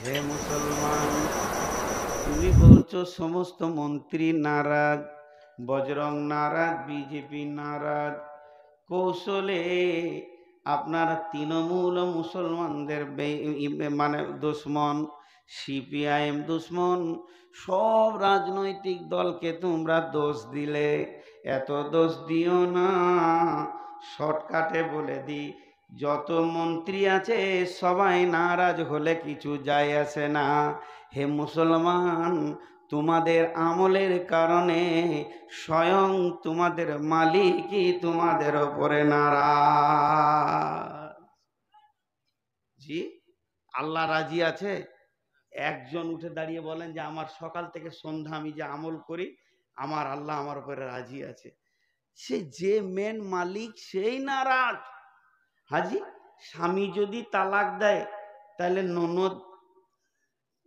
হে মুসলমান, তুমি বলছো সমস্ত মন্ত্রী নারাজ, বজরং নারাজ, বিজেপি নারাজ। কৌশলে আপনারা তৃণমূল ও মুসলমানদের মানে দুশ্মন, সিপিআইএম দুশ্মন, সব রাজনৈতিক দলকে তোমরা দোষ দিলে। এত দোষ দিও না। শর্টকাটে বলে দিই, যত মন্ত্রী আছে সবাই নারাজ হলে কিছু যায় আসে না। হে মুসলমান, তোমাদের আমলের কারণে স্বয়ং তোমাদের মালিকই তোমাদের ওপরে নারাজ। জি, আল্লাহ রাজি আছে? একজন উঠে দাঁড়িয়ে বলেন যে আমার সকাল থেকে সন্ধ্যা আমি যে আমল করি, আমার আল্লাহ আমার উপরে রাজি আছে। সে যে মেন মালিক সেই নারাজ। হাজি, স্বামী যদি তালাক দেয় তাহলে ননদ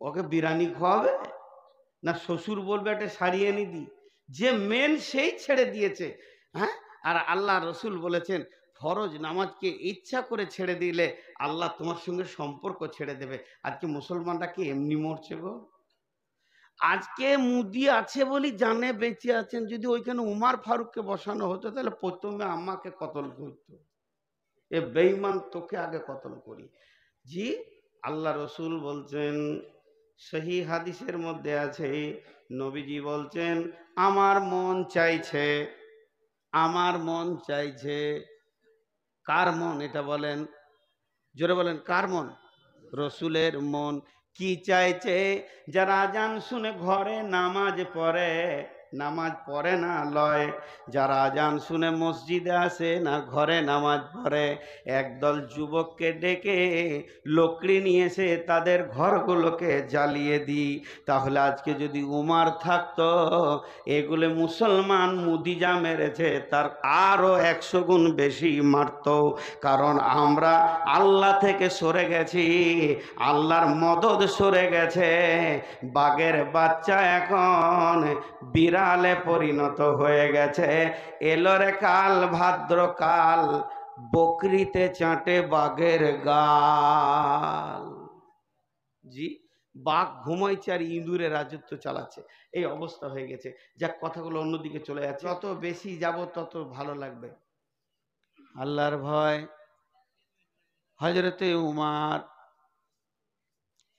ওকে বিরিয়ানি খাওয়াবে, না শ্বশুর বলবে এটা সারিয়ে এনে দি? যে মেন সেই ছেড়ে দিয়েছে। হ্যাঁ, আর আল্লাহ রসুল বলেছেন ফরজ নামাজকে ইচ্ছা করে ছেড়ে দিলে আল্লাহ তোমার সঙ্গে সম্পর্ক ছেড়ে দেবে। আজকে মুসলমানরা কি এমনি মরছে গো? আজকে মুদি আছে বলি জানে বেঁচে আছেন। যদি ওইখানে উমার ফারুককে বসানো হতো তাহলে প্রথমে আমাকে কতল করতো। এ বেঈমান, তোকে আগে কতল করি। জি, আল্লাহ রসুল বলছেন, সহি হাদিসের মধ্যে আছে, নবীজি বলছেন আমার মন চাইছে, আমার মন চাইছে। কার মন এটা বলেন? জোরে বলেন, কার মন? রসুলের মন। কি চাইছে? যারা আজান শুনে ঘরে নামাজ পড়ে, নামাজ পড়ে না লয়, যারা আজান শুনে মসজিদে আসে না ঘরে নামাজ পড়ে, একদল যুবককে ডেকে লকড়ি নিয়ে এসে তাদের ঘরগুলোকে জ্বালিয়ে দিই। তাহলে আজকে যদি উমার থাকতো, এগুলো মুসলমান মুদি যা মেরেছে তার আরো 100 গুণ বেশি মারত। কারণ আমরা আল্লাহ থেকে সরে গেছি, আল্লাহর মদদ সরে গেছে। বাঘের বাচ্চা এখন বিড়ালে পরিণত হয়ে গেছে। এলো রে কাল, ভাদ্রকাল, বকরিতে চাটে বাঘের গাল। জি, বাঘ ঘুমাইছে আর ইঁদুরে রাজত্ব চালাচ্ছে, এই অবস্থা হয়ে গেছে। যাক, কথাগুলো অন্যদিকে চলে যাচ্ছে। যত বেশি যাব তত ভালো লাগবে। আল্লাহর ভয়। হযরতে উমার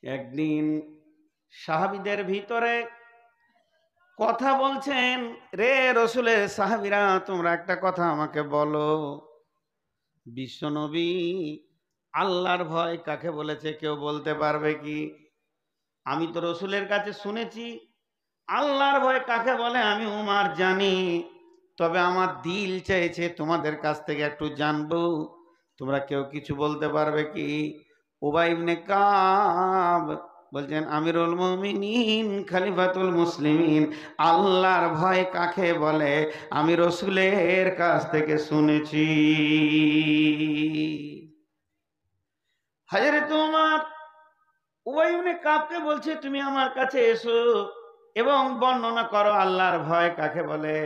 একদিন সাহাবীদের ভিতরে কথা বলছেন, রে রসুলের সাহাবীরা, তোমরা একটা কথা আমাকে বলো, বিশ্বনবী আল্লাহর ভয় কাকে বলেছে কেউ বলতে পারবে কি? আমি তো রসুলের কাছে শুনেছি আল্লাহর ভয় কাকে বলে আমি উমার জানি, তবে আমার দিল চাইছে তোমাদের কাছ থেকে একটু জানবো। তোমরা কেউ কিছু বলতে পারবে কি? উবাই ইবনে কাব বলছেন, আমিরুল মুমিনিন, খলিফাতুল মুসলিমিন, আল্লাহর ভয় কাকে বলে আমি রসুলের কাছ থেকে শুনেছি। হযরত উমর উবাই ইবনে কাবকে বলছে, তুমি আমার কাছে এসো এবং বর্ণনা করো আল্লাহর ভয় কাকে বলে।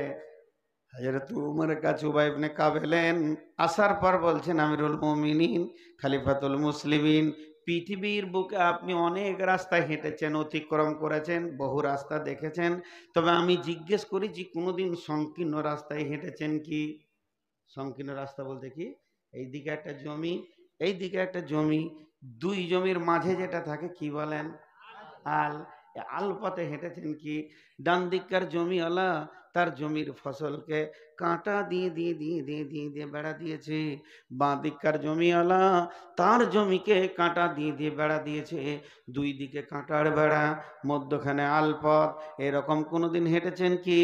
হযরত উমরের কাছে উবাই ইবনে কাব এলেন। আসার পর বলছেন, আমিরুল মুমিনিন, খলিফাতুল মুসলিমিন, পৃথিবীর বুকে আপনি অনেক রাস্তা হেঁটেছেন, অতিক্রম করেছেন, বহু রাস্তা দেখেছেন, তবে আমি জিজ্ঞেস করি যে কোনোদিন সংকীর্ণ রাস্তায় হেঁটেছেন কি? সংকীর্ণ রাস্তা বলতে কি? এইদিকে একটা জমি, এইদিকে একটা জমি, দুই জমির মাঝে যেটা থাকে কি বলেন? আল। আল পথে হেঁটেছেন কি? ডান দিককার জমিওয়ালা তার জমির ফসলকে কাঁটা দিয়ে দিয়ে দিয়ে দিয়ে দিয়ে দিয়ে বেড়া দিয়েছে, বাঁ দিককার জমিওয়ালা তার জমিকে কাঁটা দিয়ে দিয়ে বেড়া দিয়েছে। দুই দিকে কাঁটার বেড়া, মধ্যখানে আলপথ। এরকম কোনোদিন হেঁটেছেন কি?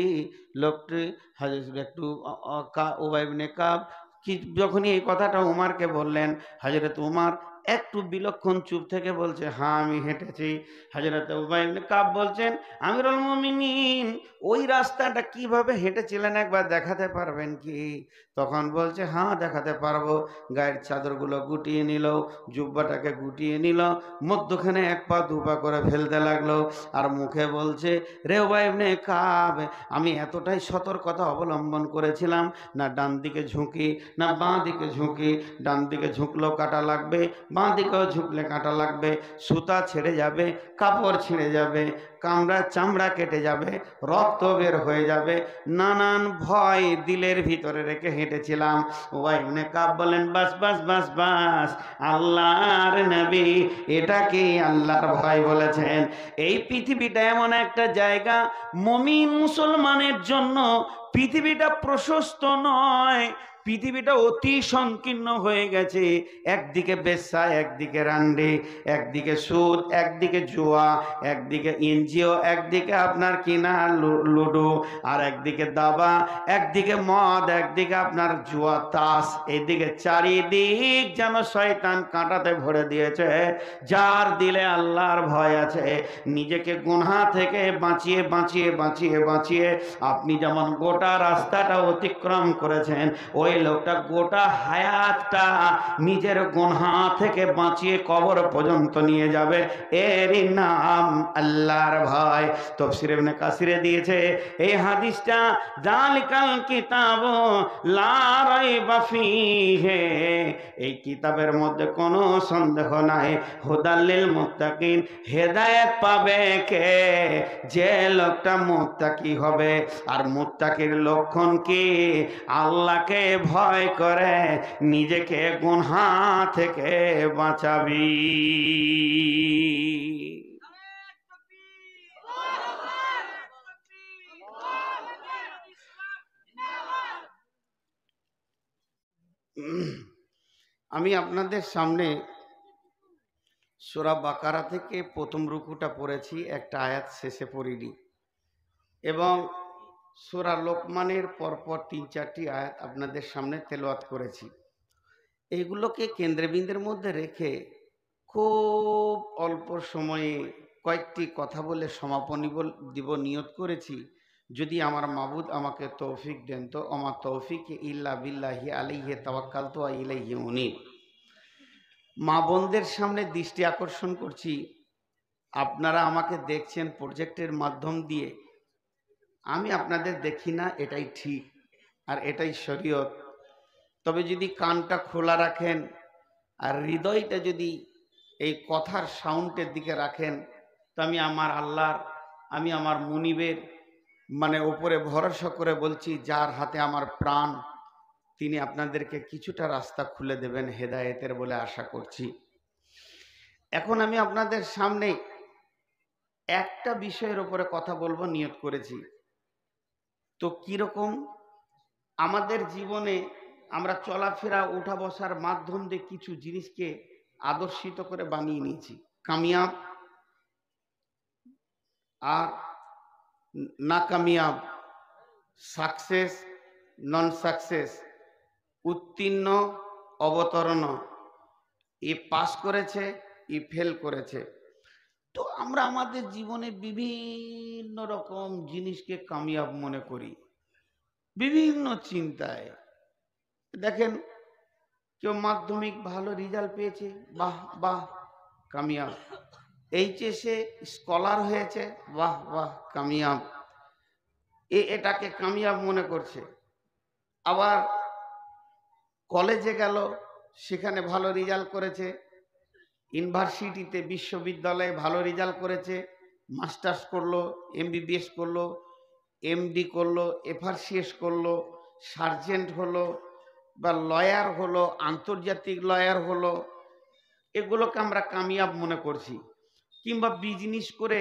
লোকটি একটু উবাই ইবনে কাব কি যখনই এই কথাটা উমারকে বললেন, হযরত উমার একটু বিলক্ষণ চুপ থেকে বলছে, হ্যাঁ আমি হেঁটেছি। হযরত উবাই ইবনে কাব বলছেন, আমিরুল মুমিনিন, ওই রাস্তাটা কিভাবে হেঁটেছিলেন একবার দেখাতে পারবেন কি? তখন বলছে, হ্যাঁ দেখাতে পারবো। গায়ের চাদরগুলো গুটিয়ে নিল, জুব্বাটাকে গুটিয়ে নিল, মধ্যখানে এক পা দু পা করে ফেলতে লাগলো, আর মুখে বলছে, রে উবাই ইবনে কাব, আমি এতটাই সতর্কতা অবলম্বন করেছিলাম, না ডান দিকে ঝুঁকি না বাঁ দিকে ঝুঁকি। ডান দিকে ঝুঁকলেও কাটা লাগবে, বাঁ দিকেও ঝুঁকলে কাঁটা লাগবে, সুতা ছেড়ে যাবে, কাপড় ছিঁড়ে যাবে, চামড়া কেটে যাবে, রক্ত বের হয়ে যাবে। নানান ভয় দিলের ভিতরে রেখে হেঁটেছিলাম। উবাই ইবনে কাব বলেন, বাস বাস বাস বাস, আল্লাহর নবী এটা কি আল্লাহর ভয় বলেছেন? এই পৃথিবীটা এমন একটা জায়গা, মুমিন মুসলমানের জন্য পৃথিবীটা প্রশস্ত নয়, পৃথিবীটা অতি সংকীর্ণ হয়ে গেছে। একদিকে বেশ্যা, একদিকে রান্ডি, একদিকে সুদ, একদিকে জুয়া, একদিকে এনজিও, একদিকে আপনার কিনা লুডো, আর একদিকে দাবা, একদিকে মদ, একদিকে আপনার জুয়া তাস। এদিকে চারিদিক যেন শয়তান কাঁটাতে ভরে দিয়েছে। যার দিলে আল্লাহর ভয় আছে, নিজেকে গুনাহ থেকে বাঁচিয়ে বাঁচিয়ে বাঁচিয়ে বাঁচিয়ে আপনি যেমন গোটা রাস্তাটা অতিক্রম করেছেন, ওই লোকটা গোটা হায়াতটা নিজের গুনাহ থেকে বাঁচিয়ে কবর পর্যন্ত নিয়ে যাবে। এরই নাম আল্লাহর ভয়। তাফসীর ইবনে কাসিরে দিয়েছে এই হাদিসটা, যালিকাল কিতাব লা রাইবা ফীহি, এই কিতাবের মধ্যে কোনো সন্দেহ নাই, হুদাল লিল মুত্তাকিন, হেদায়েত পাবে কে? যে লোকটা মুত্তাকি হবে। আর মুত্তাকির লক্ষণ কি? আল্লাহকে ভয় করে নিজেকে গুনাহ থেকে বাঁচাবি। আমি আপনাদের সামনে সূরা বাকারা থেকে প্রথম রুকুটা পড়েছি, একটা আয়াত শেষে পড়িনি, এবং সূরা লোকমানের পরপর ৩-৪টি আয়াত আপনাদের সামনে তেলাওয়াত করেছি। এইগুলোকে কেন্দ্রবিন্দুর মধ্যে রেখে খুব অল্প সময়ে কয়েকটি কথা বলে সমাপনী দিব নিয়ত করেছি। যদি আমার মাবুদ আমাকে তৌফিক দেন তো, আমার তৌফিক ইল্লা বিল্লাহি আলাইহি তাওয়াক্কালতু ওয়া ইলাইহি উনীব। মা বোনদের সামনে দৃষ্টি আকর্ষণ করছি, আপনারা আমাকে দেখছেন প্রজেক্টের মাধ্যম দিয়ে, আমি আপনাদের দেখি না, এটাই ঠিক আর এটাই শরীয়ত। তবে যদি কানটা খোলা রাখেন আর হৃদয়টা যদি এই কথার সাউন্ডের দিকে রাখেন, তো আমি আমার আল্লাহর, আমি আমার মুনিবের উপরে ভরসা করে বলছি, যার হাতে আমার প্রাণ, তিনি আপনাদেরকে কিছুটা রাস্তা খুলে দেবেন হেদায়েতের বলে আশা করছি। এখন আমি আপনাদের সামনে একটা বিষয়ের উপরে কথা বলবো নিয়ত করেছি। তো কিরকম আমাদের জীবনে আমরা চলাফেরা উঠা বসার মাধ্যম দিয়ে কিছু জিনিসকে আদর্শিত করে বানিয়ে নিয়েছি, কামিয়াব আর নাকামিয়াব, সাকসেস নন সাকসেস, উত্তীর্ণ অবতরণ, এ পাস করেছে, এ ফেল করেছে। তো আমরা আমাদের জীবনে বিভিন্ন রকম জিনিসকে কামিয়াব মনে করি, বিভিন্ন চিন্তায়। দেখেন, কেউ মাধ্যমিক ভালো রেজাল্ট পেয়েছে, বাহ বাহ কামিয়াব। এইচএসে স্কলার হয়েছে, বাহ বাহ কামিয়াব, এটাকে কামিয়াব মনে করছে। আবার কলেজে গেল, সেখানে ভালো রেজাল্ট করেছে, ইউনিভার্সিটিতে বিশ্ববিদ্যালয়ে ভালো রেজাল্ট করেছে, মাস্টার্স করলো, এমবিবিএস করলো, এমডি করলো, এফআরসিএস করলো, সার্জেন্ট হলো বা লয়ার হলো, আন্তর্জাতিক লয়ার হলো, এগুলোকে আমরা কামিয়াব মনে করছি। কিংবা বিজনেস করে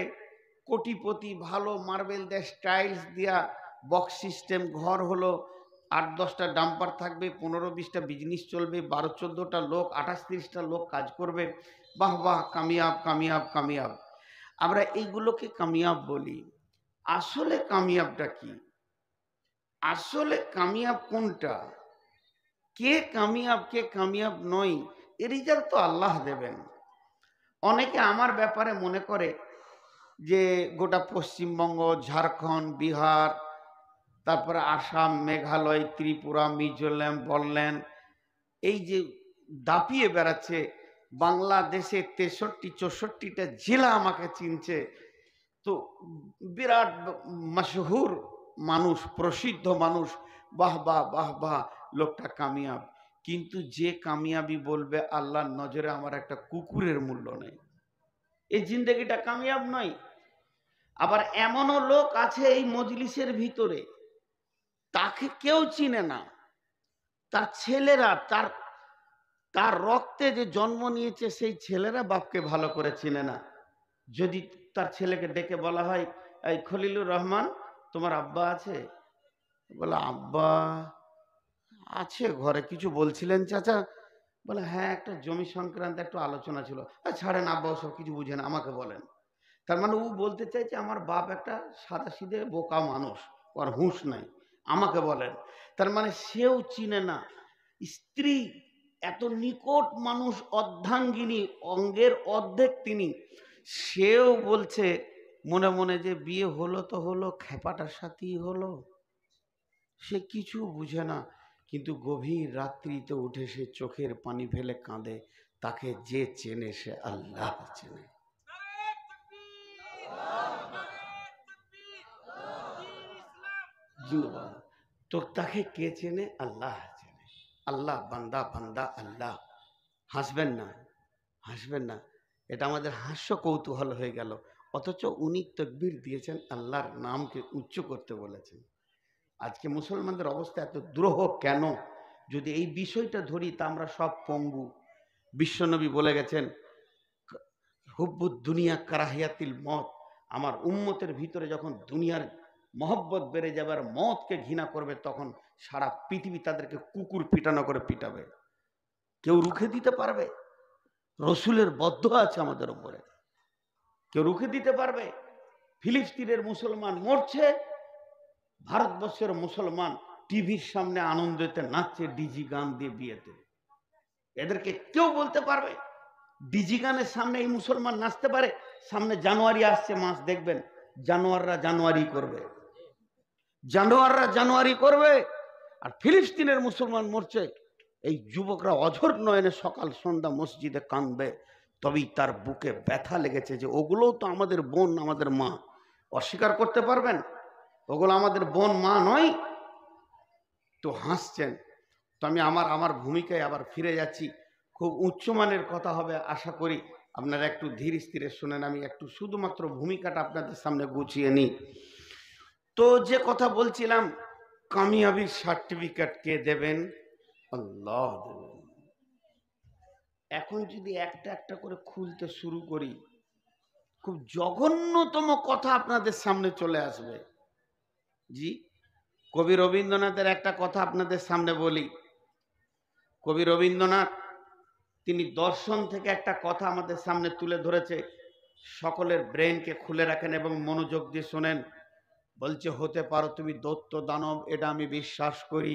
কোটিপতি, ভালো মার্বেল দিয়ে স্টাইলস দিয়া বক্স সিস্টেম ঘর হলো, 8-10টা ডাম্পার থাকবে, 15-20টা বিজনেস চলবে, 12-14টা লোক, 28-30টা লোক কাজ করবে, বাহ বাহ কামিয়াব কামিয়াব কামিয়াব। আমরা এইগুলোকে কামিয়াব বলি। আসলে কামিয়াবটা কি? আসলে কামিয়াব কোনটা? কে কামিয়াব কে কামিয়াব নয়, এর রেজাল্ট তো আল্লাহ দেবেন। অনেকে আমার ব্যাপারে মনে করে যে গোটা পশ্চিমবঙ্গ, ঝাড়খণ্ড, বিহার, তারপরে আসাম, মেঘালয়, ত্রিপুরা, মিজোরাম বললেন, এই যে দাপিয়ে বেড়াচ্ছে, বাংলাদেশে 63-64টা জেলা আমাকে চিনছে, তো বিরাট মশহুর মানুষ, প্রসিদ্ধ মানুষ, বাহ বাহ বাহ বাহ লোকটা কামিয়াব। কিন্তু যে কামিয়াবি বলবে আল্লাহর নজরে আমার একটা কুকুরের মূল্য নেই, এই জিন্দেগিটা কামিয়াব নয়। আবার এমনও লোক আছে এই মজলিসের ভিতরে, তাকে কেউ চিনে না, তার ছেলেরা, তার তার রক্তে যে জন্ম নিয়েছে সেই ছেলেরা বাপকে ভালো করে চিনে না। যদি তার ছেলেকে ডেকে বলা হয়, এই খলিলুর রহমান, তোমার আব্বা আছে? বলে আব্বা আছে ঘরে, কিছু বলছিলেন চাচা? বলে হ্যাঁ, একটা জমি সংক্রান্ত একটু আলোচনা ছিল। ছাড়েন, আব্বা ওসব কিছু বুঝেন, আমাকে বলেন। তার মানে ও বলতে চাইছে আমার বাপ একটা সাদাসিধে বোকা মানুষ, ওর হুঁশ নাই, আমাকে বলেন। তার মানে সেও চিনে না। স্ত্রী এত নিকট মানুষ, অর্ধাঙ্গিনী, অঙ্গের অর্ধেক তিনি, সেও বলছে মনে মনে যে বিয়ে হলো তো হলো, খেপাটার সাথেই হলো। সে কিছু বুঝে না, কিন্তু গভীর রাত্রিতে উঠে সে চোখের পানি ফেলে কাঁদে। তাকে যে চেনে সে আল্লাহ চেনে। তো তাকে কে চেনে? আল্লাহ চেনে। আল্লাহ, বান্দা বান্দা আল্লাহ। হাসবেন না, হাসবেন না, এটা আমাদের হাস্য কৌতূহল হয়ে গেল। অথচ উনি তাকবীর দিয়েছেন, আল্লাহর নামকে উচ্চ করতে বলেছেন। আজকে মুসলমানদের অবস্থা এত দ্রোহ কেন? যদি এই বিষয়টা ধরি তা আমরা সব পঙ্গু। বিশ্বনবী বলে গেছেন, হুব্বুদ দুনিয়া কারাহিয়াতিল মত। আমার উম্মতের ভিতরে যখন দুনিয়ার মহব্বত বেড়ে যাবে আর মতকে ঘৃণা করবে, তখন সারা পৃথিবী তাদেরকে কুকুর পিটানো করে পিটাবে। কেউ রুখে দিতে পারবে? রসুলের বদ্ধ আছে আমাদের উপরে, কেউ রুখে দিতে পারবে? ফিলিস্তিনের মুসলমান মরছে, ভারতবর্ষের মুসলমান টিভির সামনে আনন্দতে নাচছে ডিজি গান দিয়ে বিয়েতে। এদেরকে কেউ বলতে পারবে? ডিজি গানের সামনে এই মুসলমান নাচতে পারে? সামনে জানুয়ারি আসছে মাস, দেখবেন জানোয়াররা জানুয়ারি করবে, জানোয়াররা জানুয়ারি করবে। আর ফিলিস্তিনের মুসলমান মরছে, এই যুবকরা অঝোর নয়নে সকাল সন্ধ্যা মসজিদে কাঁদবে, তবেই তার বুকে ব্যথা লেগেছে যে ওগুলোও তো আমাদের বোন, আমাদের মা। অস্বীকার করতে পারবেন ওগুলো আমাদের বোন মা নয়? তো হাসছেন। তো আমি আমার ভূমিকায় আবার ফিরে যাচ্ছি। খুব উচ্চমানের কথা হবে আশা করি, আপনারা একটু ধীর স্থিরে শুনেন। আমি একটু শুধুমাত্র ভূমিকাটা আপনাদের সামনে গুছিয়ে নিই। তো যে কথা বলছিলাম, কামিয়াবির সার্টিফিকেট কে দেবেন? আল্লাহ দেবেন। এখন যদি একটা একটা করে খুলতে শুরু করি, খুব জঘন্যতম কথা আপনাদের সামনে চলে আসবে। জি, কবি রবীন্দ্রনাথের একটা কথা আপনাদের সামনে বলি। কবি রবীন্দ্রনাথ তিনি দর্শন থেকে একটা কথা আমাদের সামনে তুলে ধরেছে। সকলের ব্রেনকে খুলে রাখেন এবং মনোযোগ দিয়ে শোনেন। বলছে, হতে পারো তুমি দৈত্য দানব, এটা আমি বিশ্বাস করি,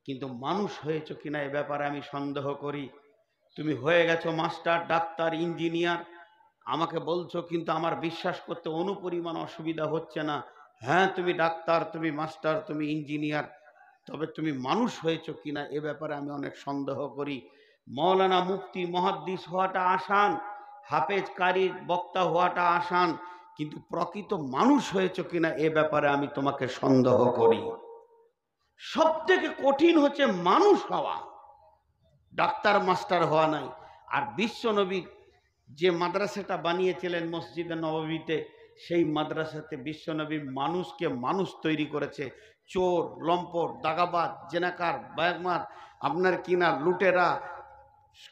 কিন্তু মানুষ হয়েছ কিনা এ ব্যাপারে আমি সন্দেহ করি। তুমি হয়ে গেছো মাস্টার, ডাক্তার, ইঞ্জিনিয়ার, আমাকে বলছো, কিন্তু আমার বিশ্বাস করতে অনুপরিমাণ অসুবিধা হচ্ছে না। হ্যাঁ, তুমি ডাক্তার, তুমি মাস্টার, তুমি ইঞ্জিনিয়ার, তবে তুমি মানুষ হয়েছো কিনা এ ব্যাপারে আমি অনেক সন্দেহ করি। মৌলানা, মুফতি, মুহাদ্দিস হওয়াটা আসান, হাফেজ, কারি, বক্তা হওয়াটা আসান, কিন্তু প্রকৃত মানুষ হয়েছো কিনা এ ব্যাপারে আমি তোমাকে সন্দেহ করি। সব থেকে কঠিন হচ্ছে মানুষ হওয়া, ডাক্তার মাস্টার হওয়া নাই। আর বিশ্বনবী যে মাদ্রাসাটা বানিয়েছিলেন মসজিদে নববীতে, সেই মাদ্রাসাতে বিশ্বনবী মানুষকে মানুষ তৈরি করেছে। চোর, লম্পট, দাগাবাজ, জেনাকার, বায়মার, আপনার কিনা লুটেরা,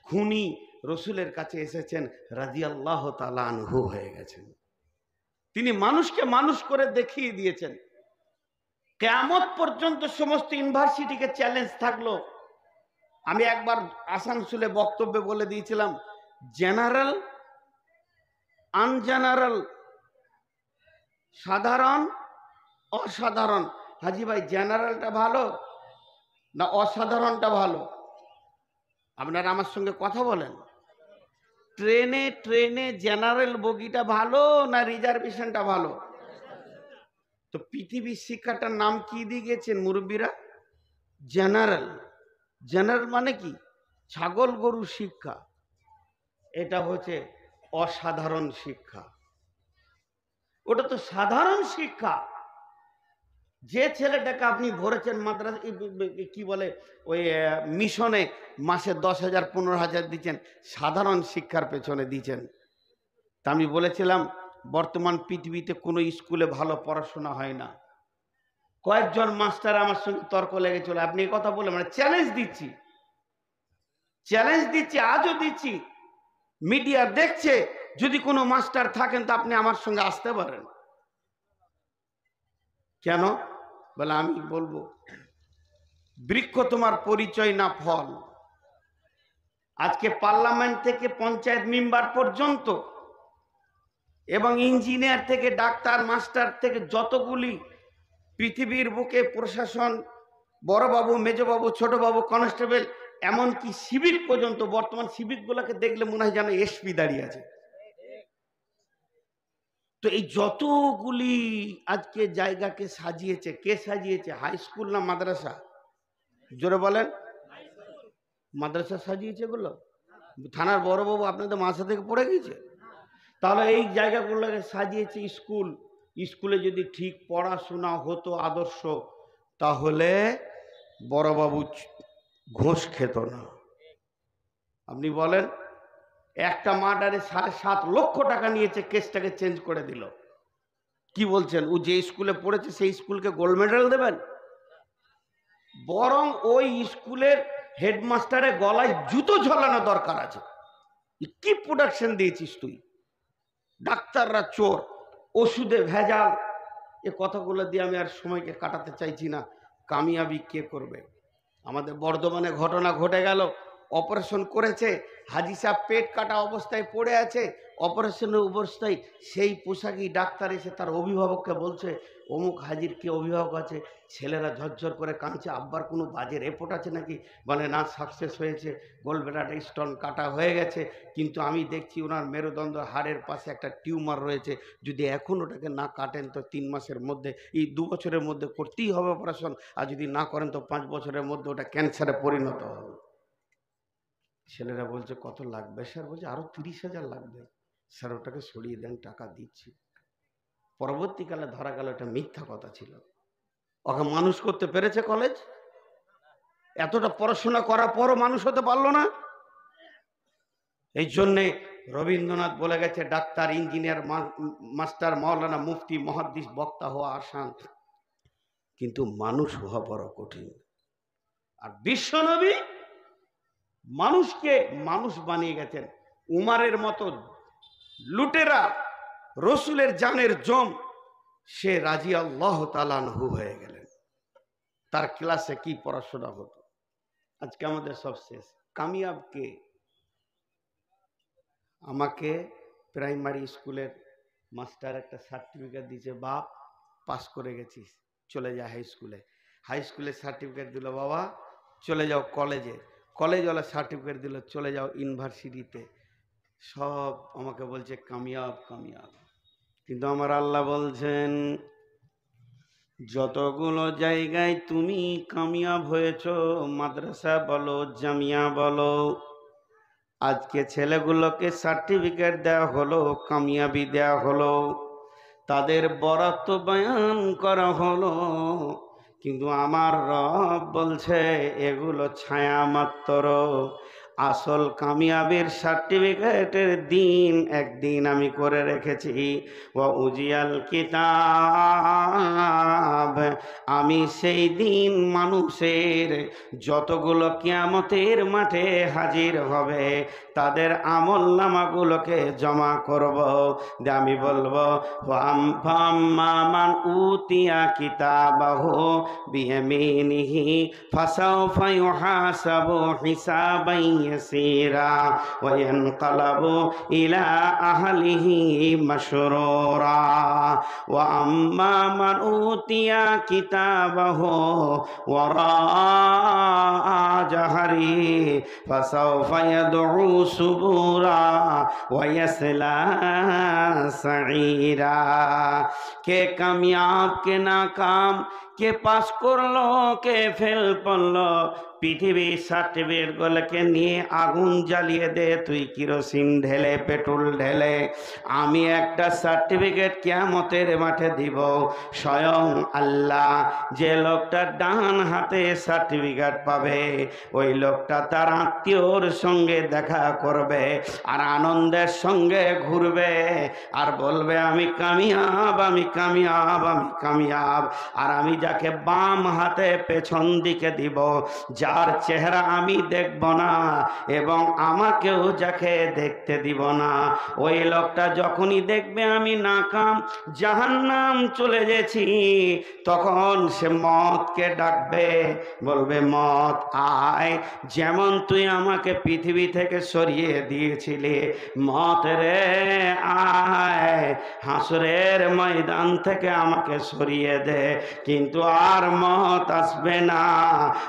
খুনি রসুলের কাছে এসেছেন, রাদিয়াল্লাহু তাআলা আনহু হয়ে গেছেন। তিনি মানুষকে মানুষ করে দেখিয়ে দিয়েছেন। কিয়ামত পর্যন্ত সমস্ত ইউনিভার্সিটিকে চ্যালেঞ্জ থাকলো। আমি একবার আসানসোলে বক্তব্যে বলে দিয়েছিলাম, জেনারেল, আনজেনারেল, সাধারণ, অসাধারণ। হাজি ভাই, জেনারেলটা ভালো না অসাধারণটা ভালো? আপনারা আমার সঙ্গে কথা বলেন। ট্রেনে ট্রেনে জেনারেল বগিটা ভালো না রিজার্ভেশনটা ভালো? তো পৃথিবীর শিক্ষাটার নাম কি দিয়ে গেছেন মুরব্বীরা? জেনারেল। জেনারেল মানে কি? ছাগল গরু শিক্ষা। এটা হচ্ছে অসাধারণ শিক্ষা। ওটা তো সাধারণ শিক্ষা। যে ছেলেটাকে আপনি ভরেছেন মাদ্রাসা কি বলে ওই মিশনে মাসে 10,000 15,000 দিচ্ছেন, সাধারণ শিক্ষার পেছনে দিচ্ছেন। তা আমি বলেছিলাম বর্তমান পৃথিবীতে কোনো স্কুলে ভালো পড়াশোনা হয় না। কয়েকজন মাস্টার আমার সঙ্গে তর্ক লেগেছিল, আপনি এই কথা বলে মানে চ্যালেঞ্জ দিচ্ছি, আজও দিচ্ছি, মিডিয়া দেখছে, যদি কোনো মাস্টার থাকেন তো আপনি আমার সঙ্গে আসতে পারেন। কেন বলে আমি বলবো, বৃক্ষ তোমার পরিচয় না ফল। আজকে পার্লামেন্ট থেকে পঞ্চায়েত মেম্বার পর্যন্ত এবং ইঞ্জিনিয়ার থেকে ডাক্তার মাস্টার থেকে যতগুলি পৃথিবীর বুকে প্রশাসন, বড়বাবু মেজবাবু ছোটবাবু কনস্টেবল এমনকি সিভিক পর্যন্ত, বর্তমান সিভিকগুলোকে দেখলে মনে হয় যেন এসপি দাঁড়িয়ে আছে। তো এই যতগুলি আজকে জায়গাকে সাজিয়েছে, কে সাজিয়েছে? হাই স্কুল না মাদ্রাসা? জোরে বলেন। মাদ্রাসা সাজিয়েছে এগুলো? থানার বড়বাবু আপনাদের মাথা থেকে পড়ে গেছে? তাহলে এই জায়গাগুলোকে সাজিয়েছে স্কুল। স্কুলে যদি ঠিক পড়াশোনা হতো আদর্শ, তাহলে বড়বাবু ঘুষ খেত না। আপনি বলেন, একটা মার্ডারে 7.5 লক্ষ টাকা নিয়েছে, কেসটাকে চেঞ্জ করে দিল। কি বলছেন? ও যে স্কুলে পড়েছে সেই স্কুলকে গোল্ড মেডেল দেবেন? বরং ওই স্কুলের হেডমাস্টারের গলায় জুতো ঝোলানো দরকার আছে। কি প্রোডাকশন দিয়েছিস তুই? ডাক্তাররা চোর, ওষুধে ভেজাল। এ কথাগুলো দিয়ে আমি আর সময়কে কাটাতে চাইছি না। কামিয়াবি কে করবে? আমাদের বর্ধমানে ঘটনা ঘটে গেল, অপারেশন করেছে, হাজি সাহেব পেট কাটা অবস্থায় পড়ে আছে, অপারেশনের অবস্থায় সেই পোশাকি ডাক্তার এসে তার অভিভাবককে বলছে অমুক হাজির কে অভিভাবক আছে। ছেলেরা ঝরঝর করে কাঁদছে, আব্বার কোনো বাজে রিপোর্ট আছে নাকি? বলে না, সাকসেস হয়েছে, গোলব্লাডার স্টোন কাটা হয়ে গেছে, কিন্তু আমি দেখছি ওনার মেরুদণ্ড হাড়ের পাশে একটা টিউমার রয়েছে, যদি এখন ওটাকে না কাটেন তো 3 মাসের মধ্যে, এই 2 বছরের মধ্যে করতেই হবে অপারেশন, আর যদি না করেন তো 5 বছরের মধ্যে ওটা ক্যান্সারে পরিণত হবে। ছেলেরা বলছে কত লাগবে স্যার? বলছে আরো 30,000 লাগবে। স্যার ওটাকে সরিয়ে দেন, টাকা দিচ্ছি। পরবর্তীকালে ধরা গেল এটা মিথ্যা কথা ছিল। ওকে মানুষ করতে পেরেছে কলেজ? এতটা পড়াশোনা করার পরও মানুষ হতে পারলো না। এই জন্যে রবীন্দ্রনাথ বলে গেছে, ডাক্তার ইঞ্জিনিয়ার মাস্টার মাওলানা মুফতি মহাদ্দিস বক্তা হওয়া আসান, কিন্তু মানুষ হওয়া বড় কঠিন। আর বিশ্বনবী মানুষকে মানুষ বানিয়ে গেছেন। উমারের মতো লুটেরা, রসুলের জানের জম, সে রাদিয়াল্লাহু তাআলা আনহু হয়ে গেলেন। তার ক্লাসে কি পড়াশোনা হতো? আজকে আমাদের সব শেষ। কামিয়াব কে? আমাকে প্রাইমারি স্কুলের মাস্টার একটা সার্টিফিকেট দিয়েছে, বাপ পাস করে গেছিস, চলে যা হাই স্কুলে। হাই স্কুলের সার্টিফিকেট দিল, বাবা চলে যাও কলেজে। কলেজওয়ালা সার্টিফিকেট দিল, চলে যাও ইউনিভার্সিটিতে। সব আমাকে বলছে কামিয়াব কামিয়াব। কিন্তু আমার আল্লাহ বলছেন, যতগুলো জায়গায় তুমি কামিয়াব হয়েছ, মাদ্রাসা বলো জামিয়া বলো, আজকে ছেলেগুলোকে সার্টিফিকেট দেওয়া হলো, কামিয়াবি দেওয়া হলো, তাদের বরাত বয়ান করা হলো, কিন্তু আমার রব বলছে এগুলো ছায়া মাত্র। আসল কামিয়াবির সার্টিফিকেটের দিন একদিন আমি করে রেখেছি। ওয়া উজিয়াল কিতাব, আমি সেই দিন মানুষের যতগুলো কিয়ামতের মাঠে হাজির হবে তাদের আমল নামাগুলোকে জমা করব। আমি বলবো মান উতিয়া কিতাবাহু বিয়ামিনিহি ফাসাউফা ইউহাসাবু হিসাবান ইয়াসীরা ওয়া ইয়ানকালাবু ইলা আহলিহি মাসরুরা ওয়া আম্মা মান উতিয়া কিতাবাহু ওয়ারা জাহরি ফাসাউফা ইয়াদউ সুবুরা ওয়া ইয়াসলা সাঈরা। কে কামিয়াব কে নাকাম, কে পাস করলো কে ফেল পড়লো, পৃথিবীর সার্টিফিকেট গুলোকে নিয়ে আগুন জ্বালিয়ে দে, তুই কিরোসিন ঢেলে পেট্রোল ঢেলে, আমি একটা সার্টিফিকেট কিয়ামতের মাঠে দিব। স্বয়ং আল্লাহ যে লোকটা ডান হাতে সার্টিফিকেট পাবে, ওই লোকটা তার আত্মীয়র সঙ্গে দেখা করবে আর আনন্দের সঙ্গে ঘুরবে আর বলবে আমি কামিয়াব, আমি কামিয়াব, আমি কামিয়াব। আর আমি যাকে বাম হাতে পেছন দিকে দিব, যার চেহারা আমি দেখব না এবং আমাকেও যাকে দেখতে দিব না, ওই লোকটা যখনই দেখবে আমি নাকাম, জাহান্নাম চলে গেছি, তখন সে মতকে ডাকবে, বলবে মত আয়, যেমন তুই আমাকে পৃথিবী থেকে সরিয়ে দিয়েছিলি, মত রে আয়, হাসরের ময়দান থেকে আমাকে সরিয়ে দে। কিন্তু আর মত আসবে না।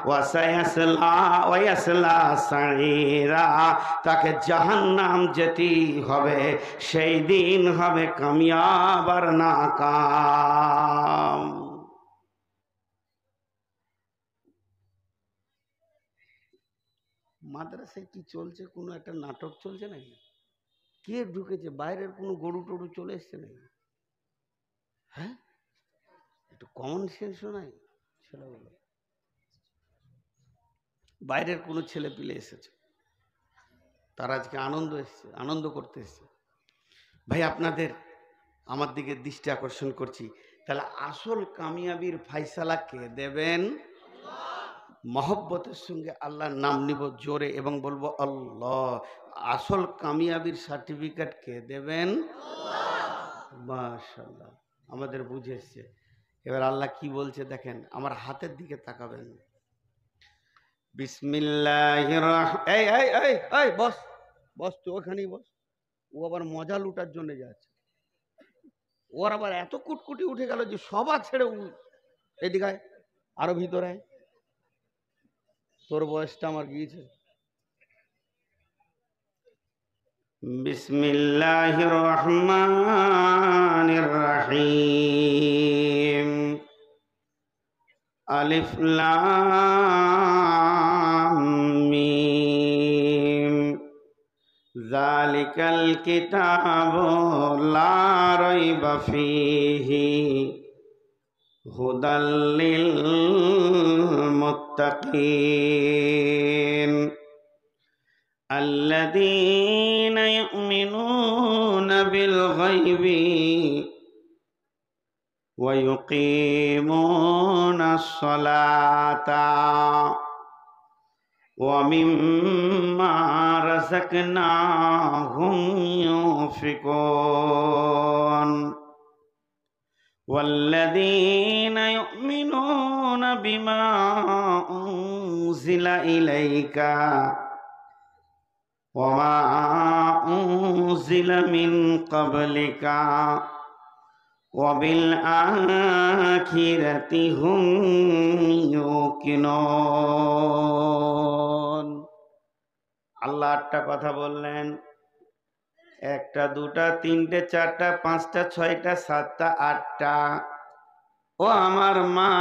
ওয়াসায়াসলা সাঈরা, তাকে জাহান্নাম যেতেই হবে, সেই দিন হবে কামিয়াব আর নাকাম। মাদ্রাসায় কি চলছে? কোনো একটা নাটক চলছে নাকি? কে ঢুকেছে? বাইরের কোনো গরু টরু চলে এসছে নাকি? হ্যাঁ, একটু কমন সেন্সও নাই ছেলেগুলো। বাইরের কোনো ছেলে পিলে এসেছে, তারা আজকে আনন্দ এসছে, আনন্দ করতে এসছে। ভাই আপনাদের আমার দিকে দৃষ্টি আকর্ষণ করছি, তাহলে আসল কামিয়াবির ফাইসালা কে দেবেন? মহব্বতের সঙ্গে আল্লাহর নাম নিব জোরে এবং বলবো আল্লাহ। আসল কামিয়াবির সার্টিফিকেট কে দেবেন? মাশাআল্লাহ, আমাদের বুঝে এসছে। এবার আল্লাহ কি বলছে দেখেন, আমার হাতের দিকে তাকাবেন। বিসমিল্লাহির এই এই এই এই বস বস, তুই ওখানেই বস। ও আবার মজা লুটার জন্য যাচ্ছে, ওর আবার এত কুটকুটি উঠে গেল যে সবার ছেড়ে এদিকে আরো ভিতরে। তোর বয়সটা আমার গিয়েছে। বিসমিল্লাহির রহমানির রহিম। আলিফ লাম মিম। যালিকাল কিতাবু লা রাইবা ফীহি হুদাল লিল মুত্তাকিন আল্লাযীনা ইউমিনুনা বিল গায়বি ওয়া ইউকিমুনাস সালাতা ওয়া মিম্মা রাযাকনাহুম ইউনফিকুন والذين يؤمنون بما أنزل إليك وما أنزل من قبلك وبالآخرة هم يوقنون। আল্লাহ একটা কথা বললেন, একটা দুটা তিনটে চারটা পাঁচটা ছয়টা সাতটা আটটা। ও আমার মা,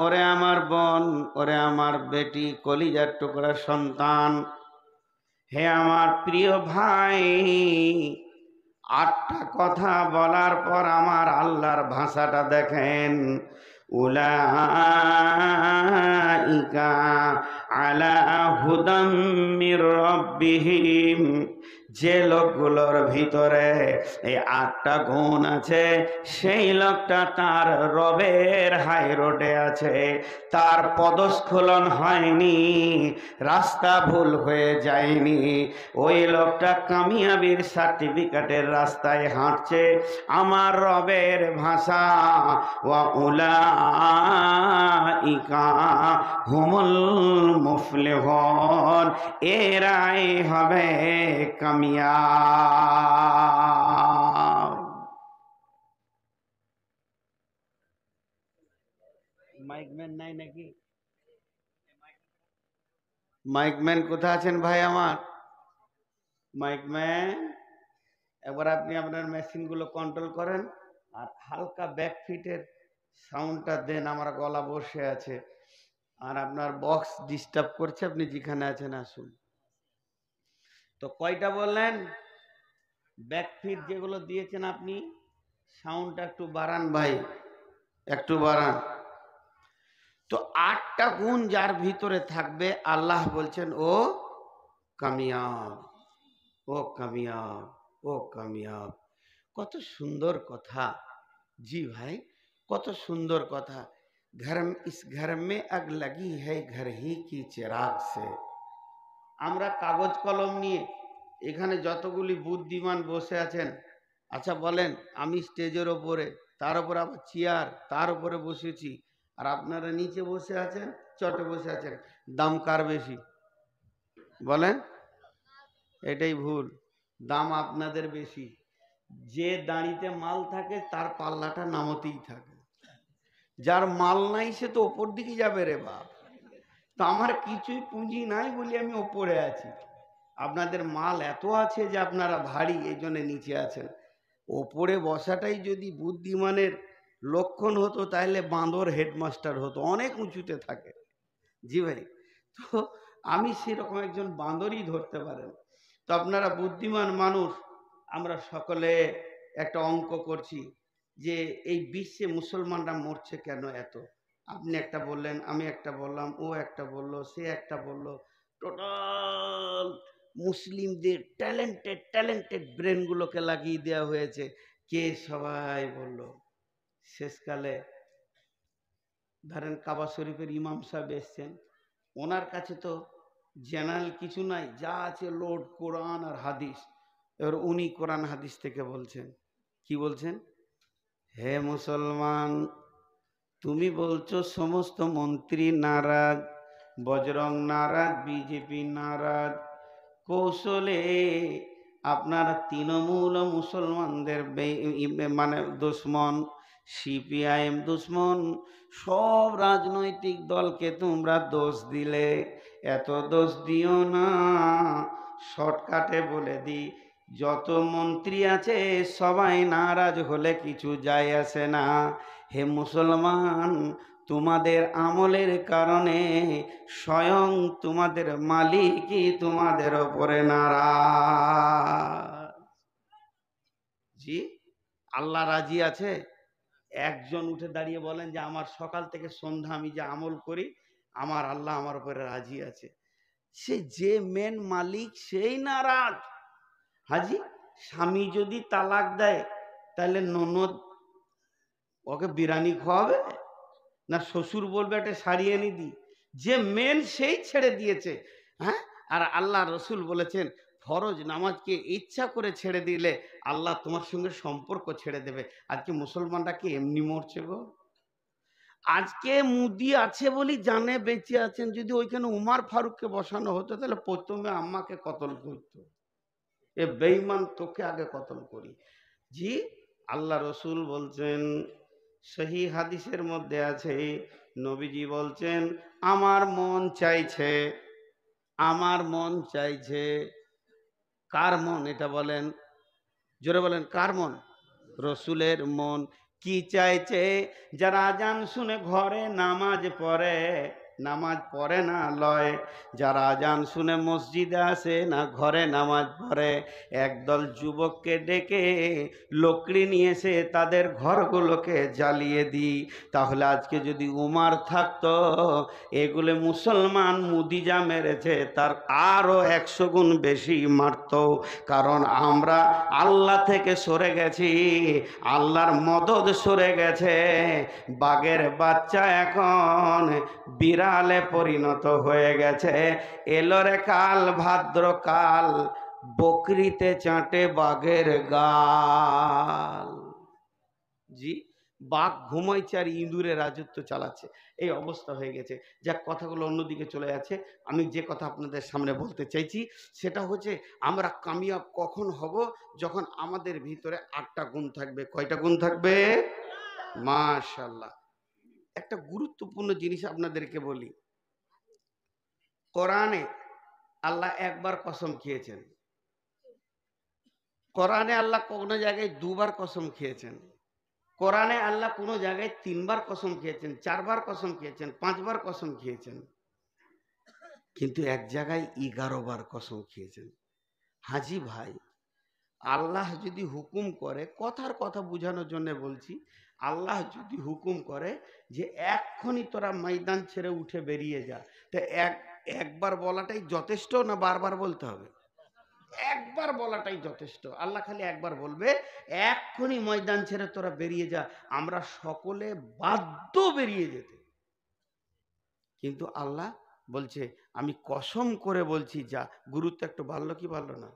ওরে আমার বোন, ওরে আমার বেটি, কলিজার টুকরা সন্তান, হে আমার প্রিয় ভাই, আটটা কথা বলার পর আমার আল্লাহর ভাষাটা দেখেন। উলাইকা আলা হুদাম মির রাব্বিহিম, যে লোকগুলোর ভিতরে এই আটটা গুণ আছে, সেই লোকটা তার রবের হাই রোডে আছে, তার পদস্খলন হয়নি, রাস্তা ভুল হয়ে যায়নি, ওই লোকটা কামিয়াবির সার্টিফিকেটের রাস্তায় হাঁটছে। আমার রবের ভাষা, ওয়া উলাইকা হুমুল মুফলিহুন, এরাই হবে কামিয়াব। মাইকম্যান নাই নাকি? মাইকম্যান কোথায় আছেন ভাই আমার? মাইকম্যান, একবার আপনি আপনার মেশিনগুলো কন্ট্রোল করেন আর হালকা ব্যাক ফিটের সাউন্ডটা দেন, আমার গলা বসে আছে আর আপনার বক্স ডিস্টার্ব করছে। আপনি যেখানে আছেন আসুন। তো কয়টা বললেন? ব্যাকফিট যেগুলো দিয়েছেন আপনি, সাউন্ডটা একটু বাড়ান ভাই, একটু বাড়ান। তো 8টা গুণ যার ভিতরে থাকবে আল্লাহ বলছেন ও কামিয়াব, ও কামিয়াব, ও কামিয়াব। কত সুন্দর কথা। জি ভাই, কত সুন্দর কথা। ইস ঘর মে আগ লাগি है घर ही की चिराग से। আমরা কাগজ কলম নিয়ে এখানে যতগুলি বুদ্ধিমান বসে আছেন, আচ্ছা বলেন, আমি স্টেজের ওপরে, তার উপর আবার চেয়ার, তার উপরে বসেছি, আর আপনারা নিচে বসে আছেন, চটে বসে আছেন, দাম কার বেশি বলেন? এটাই ভুল, দাম আপনাদের বেশি। যে দাঁড়িতে মাল থাকে তার পাল্লাটা নামতেই থাকে, যার মাল নাই সে তো ওপর দিকে যাবে রে বাপ। তো আমার কিছুই পুঁজি নাই বলি আমি ওপরে আছি। আপনাদের মাল এত আছে যে আপনারা ভারী, এই জন্য নিচে আছেন। ওপরে বসাটাই যদি বুদ্ধিমানের লক্ষণ হতো তাহলে বাঁদর হেডমাস্টার হতো, অনেক উঁচুতে থাকে। জি ভাই, তো আমি সেরকম একজন বাঁদরই ধরতে পারেন। তো আপনারা বুদ্ধিমান মানুষ, আমরা সকলে একটা অঙ্ক করছি যে এই বিশ্বে মুসলমানরা মরছে কেন এত। আপনি একটা বললেন, আমি একটা বললাম, ও একটা বললো, সে একটা বললো। টোটাল মুসলিমদের ট্যালেন্টেড ট্যালেন্টেড ব্রেনগুলোকে লাগিয়ে দেওয়া হয়েছে। কে সবাই বলল। শেষকালে ধরেন কাবা শরীফের ইমাম সাহেব এসছেন, ওনার কাছে তো জেনারেল কিছু নাই, যা আছে লোড কোরআন আর হাদিস। এবার উনি কোরআন হাদিস থেকে বলছেন, কি বলছেন? হে মুসলমান, তুমি বলছো সমস্ত মন্ত্রী নারাজ, বজরং নারাজ, বিজেপি নারাজ, কৌশলে আপনার তৃণমূল মুসলমানদের মানে দুশ্মন, সিপিআইএম দুশ্মন, সব রাজনৈতিক দলকে তোমরা দোষ দিলে। এত দোষ দিও না, শর্টকাটে বলে দিই, যত মন্ত্রী আছে সবাই নারাজ হলে কিছু যায় আসে না। হে মুসলমান, তোমাদের আমলের কারণে স্বয়ং তোমাদের মালিকই তোমাদের ওপরে নারাজ। জি, আল্লাহ রাজি আছে? একজন উঠে দাঁড়িয়ে বলেন যে আমার সকাল থেকে সন্ধ্যা আমি যে আমল করি, আমার আল্লাহ আমার উপরে রাজি আছে। সে যে মেন মালিক সেই নারাজ। হাজি, স্বামী যদি তালাক দেয় তাহলে ননদ ওকে বিরিয়ানি খাওয়াবে, না শ্বশুর বলবে একটা শাড়ি এনে দি? যে মেন সেই ছেড়ে দিয়েছে। হ্যাঁ, আর আল্লাহ রসুল বলেছেন ফরজ নামাজকে ইচ্ছা করে ছেড়ে দিলে আল্লাহ তোমার সঙ্গে সম্পর্ক ছেড়ে দেবে। আজকে মুসলমানরা কি এমনি মরছে গো? আজকে মুদি আছে বলি জানে বেঁচে আছেন। যদি ওইখানে উমার ফারুককে বসানো হতো তাহলে প্রথমে আম্মাকে কতল করতো। এ বেঈমান, তোকে আগে কতল করি। জি, আল্লাহ রসুল বলছেন, সহি হাদিসের মধ্যে আছে, নবীজি বলছেন আমার মন চাইছে, আমার মন চাইছে। কার মন এটা বলেন? জোরে বলেন, কার মন? রসুলের মন। কি চাইছে? যারা আজান শুনে ঘরে নামাজ পড়ে, নামাজ পড়ে না লয়, যারা আজান শুনে মসজিদে আসে না, ঘরে নামাজ পড়ে, একদল যুবককে ডেকে লকড়ি নিয়ে এসে তাদের ঘরগুলোকে জ্বালিয়ে দিই। তাহলে আজকে যদি উমার থাকতো, এগুলো মুসলমান মুদিজা মেরেছে তার আরো 100 গুণ বেশি মারত। কারণ আমরা আল্লাহ থেকে সরে গেছি, আল্লাহর মদদ সরে গেছে। বাঘের বাচ্চা এখন বিড়ালে পরিণত হয়ে গেছে। এলো রে কাল, ভাদ্রকাল, বকরিতে চাটে বাঘের গাল। জি, বাঘ ঘুমাইছে আর ইঁদুরে রাজত্ব চালাচ্ছে, এই অবস্থা হয়ে গেছে। যাক, কথাগুলো অন্যদিকে চলে যাচ্ছে। আমি যে কথা আপনাদের সামনে বলতে চাইছি সেটা হচ্ছে, আমরা কামিয়াব কখন হব? যখন আমাদের ভিতরে 8টা গুণ থাকবে। কয়টা গুণ থাকবে? মাশাআল্লাহ। একটা গুরুত্বপূর্ণ জিনিস আপনাদেরকে বলি। কোরআনে আল্লাহ একবার কসম খেয়েছেন, কোরআনে আল্লাহ কোনো জায়গায় দুবার কসম খেয়েছেন। কোরআনে আল্লাহ কোনো জায়গায় 3 বার কসম খেয়েছেন, 4 বার কসম খেয়েছেন, 5 বার কসম খেয়েছেন, কিন্তু এক জায়গায় 11 বার কসম খেয়েছেন। হাজি ভাই, আল্লাহ যদি হুকুম করে, কথার কথা বোঝানোর জন্য বলছি, আল্লাহ যদি হুকুম করে যে এক্ষুনি তোরা ময়দান ছেড়ে উঠে বেরিয়ে যা, তো একবার বলাটাই যথেষ্ট না বারবার বলতে হবে? একবার বলাটাই যথেষ্ট। আল্লাহ খালি একবার বলবে এক্ষুনি ময়দান ছেড়ে তোরা বেরিয়ে যা, আমরা সকলে বাধ্য বেরিয়ে যেতে। কিন্তু আল্লাহ বলছে আমি কসম করে বলছি যা। গুরুত্ব একটু বাড়লো কি বাড়লো না?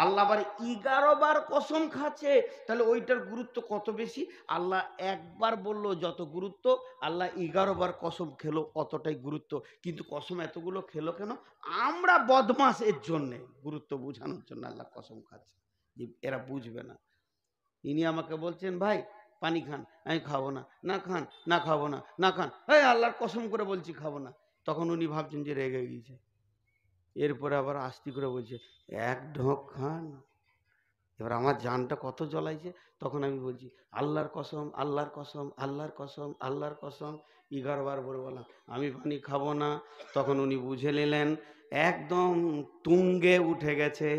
আল্লাহ আবার 11 বার কসম খাচ্ছে, তাহলে ওইটার গুরুত্ব কত বেশি। আল্লাহ একবার বলল যত গুরুত্ব, আল্লাহ 11 বার কসম খেলো অতটাই গুরুত্ব। কিন্তু কসম এতগুলো খেলো কেন? আমরা বদমাস, এর জন্যে, গুরুত্ব বোঝানোর জন্য আল্লাহ কসম খাচ্ছে, যে এরা বুঝবে না। ইনি আমাকে বলছেন ভাই পানি খান, আমি খাবো না। না খান, না খাবো না। না খান, এই আল্লাহর কসম করে বলছি খাবো না। তখন উনি ভাবছেন যে রেগে গিয়েছে। এরপরে আবার আস্তে করে বলছে এক ঢোক খান। এবার আমার জানটা কত জ্বলাইছে। তখন আমি বলছি আল্লাহর কসম, আল্লাহর কসম, আল্লাহর কসম, আল্লাহর কসম। 11 বার বলে বললাম আমি পানি খাবো না। তখন উনি বুঝে নিলেন একদম তুঙ্গে উঠে গেছে,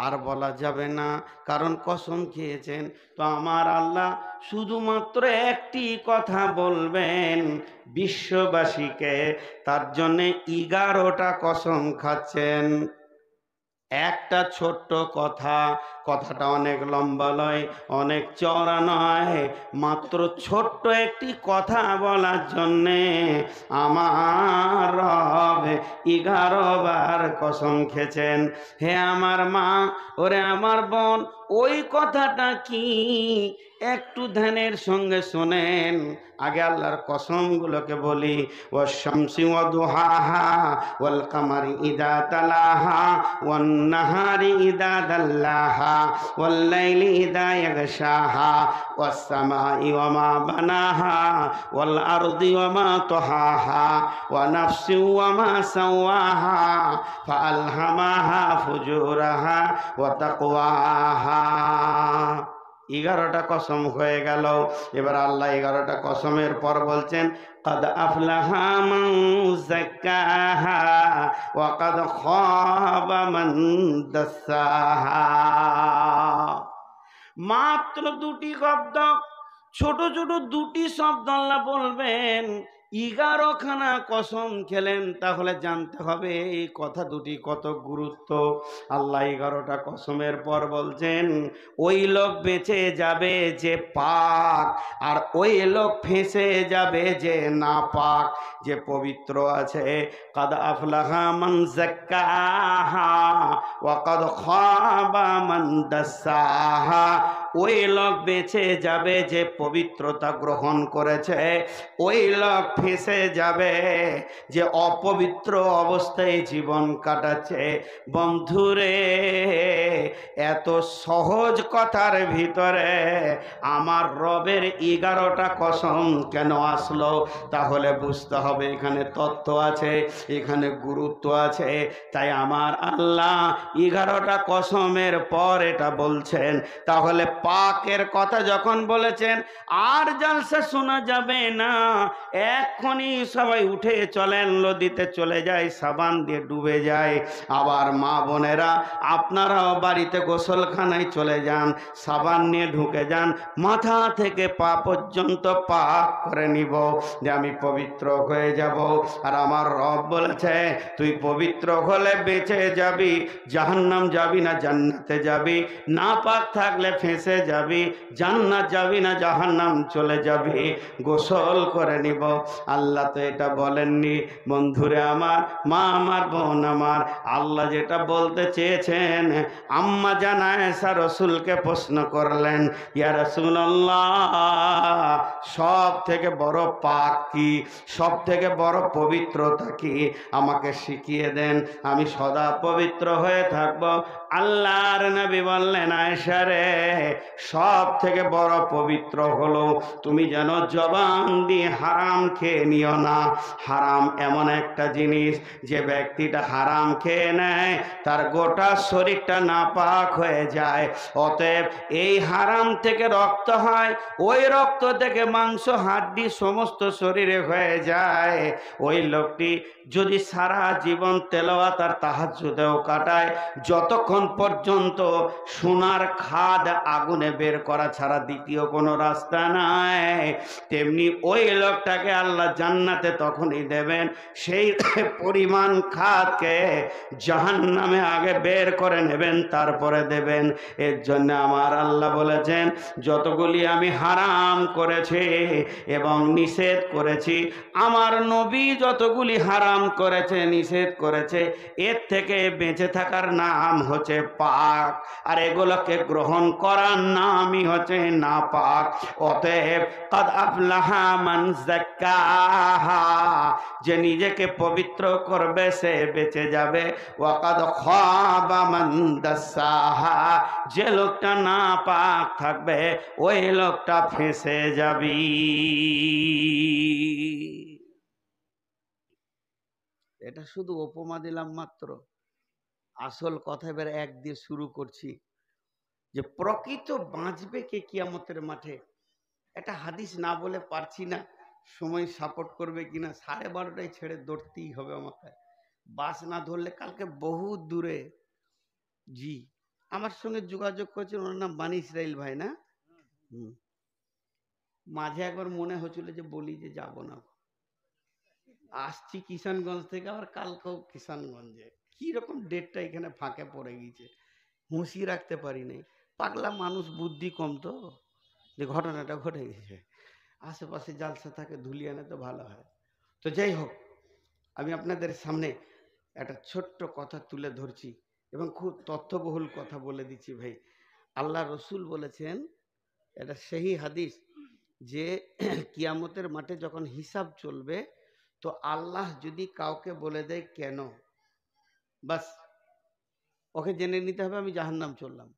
আর বলা যাবে না, কারণ কসম খেয়েছেন। তো আমার আল্লাহ শুধুমাত্র একটি কথা বলবেন বিশ্ববাসীকে, তার জন্যে 11টা কসম খাচ্ছেন। একটা ছোট্ট কথা, কথাটা অনেক লম্বা নয়, অনেক চওড়া নয়, মাত্র ছোট্ট একটি কথা বলার জন্যে আমার রব 11 বার কসম খেয়েছেন। হে আমার মা, ওরে আমার বোন, ওই কথাটা কি একটু ধ্যানের সঙ্গে শোনেন। আগে আল্লাহর কসমগুলোকে বলি, ওয়াশ-শামসি ওয়া দুহাহা ওয়াল কামারি ইযা তালাহা ওয়ান নাহারি ইযা দাল্লাহা ওয়াল লাইলি ইযা ইয়াগশাহা ওয়াস সামাই ওয়া মা বানাহা ওয়াল আরদি ওয়া মা তাহাহা ওয়া নাফসি ওয়া মা সাওয়াহা ফাআলহামাহা ফুজুরাহা ওয়া তাকওয়াহা। 11টা কসম হয়ে গেল। এবার আল্লাহ 11টা কসমের পর বলছেন قد أفلح من زكاها وقد خاب من دساها। মাত্র 2টি শব্দ, ছোট ছোট 2টি শব্দ আল্লাহ বলবেন। 11খানা কসম খেলেন, তাহলে জানতে হবে এই কথা দুটি কত গুরুত্ব। আল্লাহ 11টা কসমের পর বলছেন ওই লোক বেঁচে যাবে যে পাক, আর ওই লোক ফেঁসে যাবে যে না পাক। যে পবিত্র আছে, কাদ আফলাহা মান যাক্কাহা ওয়া কাদ খাবা মান দাসাহা। ওই লোক বেঁচে যাবে যে পবিত্রতা গ্রহণ করেছে, ওই লোক ফেঁসে যাবে যে অপবিত্র অবস্থায় জীবন কাটাচ্ছে। বন্ধুরে, এত সহজ কথার ভিতরে আমার রবের 11টা কসম কেন আসলো? তাহলে বুঝতে হবে এখানে তত্ত্ব আছে, এখানে গুরুত্ব আছে। তাই আমার আল্লাহ 11টা কসমের পর এটা বলছেন। তাহলে পাকের কথা যখন বলেছেন, আর জালসা শোনা যাবে না, এক্ষুনি সবাই উঠে চলেন, নদীতে চলে যায়, সাবান দিয়ে ডুবে যায়। আবার মা বোনেরা আপনারাও বাড়িতে গোসলখানায় চলে যান, সাবান নিয়ে ঢুকে যান, মাথা থেকে পা পর্যন্ত পাক করে নিব, যে আমি পবিত্র হয়ে যাব। আর আমার রব বলেছে তুই পবিত্র হলে বেঁচে যাবি, জাহান্নাম যাবি না জান্নাতে যাবি। না পাক থাকলে ফেঁসে যাবি, জান্নাত যাবি না জাহান্নাম চলে যাবি। গোসল করে নিব। আল্লাহ তো এটা বলেননি। বন্ধুরে আমার, মা আমার, বোন আমার, আল্লাহ যেটা বলতে চেয়েছেন, আম্মা জান আয়েশা রসুলকে প্রশ্ন করলেন, ইয়া রাসূলুল্লাহ, সব থেকে বড় পাক কি, সব থেকে বড় পবিত্রতা কি, আমাকে শিখিয়ে দেন, আমি সদা পবিত্র হয়ে থাকব। আল্লাহর নবী বললেন, আয়েশা রে, সব থেকে বড় পবিত্র হলো তুমি যেন জবান দিয়ে হারাম খেয়ে নিও না। হারাম এমন একটা জিনিস, যে ব্যক্তিটা হারাম খেয়ে নেয় তার গোটা শরীরটা নাপাক হয়ে যায়। অতএব এই হারাম থেকে রক্ত হয়, ওই রক্ত থেকে মাংস হাড্ডি সমস্ত শরীরে হয়ে যায়। ওই লোকটি যদি সারা জীবন তেলাওয়াত আর তাহাজ্জুদেও কাটায়, যতক্ষণ পর্যন্ত সোনার খাদ আগুনে বের করা ছাড়া দ্বিতীয় কোনো রাস্তা নাই, তেমনি ওই লোকটাকে আল্লাহ জান্নাতে তখনই দেবেন সেই পরিমাণ খাদকে জাহান্নামে আগে বের করে নেবেন, তারপরে দেবেন। এর জন্য আমার আল্লাহ বলেছেন, যতগুলি আমি হারাম করেছি এবং নিষেধ করেছি, আমার নবী যতগুলি হারাম করেছে নিষেধ করেছে, এর থেকে বেঁচে থাকার নাম হচ্ছে পাক, আর এগুলোকে গ্রহণ করার নামই হচ্ছে না পাক। অতএব কাদ আফলাহা মান যাক্কাহা, যে নিজেকে পবিত্র করবে সে বেঁচে যাবে। ওয়া কাদ খাবা মান দাসাহা, যে লোকটা না পাক থাকবে ওই লোকটা ফেঁসে যাবে। এটা শুধু উপমা দিলাম মাত্র, আসল কথা এবার এক দিয়ে শুরু করছি, যে প্রকৃত বাঁচবে কে কিয়ামতের মাঠে। এটা হাদিস না বলে পারছি না, সময় সাপোর্ট করবে কিনা। 12:30টায় ছেড়ে দৌড়তেই হবে আমাকে, বাস না ধরলে কালকে বহু দূরে। জি, আমার সঙ্গে যোগাযোগ করেছেন, ওনার নাম বানি ইসরাইল ভাই না? মাঝে একবার মনে হচ্ছিল যে বলি যে যাব না, আসছি কিষানগঞ্জ থেকে, আবার কালকেও কিষানগঞ্জে। কি রকম ডেটটা এখানে ফাঁকে পড়ে গেছে, হুঁশি রাখতে পারি নাই। পাগলা মানুষ, বুদ্ধি কম তো, যে ঘটনাটা ঘটে গেছে। আশেপাশে জালসা থাকে, ধুলিয়ানে তো ভালো হয়। তো যাই হোক, আমি আপনাদের সামনে একটা ছোট্ট কথা তুলে ধরছি এবং খুব তথ্যবহুল কথা বলে দিচ্ছি ভাই। আল্লাহ রসুল বলেছেন, এটা সেই হাদিস, যে কিয়ামতের মাঠে যখন হিসাব চলবে, তো আল্লাহ যদি কাউকে বলে দেয় কেন, বাস ওকে জেনে নিতে হবে আমি জাহান্নাম চললাম।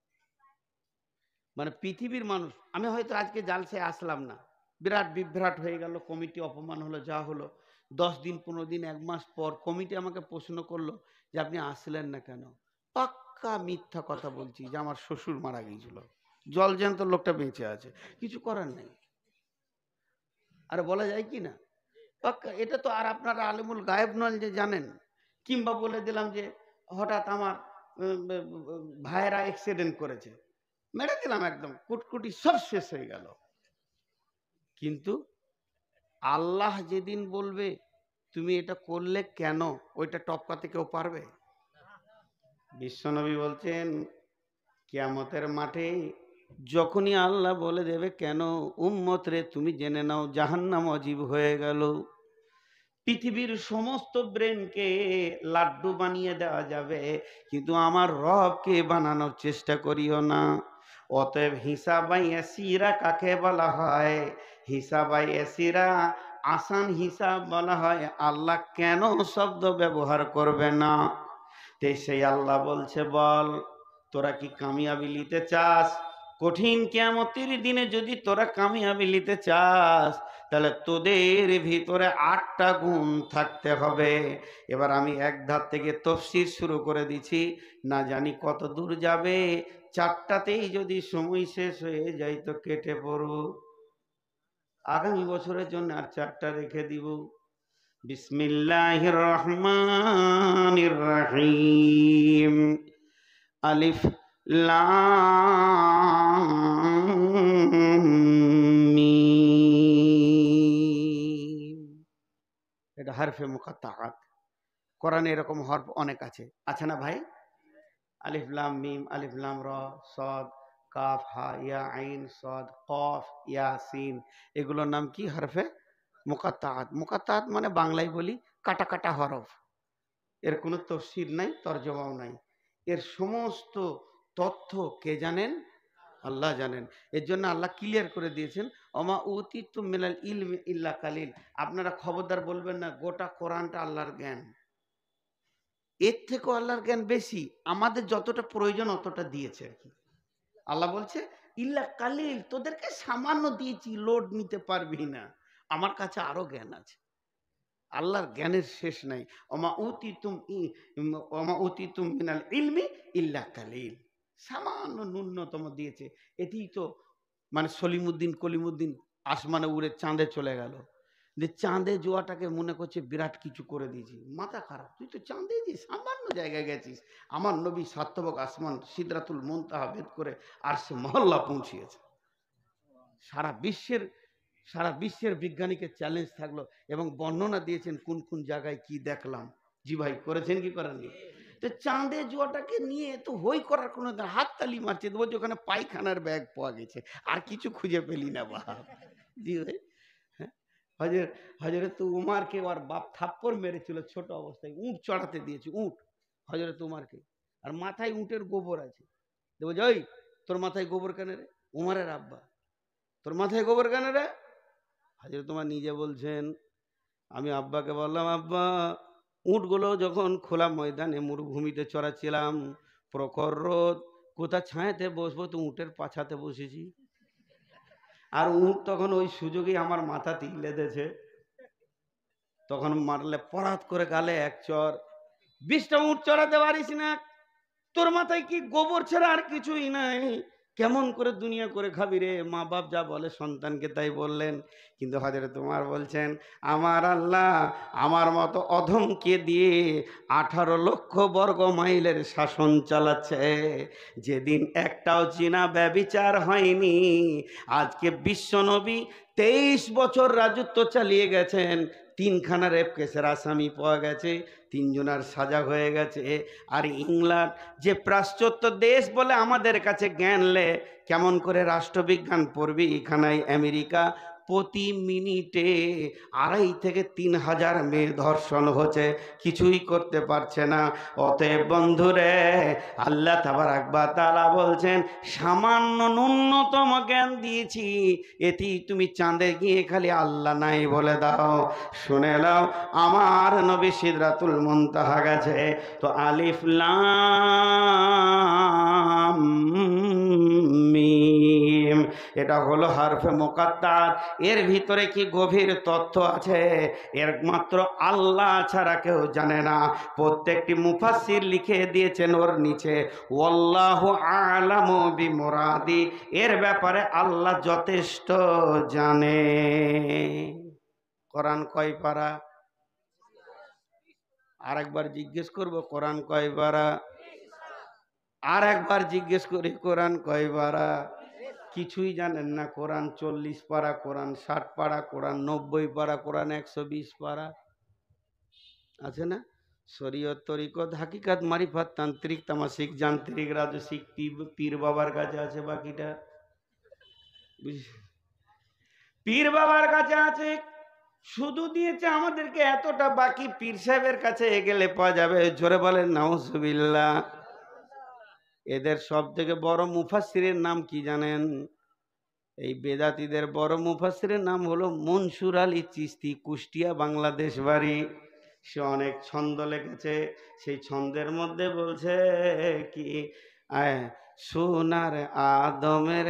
মানে পৃথিবীর মানুষ, আমি হয়তো আজকে জালসে আসলাম না, বিরাট বিভ্রাট হয়ে গেল, কমিটি অপমান হলো, যা হলো। 10 দিন 15 দিন 1 মাস পর কমিটি আমাকে প্রশ্ন করলো যে আপনি আসলেন না কেন। পাক্কা মিথ্যা কথা বলছি যে আমার শ্বশুর মারা গিয়েছিল, জল জ্যান্ত লোকটা বেঁচে আছে, কিছু করার নেই। আর বলা যায় কি না? পাক্কা। এটা তো আর আপনারা আলিমুল গায়েব নন যে জানেন। কিংবা বলে দিলাম যে হঠাৎ আমার ভাইয়েরা অ্যাক্সিডেন্ট করেছে, মেরে দিলাম, একদম কুটকুটি সব শেষ হয়ে গেল। কিন্তু আল্লাহ যেদিন বলবে তুমি এটা করলে কেন, ওইটা টপকাতে কেউ পারবে? বিশ্বনবী বলছেন, কিয়ামতের মাঠে যখনই আল্লাহ বলে দেবে কেন, উম্মত রে তুমি জেনে নাও জাহান্নাম অজীব হয়ে গেল। পৃথিবীর সমস্ত ব্রেনকে লাড্ডু বানিয়ে দেওয়া যাবে, কিন্তু আমার রবকে বানানোর চেষ্টা করিও না। অতএব হিসাবাই এসিরা কাকে বলা হয়? হিসাবাই এসিরা, আসান হিসাব বলা হয়। আল্লাহ কেন শব্দ ব্যবহার করবে না? সেই আল্লাহ বলছে, বল তোরা কি কামিয়াবি নিতে চাস? কঠিন কিয়ামতের দিনে যদি তোরা কামিয়াবি নিতে চাস, তাহলে তোদের ভিতরে 8টা গুণ থাকতে হবে। এবার আমি এক ধাপ থেকে তফসির শুরু করে দিছি, না জানি কত দূর যাবে। 4টাতেই যদি সময় শেষ হয়ে যায় তো কেটে পড়ো, আগামী বছরের জন্য আর 4টা রেখে দিব। বিসমিল্লাহির রহমানির রহিম। আলিফ লাম মিম। এটা হরফে মুকাত্তাআত। কোরআনে এরকম হরফ অনেক আছে, আছে না ভাই? আলিফ লাম মিম, আলিফ লাম র, সদ, কাফ, হা, ইয়া, আইন, সদ, কফ, ইয়া, সিন, এগুলোর নাম কি? হরফে মুকাত্তাআত। মুকাত্তাআত মানে বাংলায় বলি কাটা কাটা হরফ। এর কোনো তফসির নাই, তরজমাও নাই। এর সমস্ত তথ্য কে জানেন? আল্লাহ জানেন। এর জন্য আল্লাহ ক্লিয়ার করে দিয়েছেন, ওমা উতিতুম মিনাল ইলমি ইল্লা কালিল। আপনারা খবরদার বলবেন না গোটা কোরআনটা আল্লাহর জ্ঞান। এর থেকেও আল্লাহর জ্ঞান বেশি, আমাদের যতটা প্রয়োজন অতটা দিয়েছে আর কি। আল্লাহ বলছে ইল্লা কালিল, তোদেরকে সামান্য দিয়েছি, লোড নিতে পারবি না, আমার কাছে আরো জ্ঞান আছে। আল্লাহর জ্ঞানের শেষ নাই। ওমা উতিতুম মিনাল ইলমি ইল্লা কালিল, সামান্য ন্যূনতম দিয়েছে। এটি তো মানে সলিমুদ্দিন কলিমুদ্দিন আসমানে উড়ে চাঁদে চলে গেল, যে চাঁদে জোয়াটাকে মনে করছে বিরাট কিছু করে দিয়েছি। মাথা খারাপ, তুই তো চাঁদে যে সামান্য জায়গায় গেছিস। আমার নবী সাতবক আসমান সিদরাতুল মুনতাহা ভেদ করে আর সে মহল্লা পৌঁছিয়েছে। সারা বিশ্বের বিজ্ঞানীকে চ্যালেঞ্জ থাকলো এবং বর্ণনা দিয়েছেন কোন কোন জায়গায় কি দেখলাম। জি ভাই, করেছেন কি করেননি? তো চাঁদে জুয়াটাকে নিয়ে তো হই করার কোনো, হাত তালি মারছে, বলছে ওখানে পায়খানার ব্যাগ পাওয়া গেছে, আর কিছু খুঁজে পেলি না বাপ। জি ভাই, হ্যাঁ, হজরত উমারকে ওর বাপ থাপ্পড় মেরেছিল ছোট অবস্থায়, উঁট চড়াতে দিয়েছে, উঁট হজরত উমারকে, আর মাথায় উঁটের গোবর আছে। দেখো ওই তোর মাথায় গোবর কেন রে? উমারের আব্বা, তোর মাথায় গোবর কেন রে? হাজির তোমার নিজে বলছেন, আমি আব্বাকে বললাম, আব্বা উঁটগুলো যখন খোলা ময়দানে মরুভূমিতে চড়াচ্ছিলাম, প্রখর রোদ, কোথা ছায়াতে বসবো, তো উঁটের পাছাতে বসেছি, আর উঁট তখন ওই সুযোগে আমার মাথাতেই লেদেছে, তখন মারলে পরাত করে গালে এক চর। 20টা উঁট চড়াতে পারিস না, তোর মাথায় কি গোবর ছাড়া আর কিছুই নাই, কেমন করে দুনিয়া করে খাবি রে? মা বাপ যা বলে সন্তানকে তাই বললেন। কিন্তু হযরত ওমর বলছেন, আমার আল্লাহ আমার মতো অধমকে দিয়ে 18 লক্ষ বর্গ মাইলের শাসন চালাচ্ছে, যেদিন একটাও জিনা ব্যভিচার হয়নি। আজকে বিশ্বনবী 23 বছর রাজত্ব চালিয়ে গেছেন, 3খানা রেপ কেসের আসামি পাওয়া গেছে, 3 জনের সাজা হয়ে গেছে। আর ইংল্যান্ড যে পাশ্চাত্য দেশ বলে আমাদের কাছে জ্ঞান লে, কেমন করে রাষ্ট্রবিজ্ঞান পড়বি এখানে? আমেরিকা প্রতি মিনিটে 2.5 থেকে 3 হাজার মেয়ে ধর্ষণ হচ্ছে, কিছুই করতে পারছে না। অতএব বন্ধুরে, আল্লাহ তাবারাক ওয়া তাআলা বলছেন, সামান্য ন্যূনতম জ্ঞান দিয়েছি, এটি তুমি চাঁদে গিয়ে খালি আল্লাহ নাই বলে দাও। শুনে নাও, আমার নবী সিদরাতুল মুনতাহা গেছে, তো আলিফ লাম মিম, এটা হলো হরফে মুকাত্তার। এর ভিতরে কি গভীর তথ্য আছে, এর মাত্র আল্লাহ ছাড়া কেউ জানে না। প্রত্যেকটি মুফাসসির লিখে দিয়েছেন ওর নিচে, ওয়াল্লাহু আ'লামু বিমুরাদি, এর ব্যাপারে আল্লাহ যথেষ্ট জানে। কোরআন কয় পারা? আর একবার জিজ্ঞেস করব, কোরআন কয় পারা? আর একবার জিজ্ঞেস করি, কোরআন কয় পারা? কিছুই জানেন না। কোরআন 40 পারা, কোরআন 60 পারা, কোরআন 90 পারা, কোরআন 120 পারা আছে না? শরীয়ত, তরিকত, হাকিকাত, মারিফাত, তান্ত্রিক, তামাসিক, যান্ত্রিক, রাজসিক, পীর বাবার কাছে আছে বাকিটা। পীর বাবার কাছে আছে, শুধু দিয়েছে আমাদেরকে এতটা, বাকি পীর সাহেবের কাছে গেলে পাওয়া যাবে। জোরে বলেন নাউজুবিল্লাহ। এদের সব থেকে বড় মুফাসসিরের নাম কি জানেন? এই বেদাতীদের বড় মুফাসসিরের নাম হলো মনসুর আলী চিশতি, কুষ্টিয়া বাংলাদেশ বাড়ি। সে অনেক ছন্দ লিখেছে, সেই ছন্দের মধ্যে বলছে কি, সোনার আদমের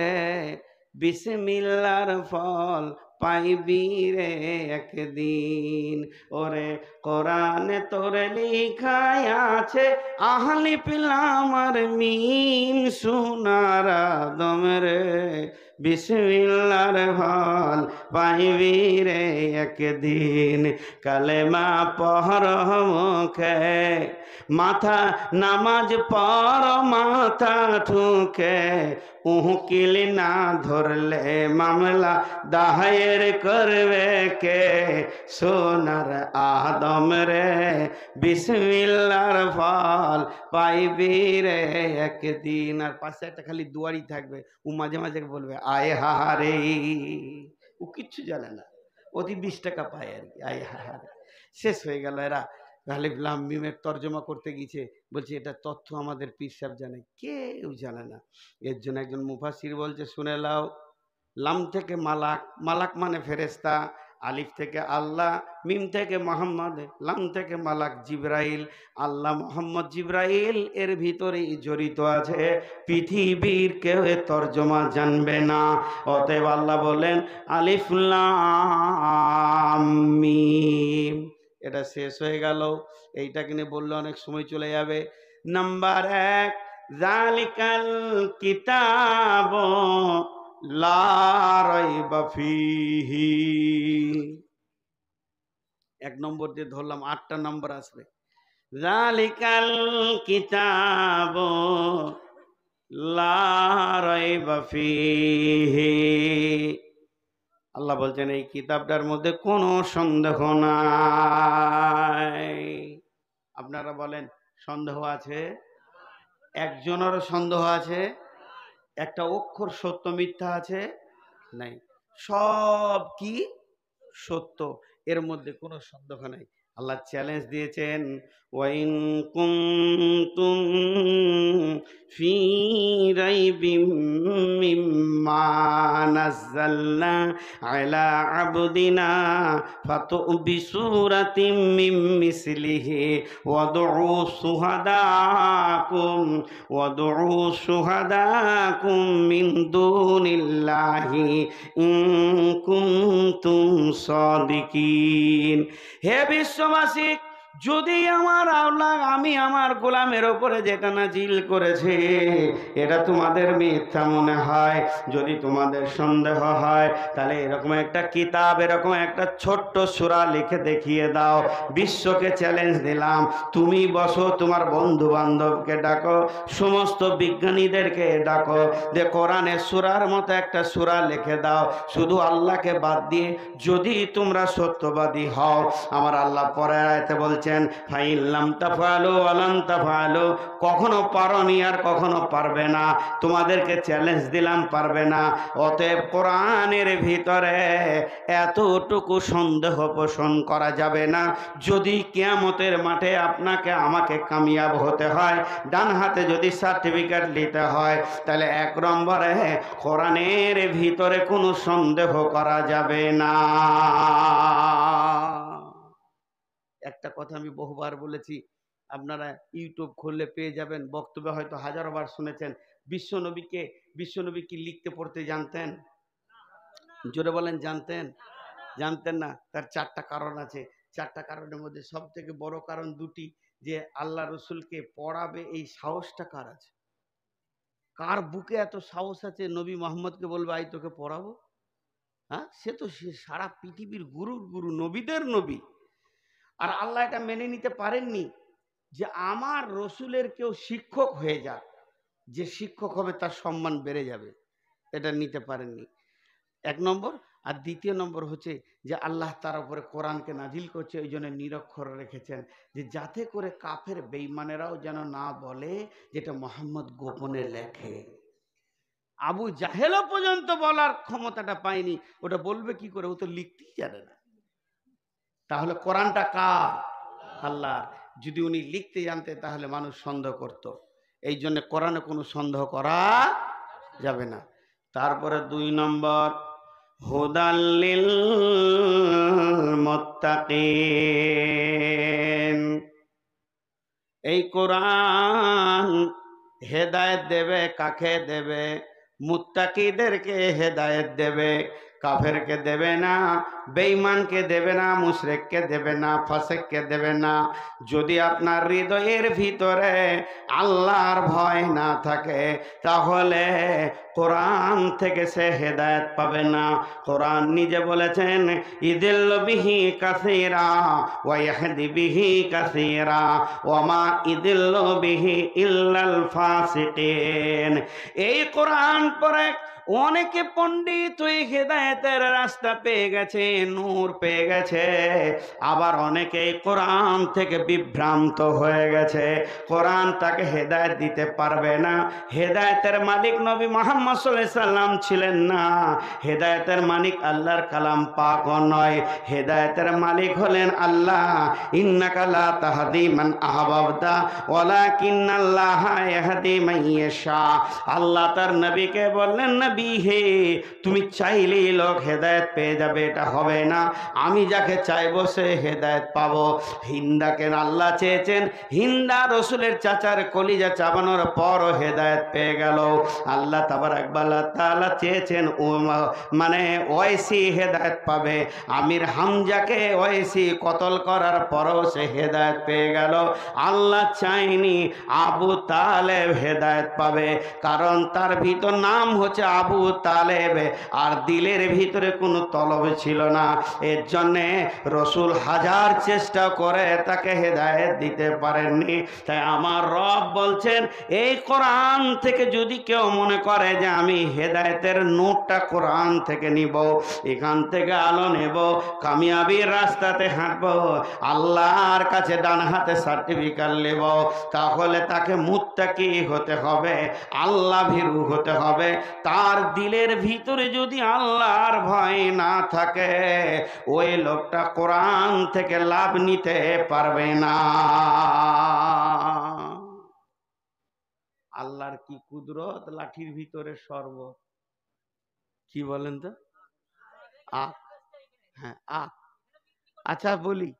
বিসমিল্লার ফল পাইবি রে একদিন, ওরে কোরআনে তোরে লিখায় আছে আহলি পিলামার মিম, সোনার আদমের বিসমিল্লার ফল পাইবি রে একদিন। কালেমা পড় মুখে, মাথা নামাজ পড় মাথা ঠুকে, উকিল না ধরলে মামলা দায়ের করবে কে? সোনার আদম রে বিসমিল্লার ফল পাইবি রে একদিন। আর পাশে একটা খালি দুয়ারি থাকবে, ও মাঝে মাঝে বলবে আয় হারে, ও কিচ্ছু জানে না, অতি 20 টাকা পায় আর কি, আয় হারে। শেষ হয়ে গেল। এরা আলিফ লাম মিমের তর্জমা করতে গিয়েছে, বলছে এটা তথ্য আমাদের পীর সাহেব জানে, কেউ জানে না। এর জন্য একজন মুফাসসির বলছে, শুনে লাও, লাম থেকে মালাক, মালাক মানে ফেরেশতা, আলিফ থেকে আল্লাহ, মিম থেকে মোহাম্মদ, লাম থেকে মালাক জিব্রাইল। আল্লাহ মোহাম্মদ জিব্রাইল এর ভিতরেই জড়িত আছে, পৃথিবীর কেউ এর তর্জমা জানবে না। অতএব আল্লাহ বলেন আলিফ লাম মিম। এটা শেষ হয়ে গেল। এইটাকে নিয়ে বললে অনেক সময় চলে যাবে। নাম্বার 1, যালিকাল কিতাব লা রাইবা ফিহি। 1 নম্বর দিয়ে ধরলাম, 8টা নম্বর আসবে। যালিকাল কিতাব লা রাইবা ফিহি। আল্লাহ বলছেন এই কিতাবটার মধ্যে কোনো সন্দেহ নাই। আপনারা বলেন সন্দেহ আছে? একজনেরও সন্দেহ আছে? একটা অক্ষর সত্য মিথ্যা আছে? নাই। সব কি সত্য, এর মধ্যে কোনো সন্দেহ নাই। আল্লাহ চ্যালেঞ্জ দিয়েছেন, ওয়াইন কুনতুম ফি রাইবিম মিম্মা নাযালনা আলা আবদিনা ফাতু বিসূরাতিম মিন মিসলিহি ওয়াদউ শুহাদাকুম মিন দুনিল্লাহি ইন কুনতুম সাদিকিন। হে বিশ্ববাসী, যদি আমার আল্লাহ আমি আমার গোলামের ওপরে যেটা নাজিল করেছে এটা তোমাদের মিথ্যা মনে হয়, যদি তোমাদের সন্দেহ হয়, তাহলে এরকম একটা কিতাব, এরকম একটা ছোট্ট সূরা লিখে দেখিয়ে দাও। বিশ্বকে চ্যালেঞ্জ দিলাম, তুমি বসো, তোমার বন্ধু বান্ধবকে ডাকো, সমস্ত বিজ্ঞানীদেরকে ডাকো, যে কোরআনের সূরার মতো একটা সূরা লিখে দাও, শুধু আল্লাহকে বাদ দিয়ে, যদি তোমরা সত্যবাদী হও। আমার আল্লাহ পরের আয়াতে বলছেন, ফাইল্লাম তাফআলু ওয়া লান তাফআলু, কখনো পারোনি আর কখনো পারবে না, তোমাদেরকে চ্যালেঞ্জ দিলাম, পারবে না। অতএব কোরআনের ভিতরে এতটুকু সন্দেহ পোষণ করা যাবে না। যদি কিয়ামতের মাঠে আপনাকে আমাকে কামিয়াব হতে হয়, ডান হাতে যদি সার্টিফিকেট নিতে হয়, তাহলে 1 নম্বরে কোরআনের ভিতরে কোনো সন্দেহ করা যাবে না। একটা কথা আমি বহুবার বলেছি, আপনারা ইউটিউব খুললে পেয়ে যাবেন, বক্তব্য হয়তো হাজারবার শুনেছেন। বিশ্বনবী কি লিখতে পড়তে জানতেন? জোরে বলেন, জানতেন? জানতেন না। তার 4টা কারণ আছে। 4টা কারণের মধ্যে সব থেকে বড় কারণ 2টি, যে আল্লাহ রসুলকে পড়াবে এই সাহসটা কার আছে? কার বুকে এত সাহস আছে নবী মোহাম্মদকে বলবে আই তোকে পড়াবো? হ্যাঁ, সে তো সে সারা পৃথিবীর গুরুর গুরু, নবীদের নবী। আর আল্লাহ এটা মেনে নিতে পারেননি যে আমার রসুলের কেউ শিক্ষক হয়ে যাক, যে শিক্ষক হবে তার সম্মান বেড়ে যাবে, এটা নিতে পারেননি। 1 নম্বর। আর 2য় নম্বর হচ্ছে যে আল্লাহ তার উপরে কোরআনকে নাজিল করছে, ওই জন্য নিরক্ষর রেখেছেন, যে যাতে করে কাফের বেঈমানেরাও যেন না বলে যেটা মোহাম্মদ গোপনে লেখে। আবু জাহেলও পর্যন্ত বলার ক্ষমতাটা পায়নি, ওটা বলবে কি করে? ও তো লিখতেই জানে না। তাহলে কোরআনটা কার? আল্লাহ। যদি উনি লিখতে জানতে তাহলে মানুষ সন্দেহ করত। এই জন্য কোরআনে কোনো সন্দেহ করা যাবে না। তারপরে 2 নম্বর, হুদাল্লিল মুত্তাকিন। এই কোরআন হেদায়েত দেবে, কাকে দেবে? মুত্তাকিদেরকে হেদায়েত দেবে, কাফেরকে দেবে না, বেঈমানকে দেবে না, মুশরিককে দেবে না, ফাসিককে দেবে না। যদি আপনার হৃদয়ের ভিতরে আল্লাহর ভয় না থাকে, তাহলে কোরআন থেকে সে হেদায়েত পাবে না। কোরআন নিজে বলেছেন, ইদিল্লু বিহি কাসীরা ওয়া ইয়াহদি বিহি কাসীরা ওয়া মা ইদিল্লু বিহি ইল্লাল ফাসিকিন। এই কোরআন পড়ে অনেকে পণ্ডিত হয়ে হেদায়েতের রাস্তা পেয়ে গেছে, নূর পেয়ে গেছে। আবার অনেকে কোরআন থেকে বিভ্রান্ত হয়ে গেছে। কোরআন তাকে হেদায়েত দিতে পারবে না। হেদায়েতের মালিক নবী মুহাম্মদ সাল্লাল্লাহু আলাইহি সাল্লাম ছিলেন না। হেদায়েতের মালিক আল্লাহর কালাম পাক নয়, হেদায়েতের মালিক হলেন আল্লাহ। ইন্নাকা লা তাহদি মান আহবাবতা ওয়ালাকিন্নাল্লাহা ইয়াহদি মান ইয়াশা। আল্লাহ তার নবীকে বললেন, নবী হে, তুমি চাইলেই লোক হেদায়েত পেয়ে যাবে এটা হবে না। আমি যাকে চাইবো সে হেদায়েত পাবো। হিন্দাকে আল্লাহ চেয়েছেন, হিন্দা রসুলের চাচার কলিজা চাবানোর পরও হেদায়েত পেয়ে গেল। আল্লাহ তাবারাক ওয়া তাআলা চেয়েছেন মানে ওয়াইসি হেদায়েত পাবে। আমির হামজাকে ওয়াইসি কতল করার পরও সে হেদায়েত পেয়ে গেল। আল্লাহ চাইনি আবু তালেব হেদায়েত পাবে, কারণ তার ভিতর নাম হচ্ছে আবু তালেব, আর দিলের ভিতরে কোনো তলব ছিল না। এর জন্যে রসুল হাজার চেষ্টা করে তাকে হেদায়েত দিতে পারেননি। তাই আমার রব বলছেন, এই কোরআন থেকে যদি কেউ মনে করে যে আমি হেদায়েতের নোটটা কোরআন থেকে নিব, এখান থেকে আলো নেব, কামিয়াবির রাস্তাতে হাঁটবো, আল্লাহর কাছে ডান হাতে সার্টিফিকেট নেব, তাহলে তাকে মুত্তাকি হতে হবে, আল্লাহ ভীরু হতে হবে। তার দিলের ভিতরে যদি আল্লাহর ভয় না থাকে, ওই লোকটা কোরআন থেকে লাভ নিতে পারবে না। আল্লাহর কি কুদরত, লাঠির ভিতরে শরবত। কি বলেন তো? আখ। হ্যাঁ, আখ। আচ্ছা বলি,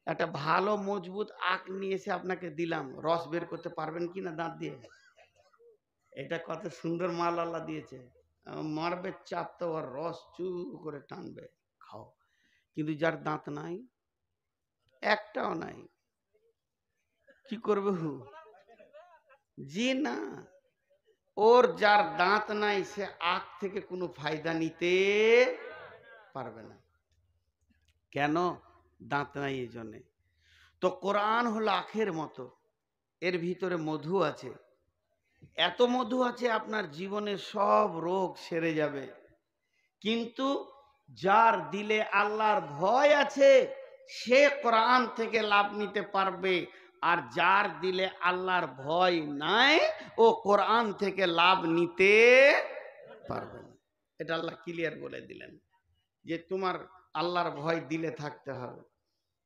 একটা ভালো মজবুত আখ নিয়ে এসে আপনাকে দিলাম, রস বের করতে পারবেন কিনা দাঁত দিয়ে? এটা কত সুন্দর মাল আল্লাহ দিয়েছে। মারবে চাপ তো আর রস চু করে টানবে, খাও। কিন্তু যার দাঁত নাই, একটাও নাই, কি করবে? জি না, ওর যার দাঁত নাই সে আখ থেকে কোনো ফায়দা নিতে পারবে না। কেন? দাঁত নাই এই জন্যে। তো কোরআন হলো আখের মতো, এর ভিতরে মধু আছে, এত মধু আছে আপনার জীবনের সব রোগ সেরে যাবে। কিন্তু যার দিলে আল্লাহর ভয় আছে সে কোরআন থেকে লাভ নিতে পারবে, আর যার দিলে আল্লাহর ভয় নাই ও কোরআন থেকে লাভ নিতে পারবে না। এটা আল্লাহ ক্লিয়ার বলে দিলেন যে তোমার আল্লাহর ভয় দিলে থাকতে হবে।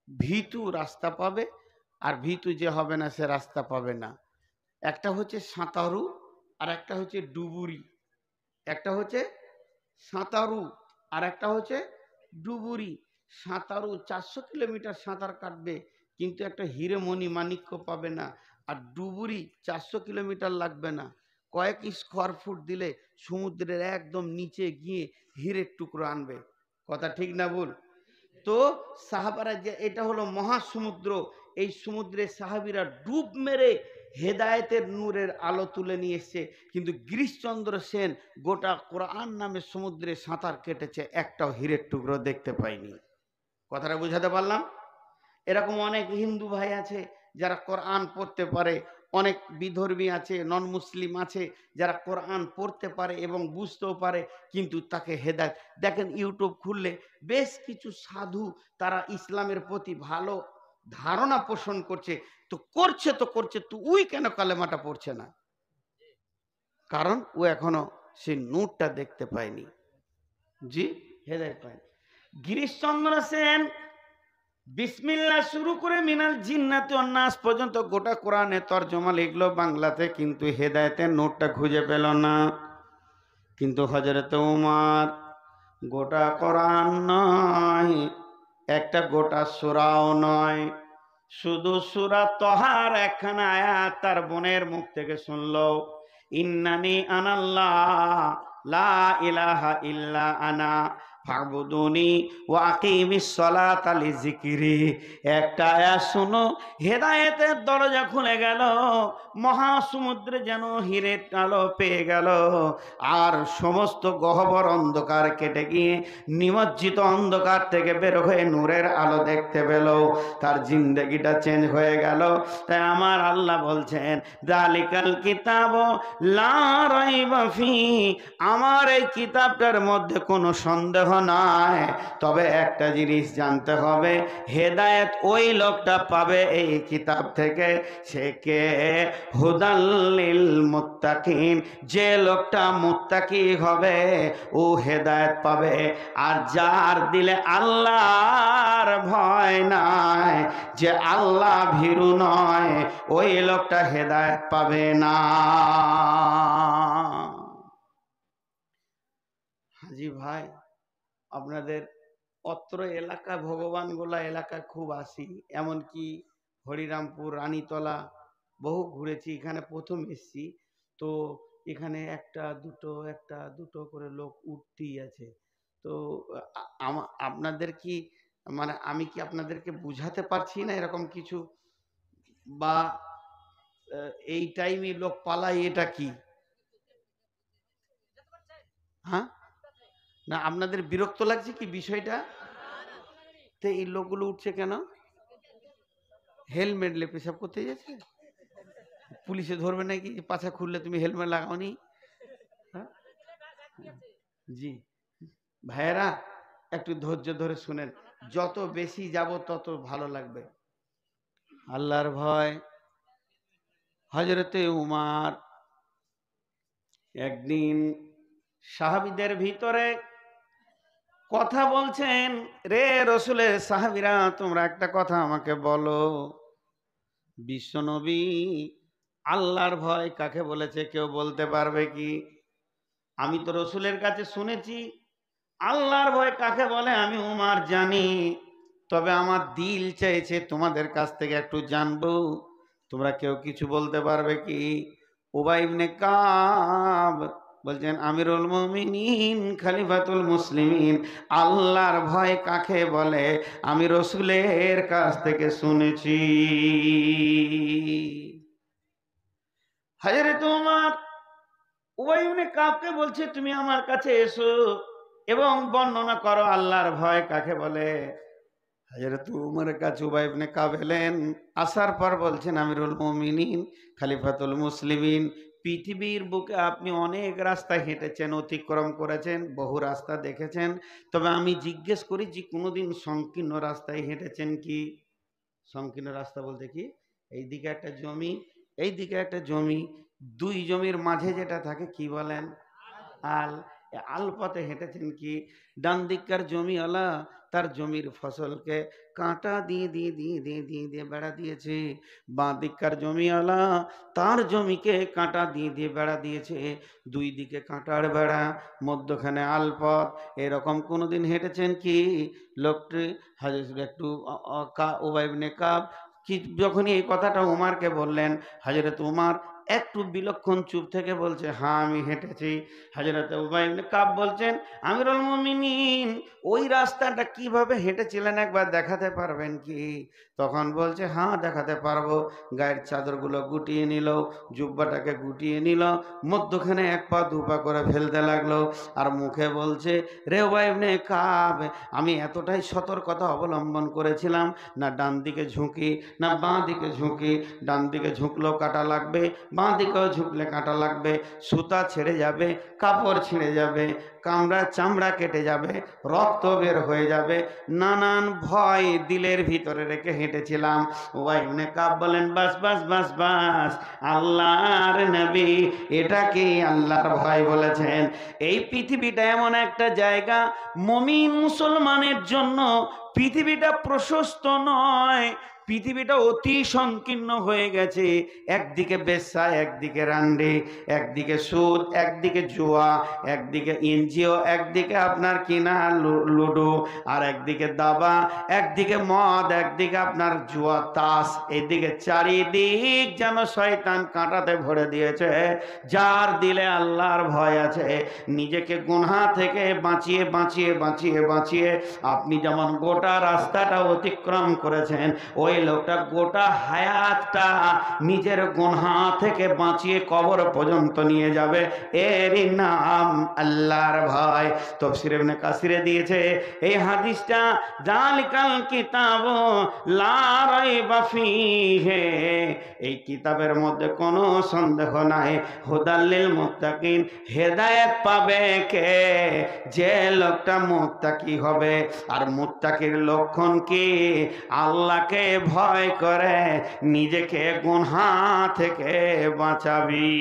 ভীতু রাস্তা পাবে, আর ভীতু যে হবে না সে রাস্তা পাবে না। একটা হচ্ছে সাঁতারু আর একটা হচ্ছে ডুবুরি। একটা হচ্ছে সাঁতারু আর একটা হচ্ছে ডুবুরি। সাঁতারু 400 কিলোমিটার সাঁতার কাটবে, কিন্তু একটা হিরে মণি মাণিক্য পাবে না। আর ডুবুরি 400 কিলোমিটার লাগবে না, কয়েক স্কোয়ার ফুট দিলে সমুদ্রের একদম নিচে গিয়ে হীরের টুকরো আনবে। কথা ঠিক না ভুল? তো সাহাবারা, যে এটা হলো মহাসমুদ্র, এই সমুদ্রে সাহাবীরা ডুব মেরে হেদায়েতের নূরের আলো তুলে নিয়ে এসছে। কিন্তু গিরিশচন্দ্র সেন গোটা কোরআন নামে সমুদ্রে সাঁতার কেটেছে, একটাও হীরের টুকরো দেখতে পাইনি। কথাটা বুঝাতে পারলাম? এরকম অনেক হিন্দু ভাই আছে যারা কোরআন পড়তে পারে, অনেক বিধর্মী আছে, নন মুসলিম আছে যারা কোরআন পড়তে পারে এবং বুঝতেও পারে, কিন্তু তাকে হেদায়েত। দেখেন ইউটিউব খুললে বেশ কিছু সাধু তারা ইসলামের প্রতি ভালো ধারণা পোষণ করছে, তো করছে তো ওই কেন কালেমাটা পড়ছে না? কারণ ও এখনো সেই নূরটা দেখতে পায়নি। জি, হেদায়েত পায়নি। গিরিশচন্দ্র সেন বিসমিল্লাহ শুরু করে মিনাল জিন্নাতি ওয়ান নাস পর্যন্ত গোটা কোরআনে তরজমা লিখলো বাংলাতে, কিন্তু হেদায়েতের নোটটা খুঁজে পেল না। কিন্তু হযরত ওমর গোটা কোরআন নয়, একটা গোটা সূরাও নয়, শুধু সূরা তহার একখানা আয়াত তার বোনের মুখ থেকে শুনলো, ইন্নানি আনাল্লাহ লা ইলাহা ইল্লা আনা ফাবুদুনি ওয়া আকিমিস সালাতা লিযিকরি। একটা আয়াত শুনো, হেদায়েতের দরজা খুলে গেল, মহাসমুদ্রে যেন হীরের আলো পেয়ে গেল, আর সমস্ত গহ্বর অন্ধকার কেটে গিয়ে নিমজ্জিত অন্ধকার থেকে বের হয়ে নূরের আলো দেখতে পেল, তার জিন্দেগিটা চেঞ্জ হয়ে গেল। তাই আমার আল্লাহ বলছেন, যালিকাল কিতাব লা রাইবা ফি, আমার এই কিতাবটার মধ্যে কোনো সন্দেহ নাই। তবে একটা জিনিস জানতে হবে, হেদায়েত ওই লোকটা পাবে এই কিতাব থেকে, সে কে? হুদাল লিল মুত্তাকিন, যে লোকটা মুত্তাকি হবে ও হেদায়েত পাবে। আর যার দিলে আল্লাহর ভয় নাই, যে আল্লাহ ভীরু নয়, ওই লোকটা হেদায়েত পাবে না। ভাই, আপনাদের অত্র এলাকা ভগবানগোলা এলাকায় খুব আসি, এমনকি হরিরামপুর, রানীতলা বহু ঘুরেছি। এখানে প্রথম এসছি তো এখানে একটা দুটো করে লোক উঠতেই আছে। তো আপনাদের কি, মানে আমি কি আপনাদেরকে বুঝাতে পারছি না এরকম কিছু, বা এই টাইমে লোক পালায়, এটা কি? হ্যাঁ, না আপনাদের বিরক্ত লাগছে কি বিষয়টা? তো এই লোকগুলো উঠছে কেন? হেলমেট লে পেশাব করতে যাচ্ছে? পুলিশে ধরবে নাকি যে পাছা খুললে তুমি হেলমেট লাগাওনি? হ্যাঁ? জি ভাইয়েরা, একটু ধৈর্য ধরে শুনেন, যত বেশি যাব তত ভালো লাগবে। আল্লাহর ভয়। হযরতে উমার একদিন সাহাবীদের ভিতরে কথা বলছেন, রে রসুলের সাহাবীরা, তোমরা একটা কথা আমাকে বলো, বিশ্বনবী আল্লাহর ভয় কাকে বলেছে কেউ বলতে পারবে কি? আমি তো রসুলের কাছে শুনেছি আল্লাহর ভয় কাকে বলে, আমি উমার জানি, তবে আমার দিল চাইছে তোমাদের কাছ থেকে একটু জানবো, তোমরা কেউ কিছু বলতে পারবে কি? উবাই ইবনে কাব বলছেন, আমিরুল মুমিনিন, খলিফাতুল মুসলিমিন, আল্লাহর ভয় কাকে বলে আমি রসুলের কাছ থেকে শুনেছি। হযরত উমর উবাই ইবনে কাবকে বলছে, তুমি আমার কাছে এসো এবং বর্ণনা করো আল্লাহর ভয় কাকে বলে। হযরত উমরের কাছে উবাই ইবনে কাব এলেন, আসার পর বলছেন, আমিরুল মুমিনিন, খলিফাতুল মুসলিমিন, পৃথিবীর বুকে আপনি অনেক রাস্তা হেঁটেছেন, অতিক্রম করেছেন, বহু রাস্তা দেখেছেন, তবে আমি জিজ্ঞেস করি যে কোনোদিন সংকীর্ণ রাস্তায় হেঁটেছেন কি? সংকীর্ণ রাস্তা বলতে কি? এইদিকে একটা জমি, এইদিকে একটা জমি, দুই জমির মাঝে যেটা থাকে কি বলেন? আল। আল পথে হেঁটেছেন কি? ডান দিককার জমিওয়ালা তার জমির ফসলকে কাঁটা দিয়ে দিয়ে দিয়ে দিয়ে দিয়ে দিয়ে বেড়া দিয়েছে, বাঁ দিককার জমিওয়ালা তার জমিকে কাঁটা দিয়ে দিয়ে বেড়া দিয়েছে, দুই দিকে কাঁটার বেড়া, মধ্যখানে আল পথ। এরকম কোনোদিন হেঁটেছেন কি? লোকটি হাজর একটু উবাই ইবনে কাব কি যখনই এই কথাটা উমারকে বললেন, হযরত উমার একটু বিলক্ষণ চুপ থেকে বলছে, হ্যাঁ আমি হেঁটেছি। হযরত উবাই ইবনে কাব বলছেন, আমিরুল মুমিনিন, ওই রাস্তাটা কিভাবে হেঁটেছিলেন একবার দেখাতে পারবেন কি? তখন বলছে, হ্যাঁ দেখাতে পারবো। গায়ের চাদরগুলো গুটিয়ে নিল, জুব্বাটাকে গুটিয়ে নিল, মধ্যখানে এক পা দু পা করে ফেলতে লাগলো, আর মুখে বলছে, রে উবাই ইবনে কাব, আমি এতটাই সতর্কতা অবলম্বন করেছিলাম, না ডান দিকে ঝুঁকি না বাঁ দিকে ঝুঁকি, ডান দিকে ঝুঁকলেও কাটা লাগবে, বাঁ দিকেও ঝুঁকলে কাঁটা লাগবে, সুতা ছেড়ে যাবে, কাপড় ছিঁড়ে যাবে, চামড়া কেটে যাবে, রক্ত বের হয়ে যাবে, নানান ভয় দিলের ভিতরে রেখে হেঁটেছিলাম। উবাই ইবনে কাব বলেন, বাস বাস বাস বাস, আল্লাহর নবী এটা কি আল্লাহর ভয় বলেছেন? এই পৃথিবীটা এমন একটা জায়গা, মুমিন মুসলমানের জন্য পৃথিবীটা প্রশস্ত নয়, পৃথিবীটা অতি সংকীর্ণ হয়ে গেছে। একদিকে বেশ্যা, একদিকে রান্ডি, একদিকে সুদ, একদিকে জুয়া, একদিকে এনজিও, একদিকে আপনার কিনা লুডো, আর একদিকে দাবা, একদিকে মদ, একদিকে আপনার জুয়া তাস, এদিকে চারিদিক যেন শয়তান কাঁটাতে ভরে দিয়েছে। যার দিলে আল্লাহর ভয় আছে, নিজেকে গুনাহ থেকে বাঁচিয়ে বাঁচিয়ে বাঁচিয়ে বাঁচিয়ে আপনি যেমন গোটা রাস্তাটা অতিক্রম করেছেন, ওই লোকটা গোটা হায়াতটা নিজের গুনাহ থেকে বাঁচিয়ে কবর পর্যন্ত নিয়ে যাবে। এরই নাম আল্লাহর ভয়। তাফসীর ইবনে কাসিরে দিয়েছে এই হাদিসটা, যালিকাল কিতাব লা রাইবা ফীহি, এই কিতাবের মধ্যে কোনো সন্দেহ নাই, হুদাল লিল মুত্তাকিন, হেদায়েত পাবে কে? যে লোকটা মুত্তাকি হবে। আর মুত্তাকির লক্ষণ কি? আল্লাহকে ভয় করে নিজেকে গুনাহ থেকে বাঁচাবি।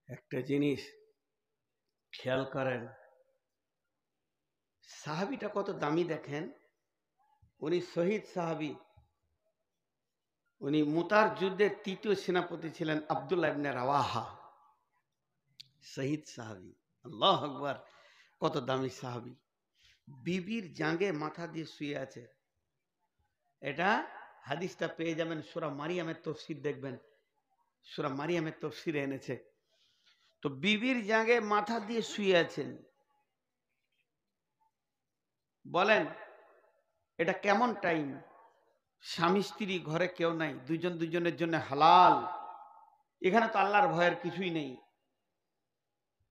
একটা জিনিস খেয়াল করেন, সাহাবীটা কত দামি দেখেন। উনি শহীদ সাহাবী, উনি মুতার যুদ্ধের তৃতীয় সেনাপতি ছিলেন আব্দুল্লাহ ইবনে রাওয়াহা, শহীদ সাহাবী। আল্লাহু আকবার, কত দামি সাহাবী। বিবির জাঙ্গে মাথা দিয়ে শুয়ে আছে। এটা হাদিসটা পেয়ে যাবেন সূরা মারিয়ামের তাফসীর, দেখবেন সূরা মারিয়ামের তাফসীরে এনেছে। তো বিবির জাঙ্গে মাথা দিয়ে শুয়ে আছেন। বলেন এটা কেমন টাইম? স্বামী স্ত্রী ঘরে কেউ নাই, দুজন দুজনের জন্য হালাল। এখানে তো আল্লাহর ভয়ের কিছুই নেই।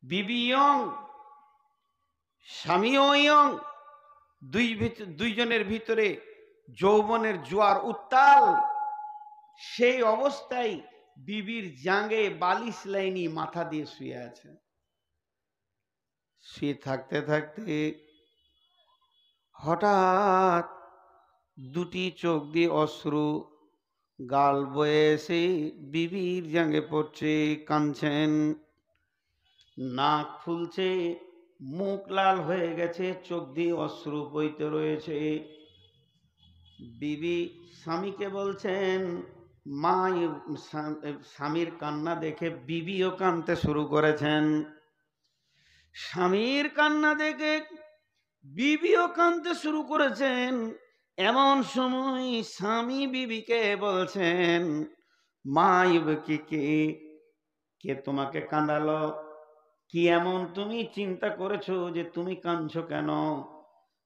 বিবি ইয়ং, স্বামীও ইয়ং, দুইজনের ভিতরে যৌবনের জোয়ার উত্তাল। সেই অবস্থায় বিবির জাঙ্গে বালিশ লাইনি মাথা দিয়ে শুয়ে আছে। শুয়ে থাকতে থাকতে হঠাৎ দুটি চোখ দিয়ে অশ্রু গাল বয়ে এসে বিবির জাঙ্গে পড়ছে, কাঁদছেন, নাক ফুলছে, মুখ লাল হয়ে গেছে, চোখ দিয়ে অশ্রু বইতে রয়েছে। বিবি স্বামীকে বলছেন, মা। স্বামীর কান্না দেখে বিবিও কাঁদতে শুরু করেছেন। স্বামীর কান্না দেখে বিবিও কাঁদতে শুরু করেছেন। এমন সময় স্বামী বিবিকে বলছেন, মা ইবকি, কে তোমাকে কাঁদালো? কি এমন তুমি চিন্তা করেছো যে তুমি কাঁদছো কেন?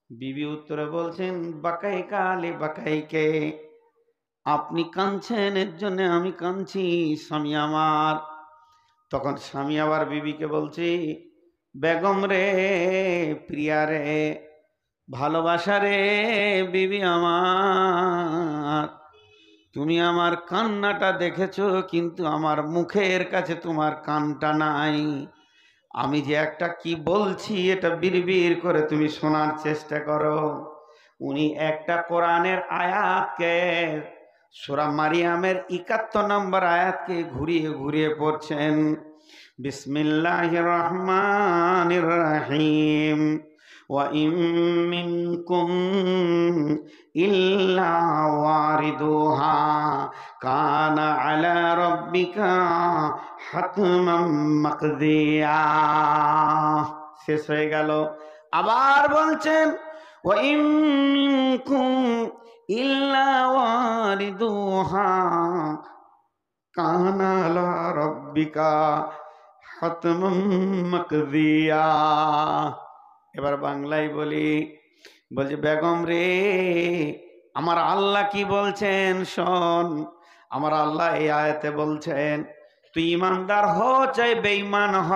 বিবি উত্তরে বলছেন, বাকাই কালে বাকাইকে, আপনি কাঁদছেন এর জন্য আমি কাঁদছি স্বামী আমার। তখন স্বামী আবার বিবিকে বলছে, বেগম রে, প্রিয়া রে, ভালোবাসা রে বিবি আমার, তুমি আমার কান্নাটা দেখেছো, কিন্তু আমার মুখের কাছে তোমার কানটা নাই। আমি যে একটা কি বলছি এটা বিড়বিড় করে তুমি শোনার চেষ্টা করো। উনি একটা কোরআনের আয়াতকে, সূরা মারিয়ামের ৭১ নম্বর আয়াতকে ঘুরিয়ে ঘুরিয়ে পড়ছেন। বিসমিল্লাহির রহমানির রহিম। ওয়া ইম মিনকুম ইল্লা ওয়ারিদুহা কানা আলা রাব্বিকা হাতমান মাকদিয়া। শেষ হয়ে গেল। আবার বলছেন, ওয়া ইম মিনকুম ইল্লা ওয়ারিদুহা কানা আলা রাব্বিকা হাতমান মাকদিয়া। এবার বাংলায় বলি, বলছে, বেগম রে, আমার আল্লাহ কি বলছেন শোন। আমার আল্লাহ এই আয়াতে বলছেন, তুই ইমানদার হ চাই বেঈমান হ,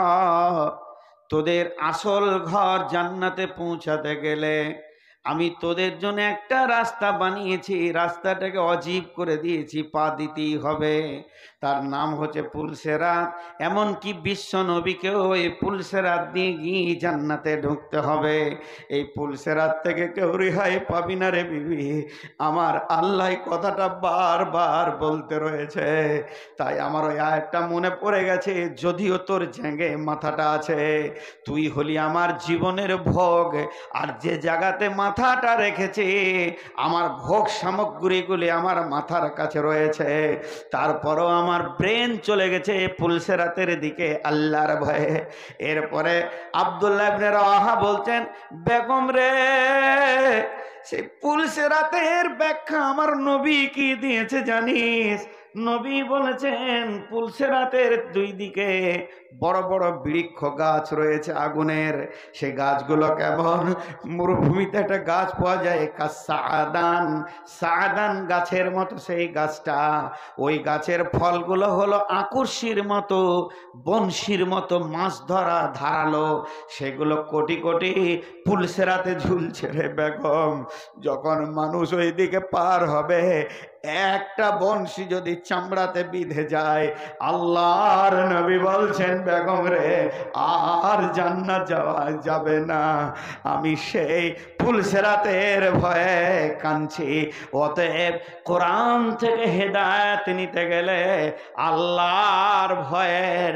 তোদের আসল ঘর জান্নাতে পৌঁছাতে গেলে আমি তোদের জন্য একটা রাস্তা বানিয়েছি, রাস্তাটাকে অজীব করে দিয়েছি, পা দিতেই হবে। তার নাম হচ্ছে পুলসেরাত। এমনকি বিশ্ব নবীকেও এই পুলসেরাত দিয়ে গিয়ে জান্নাতে ঢুকতে হবে। এই পুলসেরাত থেকে কেউ রেহাই পাবি না রে বিবি। আমার আল্লাহ কথাটা বারবার বলতে রয়েছে, তাই আমার ওই আয়াতটা মনে পড়ে গেছে। যদিও তোর ঝেঙ্গে মাথাটা আছে, তুই হলি আমার জীবনের ভোগ, আর যে জায়গাতে মাথাটা রেখেছে আমার ভোগ সামগ্রীগুলি আমার মাথার কাছে রয়েছে। তারপরও আমার ব্রেন চলে গেছে পুলসেরাতের দিকে আল্লাহর ভয়ে। এরপরে আব্দুল্লাহ ইবনে রাওয়াহা বলছেন, বেগম রে, সেই পুলসেরাতের ব্যাখ্যা আমার নবী কি দিয়েছে জানিস? নবী বলেছেন, পুলসেরাতের দুই দিকে বড় বড় বৃক্ষ গাছ রয়েছে আগুনের। সেই গাছগুলো কেমন? মরুভূমিতে একটা গাছ পাওয়া যায় কাসাদান, সাদান গাছের মতো সেই গাছটা। ওই গাছের ফলগুলো হলো আকর্ষির মতো, বংশীর মতো মাছ ধরা ধারালো। সেগুলো কোটি কোটি পুলসেরাতে ঝুলছে রে বেগম। যখন মানুষ ওই দিকে পার হবে, একটা বংশী যদি চামড়াতে বিঁধে যায়, আল্লাহর নবী বলছেন, বেগম রে, আর জান্নাত যাওয়া যাবে না। আমি সেই পুলসেরাতের ভয়ে কাঁদছি। অতএব কোরআন থেকে হেদায়েত নিতে গেলে আল্লাহর ভয়ের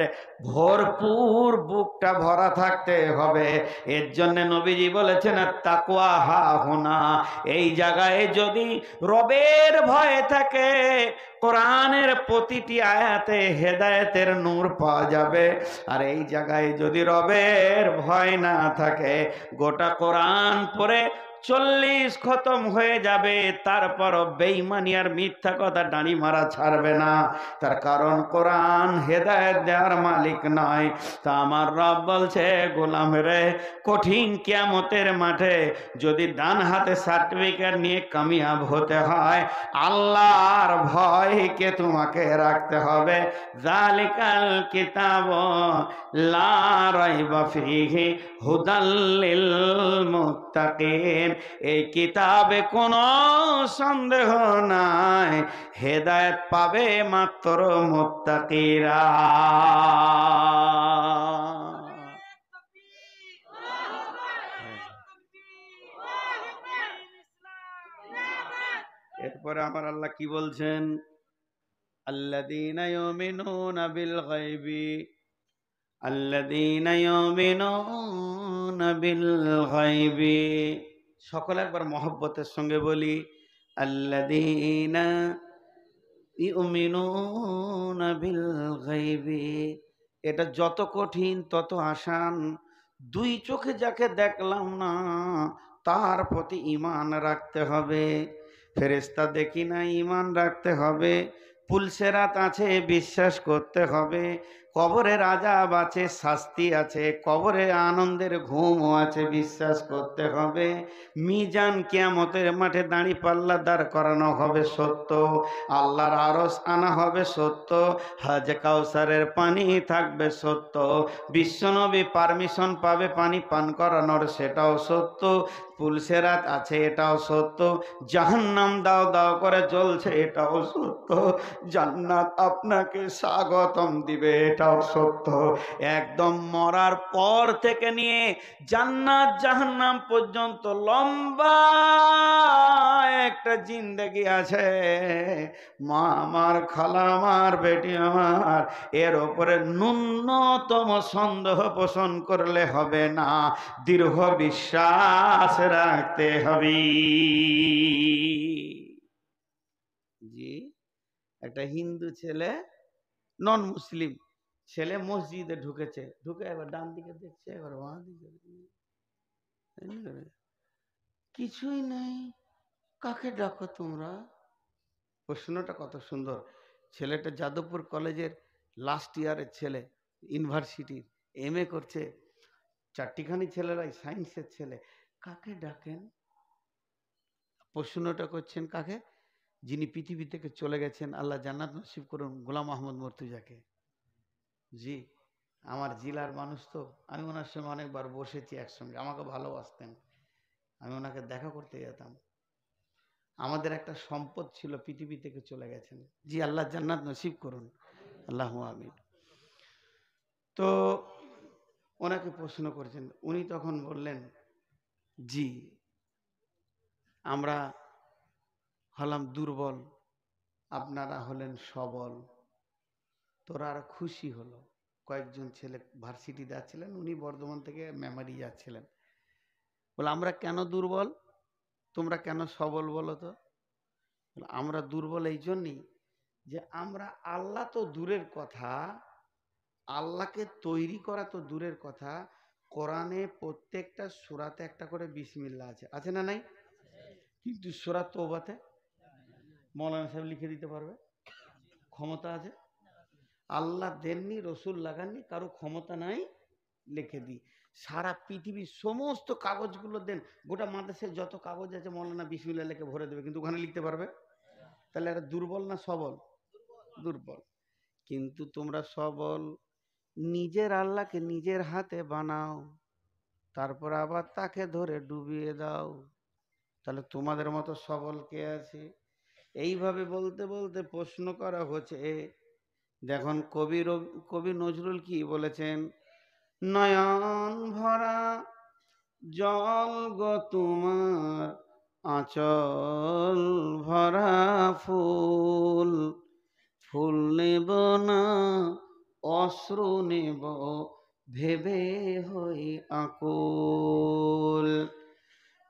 ভরপুর বুকটা ভরা থাকতে হবে। এর জন্য নবীজি বলেছেন তাকওয়া হাহুনা, এই জায়গায় যদি রবের ভয় থাকে কোরআনের প্রতিটি আয়াতে হেদায়েতের নূর পাওয়া যাবে। আর এই জায়গায় যদি রবের ভয় না থাকে গোটা কোরআন পড়ে 40 খতম হয়ে যাবে, তারপরও বেঈমানি আর মিথ্যা কথা দাঁড়ি মারা ছাড়বে না। তার কারণ কোরআন হেদায়েত দেওয়ার মালিক নয়। তা আমার রব বলছে গোলাম রে, কঠিন কিয়ামতের মাঠে যদি ডান হাতে সার্টিফিকেট নিয়ে কামিয়াব হতে হয় আল্লাহর ভয়কে তোমাকে রাখতে হবে। জালিকাল কিতাব লা রাইবা ফিহি হুদাল লিল মুত্তাকিন, এই কিতাবে কোনো সন্দেহ নাই, হেদায়েত পাবে মাত্র মুত্তাকিরা। এরপরে আমার আল্লাহ কি বলছেন? আল্লাযীনা ইউমিনুনা বিল গায়বি, আল্লাযীনা ইউমিনুনা বিল গায়বি। সকলে একবার মহব্বতের সঙ্গে বলি আল্লাযীনা ইউমিনুনা বিল গায়বি। এটা যত কঠিন তত আসান। দুই চোখে যাকে দেখলাম না তার প্রতি ঈমান রাখতে হবে। ফেরেশতা দেখি না, ঈমান রাখতে হবে। পুলসেরাত আছে, বিশ্বাস করতে হবে। কবরের আযাব আছে, শাস্তি আছে। কবরে আনন্দের ঘুমও আছে, বিশ্বাস করতে হবে। মিজান কিয়ামতের মাঠে দাঁড়িপাল্লা দাঁড় করানো হবে, সত্য। আল্লাহর আরশ আনা হবে, সত্য। হাজ কাউসারের পানি থাকবে, সত্য। বিশ্বনবী পারমিশন পাবে পানি পান করানোর, সেটাও সত্য। পুলসেরাত আছে, এটাও সত্য। জাহান্নাম দাও দাও করে জ্বলছে, এটাও সত্য। জান্নাত আপনাকে স্বাগতম দিবে, এটাও সত্য। একদম মরার পর থেকে নিয়ে জান্নাত জাহান্নাম পর্যন্ত লম্বা একটা জিন্দেগি আছে। মা আমার, খালা আমার, বেটি আমার, এর ওপরে ন্যূনতম সন্দেহ পোষণ করলে হবে না, দৃঢ় বিশ্বাস রাখতে হবে। জি, একটা হিন্দু ছেলে, নন মুসলিম ছেলে মসজিদে ঢুকেছে, ঢুকে এবার ডান দিকে দেখছে, এবার বাঁ দিকে, কিছুই নেই। কাকে ডাকো তোমরা? প্রশ্নটা কত সুন্দর। ছেলেটা যাদবপুর কলেজের লাস্ট ইয়ারের ছেলে, ইউনিভার্সিটির MA করছে। চারটিখানি ছেলেরাই সায়েন্সের ছেলে। কাকে ডাকেন? প্রশ্নটা করছেন কাকে? যিনি পৃথিবী থেকে চলে গেছেন, আল্লাহ জান্নাত নসিব করুন, গোলাম আহমদ মর্তুজাকে। জি, আমার জেলার মানুষ তো, আমি ওনার সঙ্গে অনেকবার বসেছি একসঙ্গে, আমাকে ভালোবাসতেন, আমি ওনাকে দেখা করতে যেতাম। আমাদের একটা সম্পদ ছিল, পৃথিবী থেকে চলে গেছেন। জি, আল্লাহ জান্নাত নসিব করুন, আল্লাহু আমিন। তো ওনাকে প্রশ্ন করেছেন, উনি তখন বললেন, জি আমরা হলাম দুর্বল, আপনারা হলেন সবল। তোরা আর খুশি হলো। কয়েকজন ছেলে ভার্সিটি যাচ্ছিলেন, উনি বর্ধমান থেকে মেমারি যাচ্ছিলেন। বলে আমরা কেন দুর্বল, তোমরা কেন সবল বলো তো? আমরা দুর্বল এই জন্যই যে আমরা, আল্লাহ তো দূরের কথা, আল্লাহকে তৈরি করা তো দূরের কথা, কোরআনে প্রত্যেকটা সূরাতে একটা করে বিসমিল্লাহ আছে, আছে না নাই? কিন্তু সূরা তওবাতে মৌলানা সাহেব লিখে দিতে পারবে? ক্ষমতা আছে? আল্লাহ দেননি, রসুল লাগাননি, কারো ক্ষমতা নাই, লিখে দিই। সারা পৃথিবীর সমস্ত কাগজগুলো দেন, গোটা মাদ্রাসায় যত কাগজ আছে মৌলানা বিসমিল্লাহ লিখে ভরে দেবে, কিন্তু ওখানে লিখতে পারবে? তাহলে এরা দুর্বল না সবল? দুর্বল। কিন্তু তোমরা সবল। নিজের আল্লাহকে নিজের হাতে বানাও, তারপর আবার তাকে ধরে ডুবিয়ে দাও। তাহলে তোমাদের মতো সবল কে আছে? এইভাবে বলতে বলতে প্রশ্ন করা হচ্ছে। দেখুন কবি নজরুল কি বলেছেন? নয়ন ভরা জল গো তোমার আঁচল ভরা ফুল, ফুল নেব না অশ্রু নেব ভেবে হই আকুল।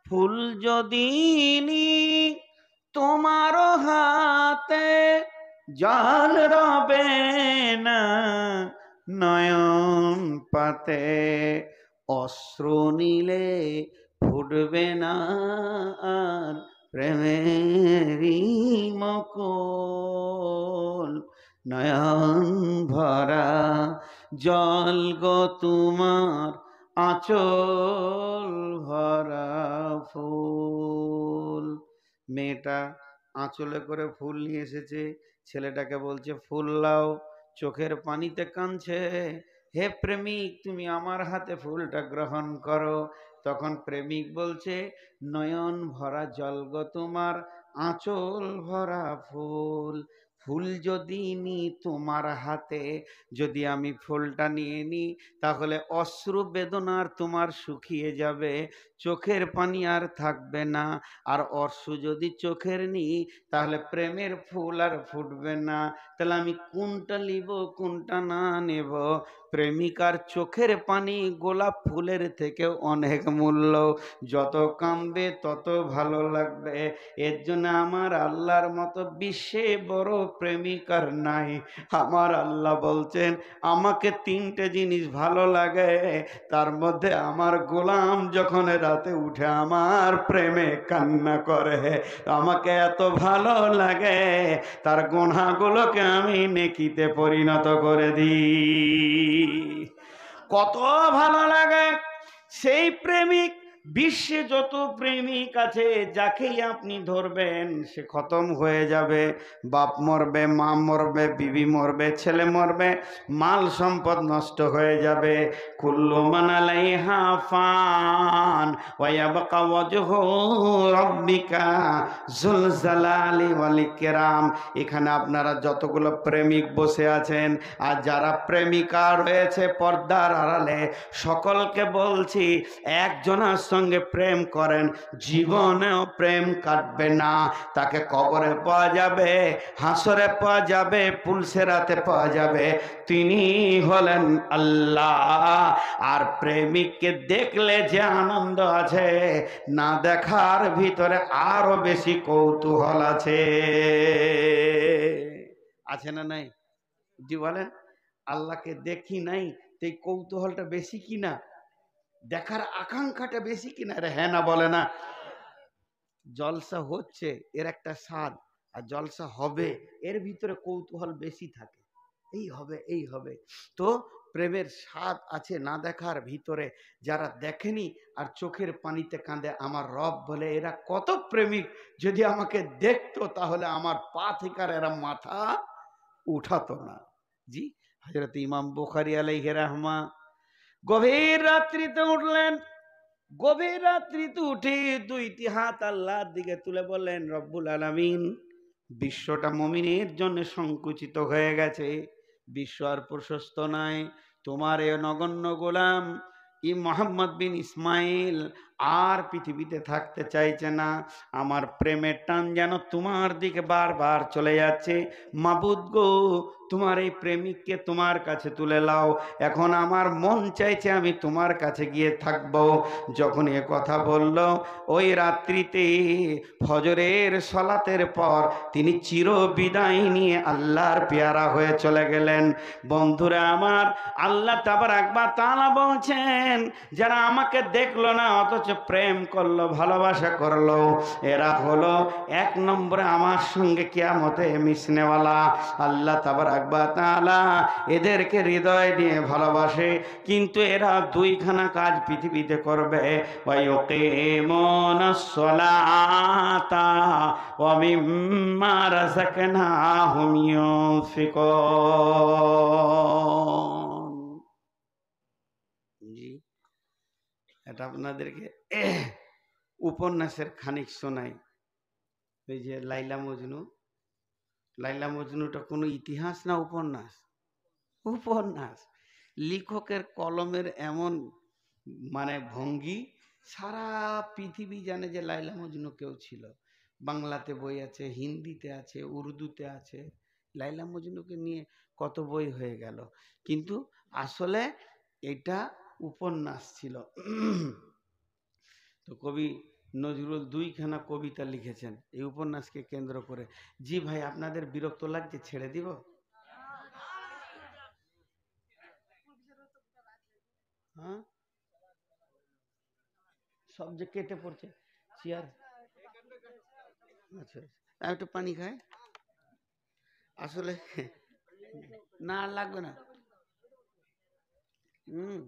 ফুল যদি নি তোমার হাতে জল রবে না নয়ন পাতে, অশ্রু নিলে ফুটবে না আর প্রেমেরই মকুল। নয়ন ভরা জল গো তোমার আঁচল ভরা ফুল। মেয়েটা আঁচলে করে ফুল নিয়ে এসেছে, ছেলেটাকে বলছে ফুল লাও, চোখের পানিতে কাঁদছে, হে প্রেমিক তুমি আমার হাতে ফুলটা গ্রহণ করো। তখন প্রেমিক বলছে নয়ন ভরা জল গো তোমার আঁচল ভরা ফুল, ফুল যদি নি তোমার হাতে, যদি আমি ফুলটা নিয়ে নিই তাহলে অশ্রু বেদনার তোমার শুকিয়ে যাবে, চোখের পানি আর থাকবে না। আর অশ্রু যদি চোখের নিই তাহলে প্রেমের ফুল আর ফুটবে না। তাহলে আমি কোনটা নিব কোনটা না নেব? প্রেমিকার চোখের পানি গোলাপ ফুলের থেকেও অনেক মূল্য, যত কাঁদবে তত ভালো লাগবে। এর জন্য আমার আল্লাহর মতো বিশ্বে বড় প্রেমিকার নাই। আমার আল্লাহ বলছেন আমাকে তিনটে জিনিস ভালো লাগে, তার মধ্যে আমার গোলাম যখন রাতে উঠে আমার প্রেমে কান্না করে, আমাকে এত ভালো লাগে তার গুনাহগুলোকে আমি নেকিতে পরিণত করে দিই। কত ভালো লাগে সেই প্রেমিক। বিশ্বে যত প্রেমিক আছে যাকেই আপনি ধরবেন সে খতম হয়ে যাবে। বাপ মরবে, মা মরবে, বিবি মরবে, ছেলে মরবে, মাল সম্পদ নষ্ট হয়ে যাবে। কুল্লু মান আলাইহা ফান ওয়া ইয়াবকা ওয়াজহু রাব্বিকা যুল জালালি ওয়াল ইকরাম। এখানে আপনারা যতগুলো প্রেমিক বসে আছেন আর যারা প্রেমিকা রয়েছে পর্দার আড়ালে, সকলকে বলছি একজনের সঙ্গে প্রেম করেন, জীবনেও প্রেম কাটবে না। তাকে কবরে পাওয়া যাবে, হাসরে পাওয়া যাবে, পুলসেরাতে পাওয়া যাবে। তিনি হলেন আল্লাহ। আর প্রেমিককে দেখলে যে আনন্দ আছে, না দেখার ভিতরে আরো বেশি কৌতূহল আছে। আছে না নাই? জি বলেন। আল্লাহকে দেখি নাই, এই কৌতূহলটা বেশি কিনা, দেখার আকাঙ্ক্ষাটা বেশি কিনা? রে হ্যাঁ না বলে না? জলসা হচ্ছে এর একটা স্বাদ, আর জলসা হবে এর ভিতরে কৌতূহল বেশি থাকে, এই হবে এই হবে। তো প্রেমের স্বাদ আছে না দেখার ভিতরে। যারা দেখেনি আর চোখের পানিতে কাঁদে আমার রব বলে এরা কত প্রেমিক, যদি আমাকে দেখতো তাহলে আমার পা থেকে আর এরা মাথা উঠাতো না। জি, হযরত ইমাম বুখারী আলাইহি রাহমা গভীর রাত্রিতে উঠলেন। গভীর রাত্রিতে উঠে দুইটি হাত আল্লাহর দিকে তুলে বললেন রব্বুল আলামিন, বিশ্বটা মুমিনের জন্য সংকুচিত হয়ে গেছে, বিশ্ব আর প্রশস্ত নাই। তোমার এ নগণ্য গোলাম মোহাম্মদ বিন ইসমাইল আর পৃথিবীতে থাকতে চাইছে না। আমার প্রেমের টান যেন তোমার দিকে বারবার চলে যাচ্ছে। মাবুদ গো, তোমার এই প্রেমিককে তোমার কাছে তুলে লাও। এখন আমার মন চাইছে আমি তোমার কাছে গিয়ে থাকবো। যখন এ কথা বলল, ওই রাত্রিতে ফজরের সলাতের পর তিনি চির বিদায় নিয়ে আল্লাহর পেয়ারা হয়ে চলে গেলেন। বন্ধুরা আমার, আল্লাহ তাবারাক ওয়া তাআলা বলছেন যারা আমাকে দেখলো না অথচ প্রেম করলো, ভালোবাসা করলো, এরা হলো এক নম্বরে আমার সঙ্গে কিয়ামতে মিশনেওয়ালা। আল্লাহ তাবারাক ওয়া তাআলা এদেরকে হৃদয় দিয়ে ভালোবাসে, কিন্তু এরা দুইখানা কাজ পৃথিবীতে করবে। ওয়া ইউকিমুনাস সালাতা ওয়া মিম্মা রাযাকনাহুম ইউনফিকুন। জি, এটা আপনাদেরকে উপন্যাসের খানিক শোনাই। ওই যে লাইলা মজনু, লাইলা মজনুটা কোনো ইতিহাস না উপন্যাস? উপন্যাস। লেখকের কলমের এমন মানে ভঙ্গি, সারা পৃথিবী জানে যে লাইলা মজনু কেউ ছিল। বাংলাতে বই আছে, হিন্দিতে আছে, উর্দুতে আছে, লাইলা মজনুকে নিয়ে কত বই হয়ে গেল, কিন্তু আসলে এটা উপন্যাস ছিল। তো কবি নজরুল দুইখানা কবিতা লিখেছেন এই উপন্যাসকে কেন্দ্র করে। জি ভাই, আপনাদের বিরক্ত লাগছে? ছেড়ে দিব? হ্যাঁ, সব যে কেটে পড়ছে চেয়ার। আচ্ছা, আমি একটু পানি খাই। আসলে না, আর লাগবে না। হুম,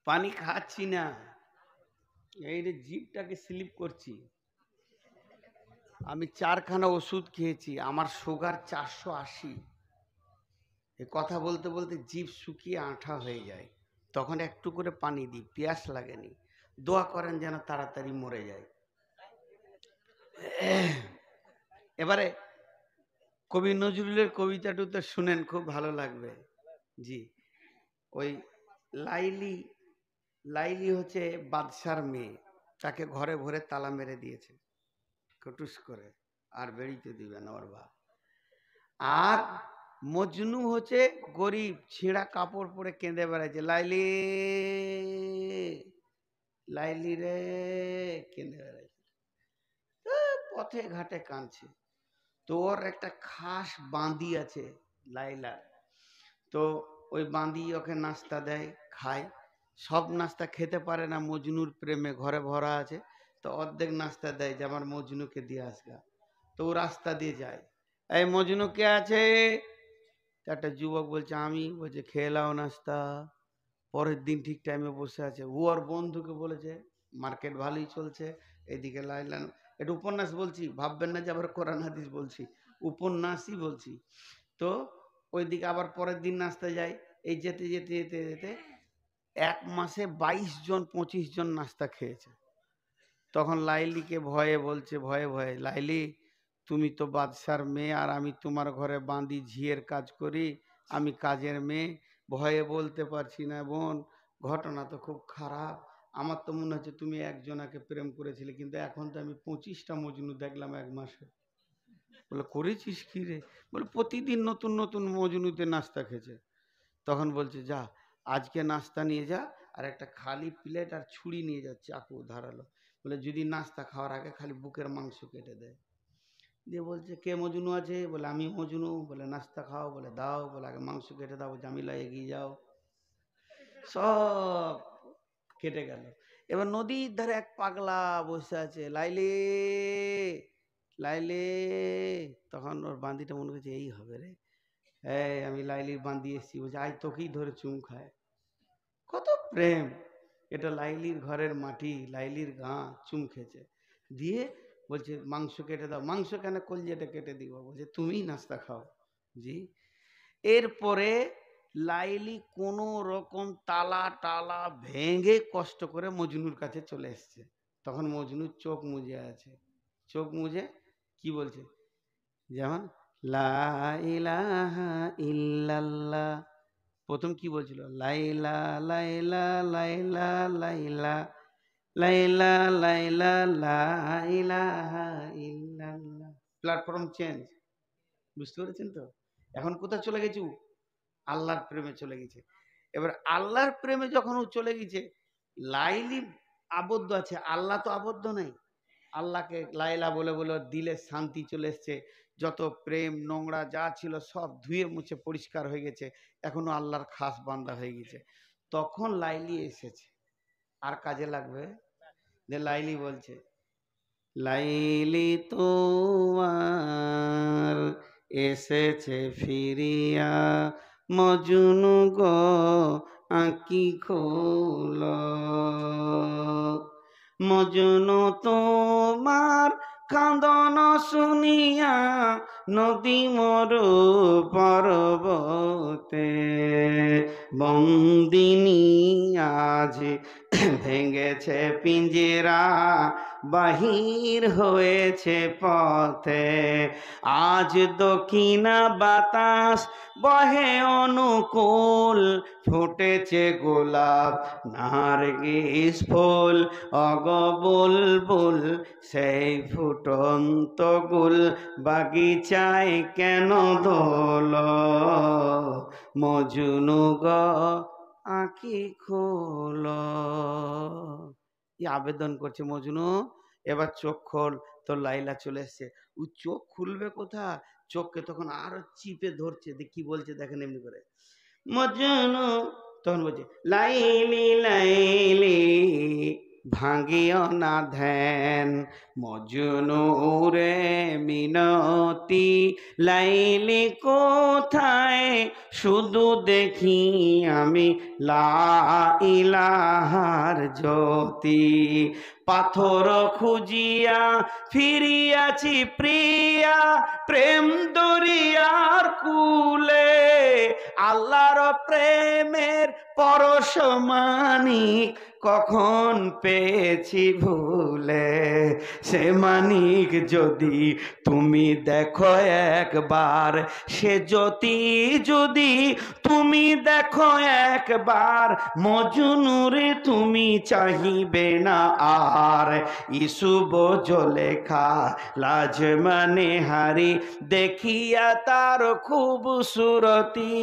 পানি খাচ্ছি না, এই রে জিভটাকে স্লিপ করছি। আমি 4খানা ওষুধ খেয়েছি, আমার সুগার 480। এই কথা বলতে বলতে জিভ শুকিয়ে আঠা হয়ে যায়, তখন একটু করে পানি দিই, পিয়াস লাগেনি। দোয়া করেন যেন তাড়াতাড়ি মরে যায়। এবারে কবি নজরুলের কবিতাটুতে শুনেন, খুব ভালো লাগবে। জি, ওই লাইলি, লাইলি হচ্ছে বাদশার মেয়ে, তাকে ঘরে ভরে তালা মেরে দিয়েছে কটুস করে, আর বেরিতে দিবে না ওর বাপ। আর মজনু হচ্ছে গরিব, ছেঁড়া কাপড় পরে কেঁদে বেড়াচ্ছে, লাইলি লাইলি রে, কেঁদে বেড়াচ্ছে, পথে ঘাটে কাঁদছে। তোর একটা খাস বাঁধি আছে লাইলা, তো ওই বাঁধি ওকে নাস্তা দেয়, খায়। সব নাস্তা খেতে পারে না, মজনুর প্রেমে ঘরে ভরা আছে, তো অর্ধেক নাস্তা দেয় যে আমার মজনুকে দিয়ে আসগা। তো ও রাস্তা দিয়ে যায়, এই মজনু কে আছে? একটা যুবক বলছে আমি, বলছে খেয়ে লাও নাস্তা। পরের দিন ঠিক টাইমে বসে আছে, ও আর বন্ধুকে বলেছে মার্কেট ভালোই চলছে, এদিকে লাইলান। এটা উপন্যাস বলছি, ভাববেন না যে আবার কোরআন হাদিস বলছি, উপন্যাসই বলছি। তো ওইদিকে আবার পরের দিন নাস্তা যায়, এই যেতে যেতে যেতে যেতে 1 মাসে 22 জন 25 জন নাস্তা খেয়েছে। তখন লাইলিকে ভয়ে বলছে, ভয়ে ভয়ে, লাইলি তুমি তো বাদশার মেয়ে, আর আমি তোমার ঘরে বাঁধি ঝিয়ের কাজ করি, আমি কাজের মেয়ে, ভয়ে বলতে পারছি না বোন, ঘটনা তো খুব খারাপ। আমার তো মনে হচ্ছে তুমি একজনাকে প্রেম করেছিলে, কিন্তু এখন তো আমি 25টা মজনু দেখলাম 1 মাসে। বলে করেছিস কি রে? বলে প্রতিদিন নতুন নতুন মজনুতে নাস্তা খেয়েছে। তখন বলছে যা, আজকে নাস্তা নিয়ে যা, আর একটা খালি প্লেট আর ছুরি নিয়ে যা, চাকু ধারালো। বলে যদি নাস্তা খাওয়ার আগে খালি বুকের মাংস কেটে দেয়। দিয়ে বলছে কে মজনু আছে? বলে আমি মজনু। বলে নাস্তা খাও? বলে দাও। বলে আগে মাংস কেটে দাও। জামিলা এগিয়ে যাও। সব কেটে গেল। এবার নদীর ধারে এক পাগলা বসে আছে, লাইলে লাইলে। তখন ওর বান্দিটা মনে করছে এই হবে রে, এই আমি লাইলির বান্দি এসছি। বলছে আয় তোকেই ধরে চুম খায়। কত প্রেম! এটা লাইলির ঘরের মাটি, লাইলির গা, চুম খেয়েছে। দিয়ে বলছে মাংস কেটে দাও। মাংস কেন, কলজেটা কেটে দিব। বলছে তুমিই নাস্তা খাও। জি। এরপরে লাইলি কোনো রকম তালা টালা ভেঙে কষ্ট করে মজনুর কাছে চলে এসছে। তখন মজনু চোখ মুজে আছে, চোখ মুজে কি বলছে, যেমন লা ইলাহা ইল্লাল্লাহ। প্রথম কি বলছিল, লাইলা লাইলা লাইলা লাইলা লাইলা লাইলা লা ইলাহা ইল্লাল্লাহ। প্ল্যাটফর্ম চেঞ্জ, বুঝতে পেরেছেন তো? এখন কোথায় চলে গেছে? আল্লাহর প্রেমে চলে গেছে। এবার আল্লাহর প্রেমে যখন ও চলে গেছে, লাইলি আবদ্ধ আছে, আল্লাহ তো আবদ্ধ নাই। আল্লাহকে লাইলা বলে বলে ওর দিলে শান্তি চলে এসছে, যত প্রেম নোংরা যা ছিল সব ধুয়ে মুছে পরিষ্কার হয়ে গেছে, এখনো আল্লাহর খাস বান্দা হয়ে গেছে। তখন লাইলি এসেছে, আর কাজে লাগবে। যে লাইলি বলছে, লাইলি তোমার এসেছে ফিরিয়া, মজনু গো আঁকি খোল, মজনু তোমার কাঁদন শুনিয়া, নদী মরু পর্বতে, বন্দিনী আজ ভেঙেছে পিঞ্জেরা, বাহির হয়েছে পথে। আজ দক্ষিণা বাতাস বহে অনুকূল, ফুটেছে গোলাপ নার্গিস ফুল, অগ বুলবুল সেই ফুটন্ত গুল, বাগিচায় কেন দোল, মজনু গো আঁখি খোল। আবেদন করছে, মজনু এবার চোখ খোল, তোর লাইলা চলে এসছে। ও চোখ খুলবে কোথা, চোখকে তখন আরো চিপে ধরছে। কি বলছে দেখেন এমনি করে, মজনু, তখন বলছে লাইলি লাইলি ভাঙিও না ধ্যান, মজনু রে মিনতি লাইলি কোথায়, শুধু দেখি আমি লা ইলাহার জ্যোতি, পাথর খুঁজিয়া ফিরিয়াছি প্রিয়া, প্রেম দরিয়ার কুলে, আল্লাহর প্রেমের পরশমানিক কখন পেয়েছি ভুলে, সে মানিক যদি তুমি দেখো একবার, সে জ্যোতি যদি তুমি দেখো একবার, মজনুরে তুমি চাহিবে না আর, ইসুব জলেখা লাজ মানে হারি, দেখিয়া তার খুবসুরতি,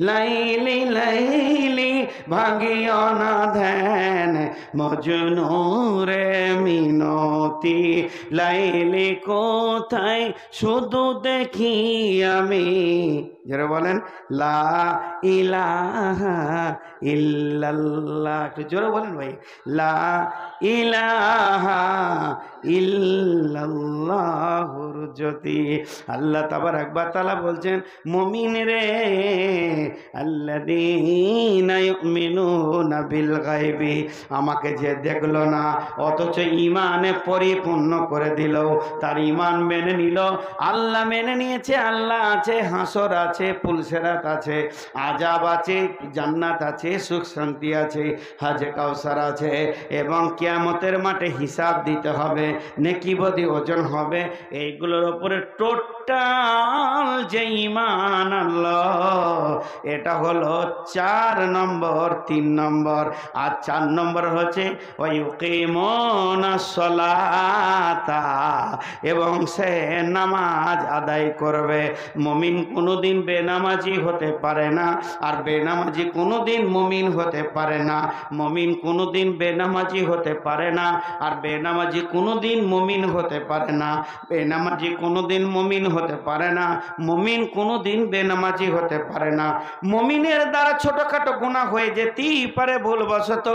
লাইলি লাইলি ভাঙিও না ধ্যান, মজনু রে মিনতি লাইলি কোথায়, শুধু দেখি আমি, যারা বলেন লা ইলাহা ইল্লাল্লাহ, একটু জোরে বলেন ভাই, লা ইলাহা ইল্লাল্লাহুর জ্যোতি। আল্লাহ তাবারাক ওয়া তাআলা বলছেন, মুমিন রে আল্লাযীনা ইউমিনুনা বিল গায়বি, আমাকে যে দেখলো না অথচ ইমানে পরিপূর্ণ করে দিল, তার ইমান মেনে নিল, আল্লাহ মেনে নিয়েছে, আল্লাহ আছে, হাসর আছে, পুলসেরাত আছে, আজাব আছে, জান্নাত আছে, সুখ শান্তি আছে, হাজে কাউসার আছে, এবং কিয়ামতের মাঠে হিসাব দিতে হবে, নেকি বদি ওজন হবে, এইগুলোর উপরে টোটাল যে ঈমান আল্লাহ, এটা হলো 4 নম্বর, 3 নম্বর। আর 4 নম্বর হচ্ছে ওয়ায়ুকিমুনাস সালাতা, এবং সে নামাজ আদায় করবে। মুমিন কোনোদিন বেনামাজি হতে পারে না, আর বেনামাজি কোনোদিন মুমিন হতে পারে না। মুমিন কোনোদিন বেনামাজি হতে পারে না, আর বেনামাজি কোনোদিন মুমিন হতে পারে না। বেনামাজি কোনোদিন মুমিন হতে পারে না, মুমিন কোনোদিন বেনামাজি হতে পারে না। মুমিনের দ্বারা ছোটখাটো গুনাহ হয়ে যেতেই পারে, ভুলবশত,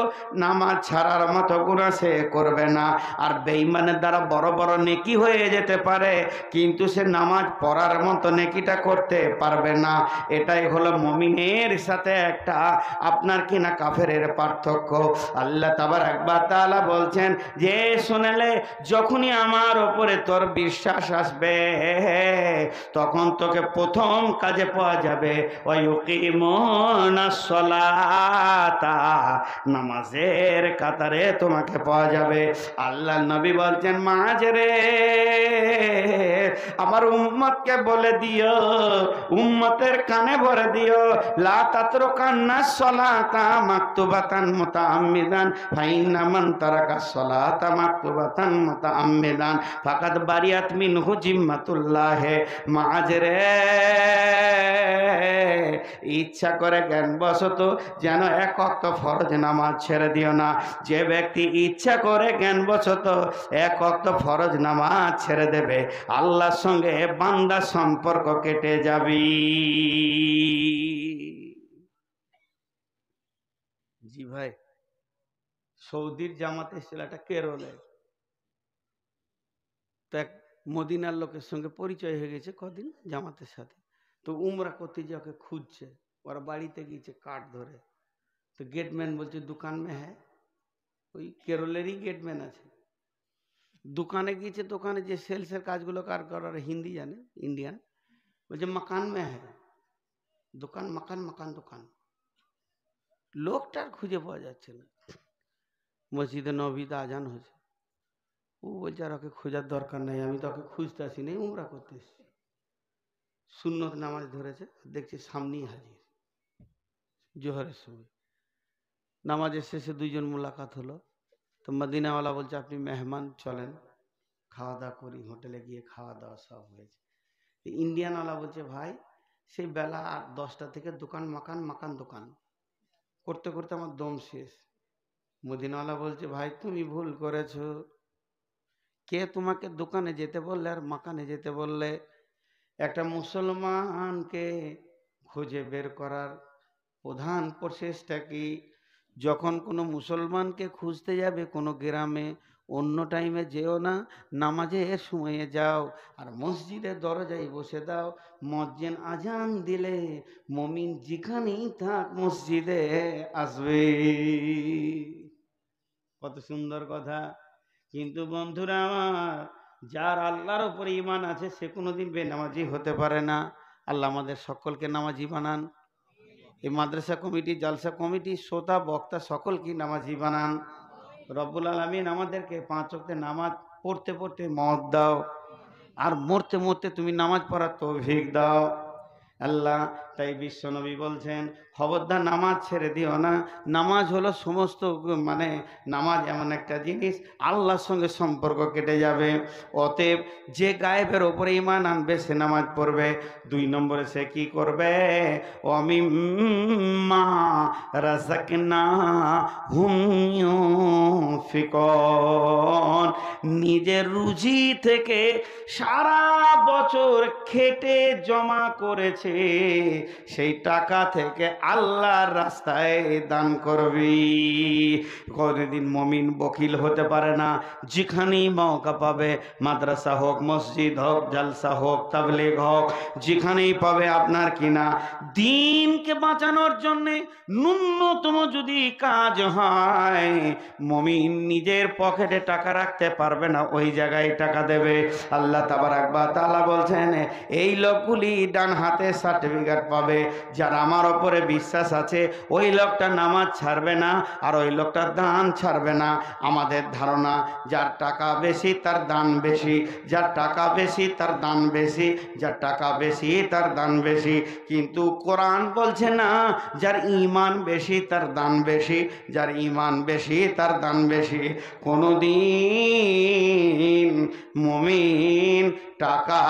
নামাজ ছাড়ার মতো গুনাহ সে করবে না। আর বেঈমানের দ্বারা বড় বড় নেকি হয়ে যেতে পারে, কিন্তু সে নামাজ পড়ার মতো নেকিটা করতে পারবে না। এটাই হলো মুমিনের সাথে একটা আপনার কিনা কাফেরের পার্থক্য। আল্লাহ তাবারাক ওয়া তাআলা বলছেন যে, শুনেলে যখনই আমার ওপরে তোর বিশ্বাস আসবে, তখন তোকে প্রথম কাজে পাওয়া যাবে ওয়ায়ুকিমুনাস সালাতা, নামাজের কাতারে তোমাকে পাওয়া যাবে। আল্লাহ নবী বলছেন, মাঝ রে আমার উম্মতকে বলে দিও, উম্মতের কানে ভরে দিও, লা তাতরুকান্নাস সালাতা মাকতুবাতান মুতাআম্মিদান, ফাইন্না মান তারাকাস সালাতা মাকতুবাতান মুতাআম্মিদান ফাকাদ বারিয়াত মিনহু জিম্মাতুল্লাহ। মাঝ রে ইচ্ছা করে জ্ঞানবশত যেন 1 ওয়াক্ত ফরজ নামাজ ছেড়ে দিও না। যে ব্যক্তি ইচ্ছা করে জ্ঞানবশত 1 ওয়াক্ত ফরজ নামাজ ছেড়ে দেবে, আল্লাহর সঙ্গে বান্দার সম্পর্ক কেটে যাবে। জি ভাই, সৌদির জামাতে ছেলেটা কেরলে, তো এক মদিনার লোকের সঙ্গে পরিচয় হয়ে গেছে কদিন জামাতের সাথে। তো উমরা করতে যে ওকে খুঁজছে, ওরা বাড়িতে গিয়েছে কাঠ ধরে। তো গেটম্যান বলছে দোকান মে হ্যাঁ, ওই কেরলেরই গেটম্যান আছে। দোকানে গিয়েছে, দোকানে যে সেলসের কাজগুলো কার করার হিন্দি জানে, ইন্ডিয়ান, বলছে মকান মে হ্যাঁ, দোকান মকান, মকান দোকান। লোকটার খুঁজে পাওয়া যাচ্ছে না। মসজিদে নববীতে আজান হয়েছে, ও বলছে আর ওকে খোঁজার দরকার নেই, আমি তো ওকে খুঁজতে আসি নেই, উমরা করতে এসেছি। সুন্নত নামাজ ধরেছে, দেখছি সামনেই হাজির জোহরের সময়। নামাজের শেষে দুইজন মোলাকাত হলো। তো মদিনাওয়ালা বলছে আপনি মেহমান, চলেন খাওয়া দাওয়া করি। হোটেলে গিয়ে খাওয়া দাওয়া সব হয়েছে। ইন্ডিয়ানওয়ালা বলছে ভাই সেই বেলা 10টা থেকে দোকান মাকান মাকান দোকান করতে করতে আমার দম শেষ। মদিনাওয়ালা বলছে ভাই তুমি ভুল করেছো, কে তোমাকে দোকানে যেতে বললে আর মাকানে যেতে বললে? একটা মুসলমানকে খুঁজে বের করার প্রধান প্রচেষ্টা কি? যখন কোনো মুসলমানকে খুঁজতে যাবে কোনো গ্রামে, অন্য টাইমে যেও না, নামাজের সময়ে যাও আর মসজিদের দরজায় বসে দাও। মুয়াজ্জিন আজান দিলে মুমিন যেখানেই থাক মসজিদে আসবে। কত সুন্দর কথা। কিন্তু বন্ধুরা আমার, যার আল্লাহর উপরে ঈমান আছে সে কোনোদিন বেনামাজি হতে পারে না। আল্লাহ আমাদের সকলকে নামাজি বানান। এই মাদ্রাসা কমিটি, জালসা কমিটি, শ্রোতা বক্তা সকলকে নামাজি বানান। রব্বুল আলামিন আমাদেরকে 5 ওয়াক্তের নামাজ পড়তে পড়তে মওত দাও, আর মরতে মরতে তুমি নামাজ পড়ার তৌফিক দাও আল্লাহ। তাই বিশ্বনবী বলছেন খবরদার নামাজ ছেড়ে দিও না। নামাজ হলো সমস্ত নামাজ এমন একটা জিনিস আল্লাহর সঙ্গে সম্পর্ক কেটে যাবে। অতএব যে গায়েবের ওপরে ঈমান আনবে সে নামাজ পড়বে। 2 নম্বরে সে কি করবে? ওয়ামিম্মা রাযাকনাহুম ইউনফিকুন। নিজের রুজি থেকে সারা বছর খেটে জমা করেছে সেই টাকা থেকে আল্লাহর রাস্তায় দান করবি। কোনদিন মুমিন বকিল হতে পারে না। যেখানেই মৌকা পাবে, মাদ্রাসা হোক, মসজিদ হোক, জালসা হোক, তাবলীগ হোক, যেখানেই পাবে আপনার কিনা দ্বীনকে বাঁচানোর জন্যে ন্যূনতম যদি কাজ হয়, মুমিন নিজের পকেটে টাকা রাখতে পারবে না, ওই জায়গায় টাকা দেবে। আল্লাহ তাবারাক ওয়া তাআলা বলছেন এই লোকগুলি ডান হাতে সার্টিফিকেট পাবে। যার আমার ওপরে বিশ্বাস আছে ওই লোকটা নামাজ ছাড়বে না, আর ওই লোকটা দান ছাড়বে না। আমাদের ধারণা যার টাকা বেশি তার দান বেশি, যার টাকা বেশি তার দান বেশি, যার টাকা বেশি তার দান বেশি। কিন্তু কোরআন বলছে না, যার ঈমান বেশি তার দান বেশি, যার ঈমান বেশি তার দান বেশি। কোনদিন মুমিন টাকা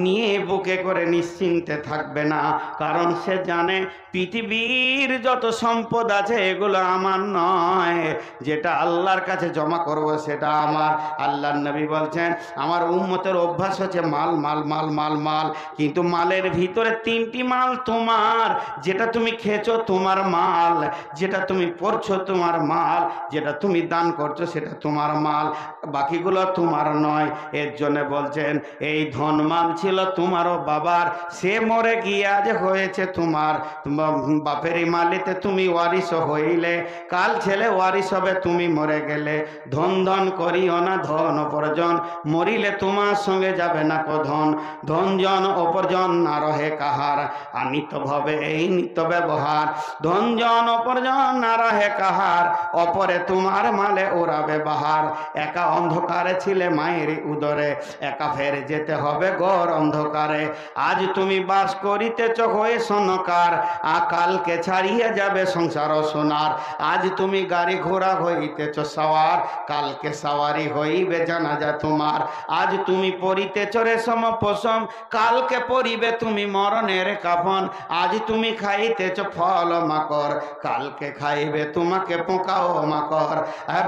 নিয়ে বুকে করে নিশ্চিন্তে থাকবে না, কারণ সে জানে পৃথিবীর যত সম্পদ আছে এগুলো আমার নয়, যেটা আল্লাহর কাছে জমা করব সেটা আমার। আল্লাহর নবী বলছেন আমার উম্মতের অভ্যাস হচ্ছে মাল মাল মাল মাল মাল, কিন্তু মালের ভিতরে 3টি মাল তোমার। যেটা তুমি খেয়েছো তোমার মাল, যেটা তুমি পড়ছো তোমার মাল, যেটা তুমি দান করছো সেটা তোমার মাল, বাকিগুলো তোমার নয়। এর জন্য বলছেন এই ধন মাল ছিল তোমারও বাবার, সে মরে গিয়ে আজ হয়েছে তোমার। বাপেরই মালিতে তুমি ওয়ারিস হইলে, কাল ছেলে ওয়ারিস হবে তুমি মরে গেলে। ধন ধন করিও না ধন অপরজন, মরিলে তোমার সঙ্গে যাবে না কো ধন। ধন জন অপরজন না রহে কাহার, আর নিত্য ভাবে এই নিত্য ব্যবহার। ধন জন অপরজন না রহে কাহার, অপরে তোমার মালে ওরাবে বাহার। একা অন্ধকারে ছিলে মায়ের উদরে, একা ফের যেতে হবে ঘোর অন্ধকারে। আজ তুমি বাস করিতেছ হয়ে সনকার, কালকে ছাড়িয়ে যাবে সংসার সোনার। আজ তুমি গাড়ি ঘোড়া হইতেছ সওয়ার, কালকে সওয়ারি হইবে জানাজা তোমার। আজ তুমি পরিতেছ রেশম পশম, কালকে পরিবে তুমি মরণের কাফন। আজ তুমি খাইতেছ ফল মাকড়, কালকে খাইবে তোমাকে পোকা ও মাকড়।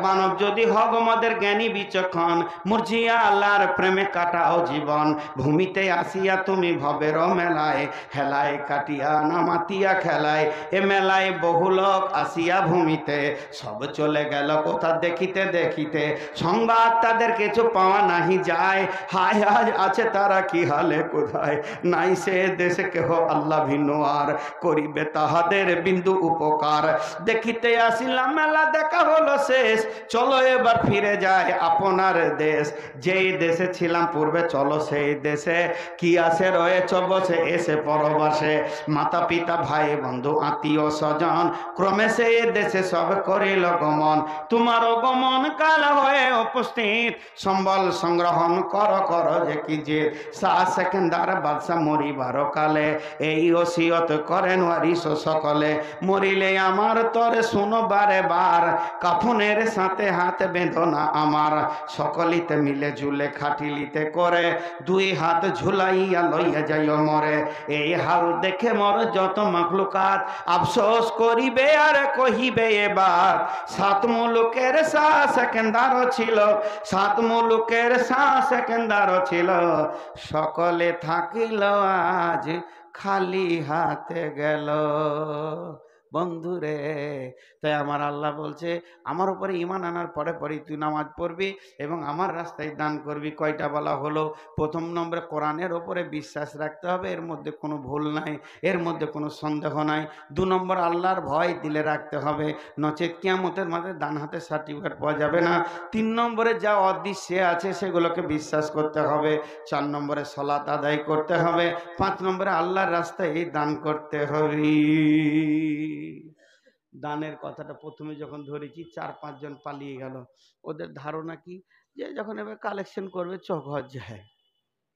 মানব যদি হগ মদের জ্ঞানী বিচক্ষণ, মুরজিয়া আল্লাহর প্রেমে কাটাও জীবন। ভূমিতে আসিয়া তুমি ভবের মেলায়, হেলায় কাটিয়া নামাতিয়া খেলায়। এ মেলায় বহু লোক আসিয়া ভূমিতে, সব চলে গেল কোথা দেখিতে দেখিতে। সংবাদ তাদের কিছু পাওয়া নাহি যায়, হায় আজ আছে তারা কি হালে কোথায়। নাই সে দেশে কেহ আল্লাহ ভিন্ন আর, করিবে তাহাদের বিন্দু উপকার। দেখিতে আসিলাম মেলা দেখা হলো শেষ, চলো এবার ফিরে যায় আপনার দেশ, যেই দেশে ছিলাম পূর্বে চলো সেই দেশে, কি আছে রয়েছ বসে এসে পরবাসে, মাতা পিতা ভাই বন্ধু আত্মীয় স্বজন ক্রমে সেই দেশে সব করিল গমন, তোমার গমন কাল হয়ে উপস্থিত, সম্বল সংগ্রহণ কর কর যে কি যে, শাহ সেকেন্দার বাদশা মরিবার কালে এই ওসিয়ত করেন ওয়ারিস সকলে, মরিলে আমার তরে শুনো বারে বার, কাফনের সাথে হাত বেঁধো না আমার, সকলিতে মিলে ঝুলে খাটিলিতে করে, দুই হাত ঝুলাইয়া লইয়া যাইও মরে, এই হাল দেখে মর যত মাখলুকাত, আফসোস করিবে আর কহিবে এবার, সাত মুলুকের শাহ সেকেন্দারও ছিল, সাত মুলুকের শাহ সেকেন্দারও ছিল, সকলে থাকিল আজ খালি হাতে গেল। বন্ধুরে, তাই আমার আল্লাহ বলছে আমার উপরে ঈমান আনার পরে পরে তুই নামাজ পড়বি এবং আমার রাস্তায় দান করবি। কয়টা বলা হলো? প্রথম নম্বরে কোরআনের ওপরে বিশ্বাস রাখতে হবে, এর মধ্যে কোনো ভুল নাই, এর মধ্যে কোনো সন্দেহ নাই। দু নম্বর আল্লাহর ভয় দিলে রাখতে হবে, নচেত কিয়ামতের মাঝে ডান হাতে সার্টিফিকেট পাওয়া যাবে না। তিন নম্বরে যা অদৃশ্যে আছে সেগুলোকে বিশ্বাস করতে হবে। চার নম্বরে সালাত আদায় করতে হবে। পাঁচ নম্বরে আল্লাহর রাস্তায় দান করতে হবে। দানের কথাটা প্রথমে যখন ধরেছি 4-5 জন পালিয়ে গেল। ওদের ধারণা কি যে যখন এবার কালেকশন করবে ঘর যায়।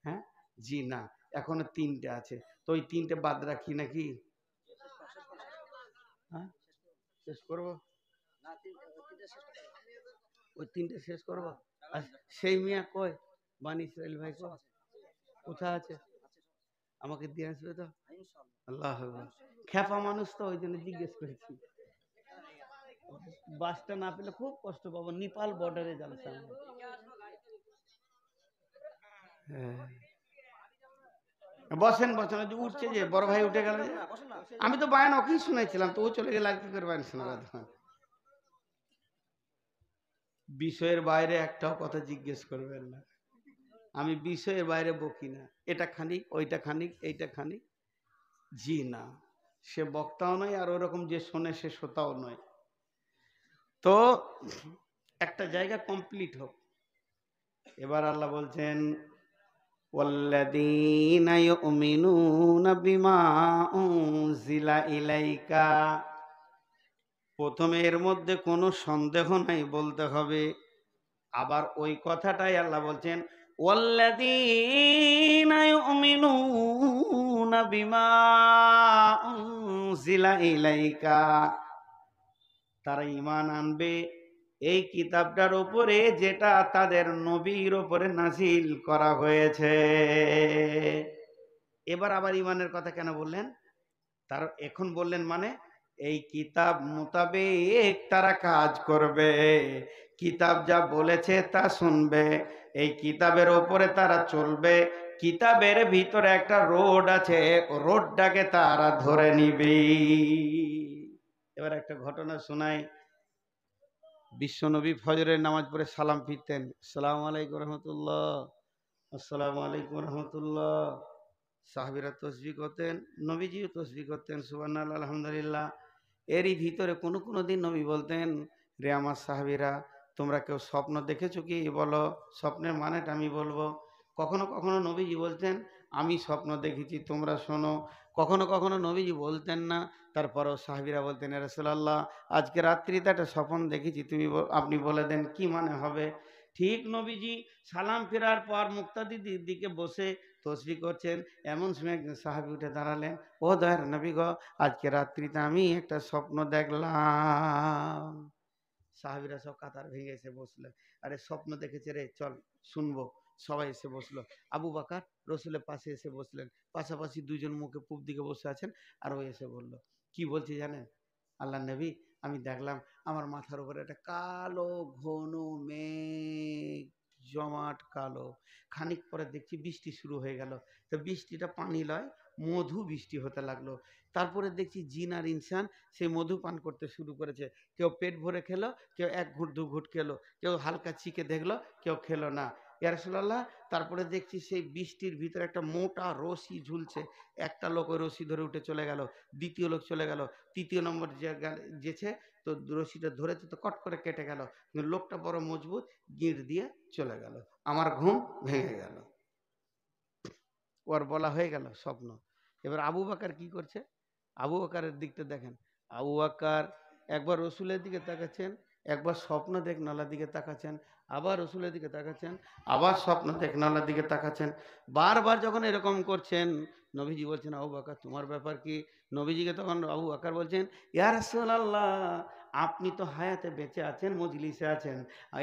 হ্যাঁ, জি না, এখনো 3টে আছে, তো ওই 3টে বাদ রাখি নাকি? হ্যাঁ, শেষ করবো, ওই 3টে শেষ করবো। আর সেই মিয়া কই? বানি ইসরাইল ভাই কই? কোথায় আছে? আমাকে দিয়ে আসবে তো? আল্লাহ খেপা মানুষ তো, ওই জন্য জিজ্ঞেস করেছি। বাসটা না পেলে খুব কষ্ট পাবো, নেপাল বর্ডারে যাচ্ছে। বসেন বসেন, উঠছে যে বড় ভাই উঠে গেল যে, আমি তো বায়ান ওকেই শুনেছিলাম, তো ও চলে গেলে আর কি করে বায়ান শোনা? বিষয়ের বাইরে একটাও কথা জিজ্ঞেস করবেন না, আমি বিষয়ের বাইরে বকি না। এটা খানিক, ওইটা খানিক, এইটা খানিক, জি না, সে বক্তাও নয় আর ওরকম যে শোনে সে শ্রোতাও নয়। তো একটা জায়গা কমপ্লিট হোক। এবার আল্লাহ বলছেন ওয়াল্লাযীনা ইউমিনুনা বিমা উনজিলা ইলাইকা, প্রথমে এর মধ্যে কোনো সন্দেহ নাই বলতে হবে। আবার ওই কথাটাই আল্লাহ বলছেন ওয়াল্লাযীনা ইউমিনুনা বিমা উনজিলা ইলাইকা, তারা ঈমান আনবে এই কিতাবটার উপরে যেটা তাদের নবীর উপরে নাজিল করা হয়েছে। এবার আবার ঈমানের কথা কেন বললেন? তার এখন বললেন মানে এই কিতাব মোতাবেক তারা কাজ করবে, কিতাব যা বলেছে তা শুনবে, এই কিতাবের ওপরে তারা চলবে, কিতাবের ভিতরে একটা রোড আছে, রোডটাকে তারা ধরে নিবে। এবার একটা ঘটনা শোনাই। বিশ্বনবী ফজরের নামাজ পড়ে সালাম ফিরতেন, আসসালামু আলাইকুম রহমতুল্লাহ, আসসালামু আলাইকুম রহমতুল্লাহ। সাহাবীরা তসবিহ করতেন, নবীজিও তসবিহ করতেন, সুবহানাল্লাহ আলহামদুলিল্লাহ। এরই ভিতরে কোনো কোনো দিন নবী বলতেন, রে আমার সাহাবীরা, তোমরা কেউ স্বপ্ন দেখেছো কি? বলো, স্বপ্নের মানেটা আমি বলবো। কখনো কখনো নবীজি বলতেন, আমি স্বপ্ন দেখেছি, তোমরা শোনো। কখনো কখনো নবীজি বলতেন না, তারপরেও সাহাবীরা বলতেন, ইয়া রাসূলুল্লাহ, আজকে রাত্রিতে একটা স্বপ্ন দেখেছি, আপনি বলে দেন কি মানে হবে। ঠিক নবীজি সালাম ফেরার পর মুক্তাদির দিকে বসে তসবিহ করছেন, এমন সময় একজন সাহাবী উঠে দাঁড়ালেন, ও দয়ার নবী গো, আজকে রাত্রিতে আমি একটা স্বপ্ন দেখলাম। সাহাবীরা সব কাতার ভেঙে এসে বসলেন, আরে স্বপ্ন দেখেছে রে, চল শুনবো। সবাই এসে বসলো। আবু বকর রসুলের পাশে এসে বসলেন, পাশাপাশি দুজন মুখে পূব দিকে বসে আছেন। আর ও এসে বলল, কি বলছি জানেন আল্লাহ নবী, আমি দেখলাম আমার মাথার উপরে একটা কালো ঘন মেঘ, জমাট কালো। খানিক পরে দেখছি বৃষ্টি শুরু হয়ে গেল, তো বৃষ্টিটা পানি লয়, মধু বৃষ্টি হতে লাগলো। তারপরে দেখছি জিন আর ইনসান সেই মধু পান করতে শুরু করেছে। কেউ পেট ভরে খেলো, কেউ 1 ঘুঁট 2 ঘুঁট খেলো, কেউ হালকা চিকে দেখলো, কেউ খেলো না। ইয়া রাসূলুল্লাহ। তারপরে দেখছি সেই বৃষ্টির ভিতরে একটা মোটা রশি ঝুলছে, একটা লোক ওই রশি ধরে উঠে চলে গেল, দ্বিতীয় লোক চলে গেল, তৃতীয় নম্বর যেছে তো রশিটা ধরেছে তো কট করে কেটে গেল, কিন্তু লোকটা বড় মজবুত, গিঁট দিয়ে চলে গেল। আমার ঘুম ভেঙে গেল। ওর বলা হয়ে গেল স্বপ্ন। এবার আবু বকর কি করছে, আবু বকরের দিকটা দেখেন। আবু বকর একবার রসুলের দিকে তাকাচ্ছেন, একবার স্বপ্ন দেখনালার দিকে তাকাচ্ছেন, আবার রসুলের দিকে তাকাচ্ছেন, আবার স্বপ্ন দেখনালার দিকে তাকাচ্ছেন। বারবার যখন এরকম করছেন, নবীজি বলছেন আবু বকর তোমার ব্যাপার কি? নবীজিকে তখন আবু বকর বলছেন ইয়া রাসূলুল্লাহ, আপনি তো হায়াতে বেঁচে আছেন, মজলিসে আছেন,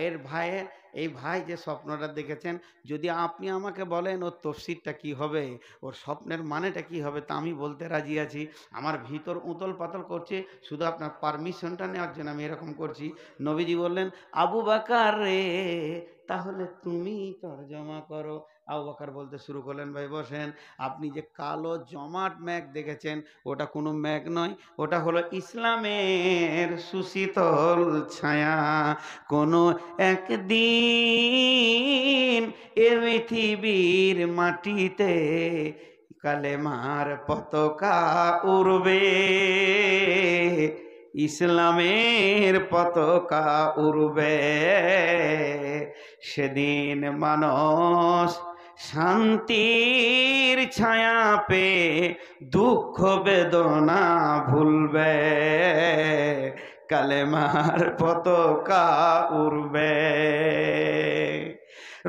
এর ভাইয়ের এই ভাই যে স্বপ্নটা দেখেছেন, যদি আপনি আমাকে বলেন ওর তফসিরটা কি হবে, ওর স্বপ্নের মানেটা কি হবে, তা আমি বলতে রাজি আছি। আমার ভিতর উতল পাতল করছে, শুধু আপনার পারমিশনটা নেওয়ার জন্য আমি এরকম করছি। নবীজি বললেন আবু বকর রে, তাহলে তুমি তরজমা করো। আবু বকর বলতে শুরু করলেন ভাই বসেন, আপনি যে কালো জমাট মেঘ দেখেছেন, ওটা কোনো মেঘ নয়, ওটা হলো ইসলামের সুশীতল ছায়া। কোনো একদিন এ পৃথিবীর মাটিতে কালেমার পতাকা উড়বে, ইসলামের পতাকা উড়বে। সেদিন মানুষ শান্তির ছায়া পেয়ে দুঃখ বেদনা ভুলবে, কালেমার পতাকা উড়বে।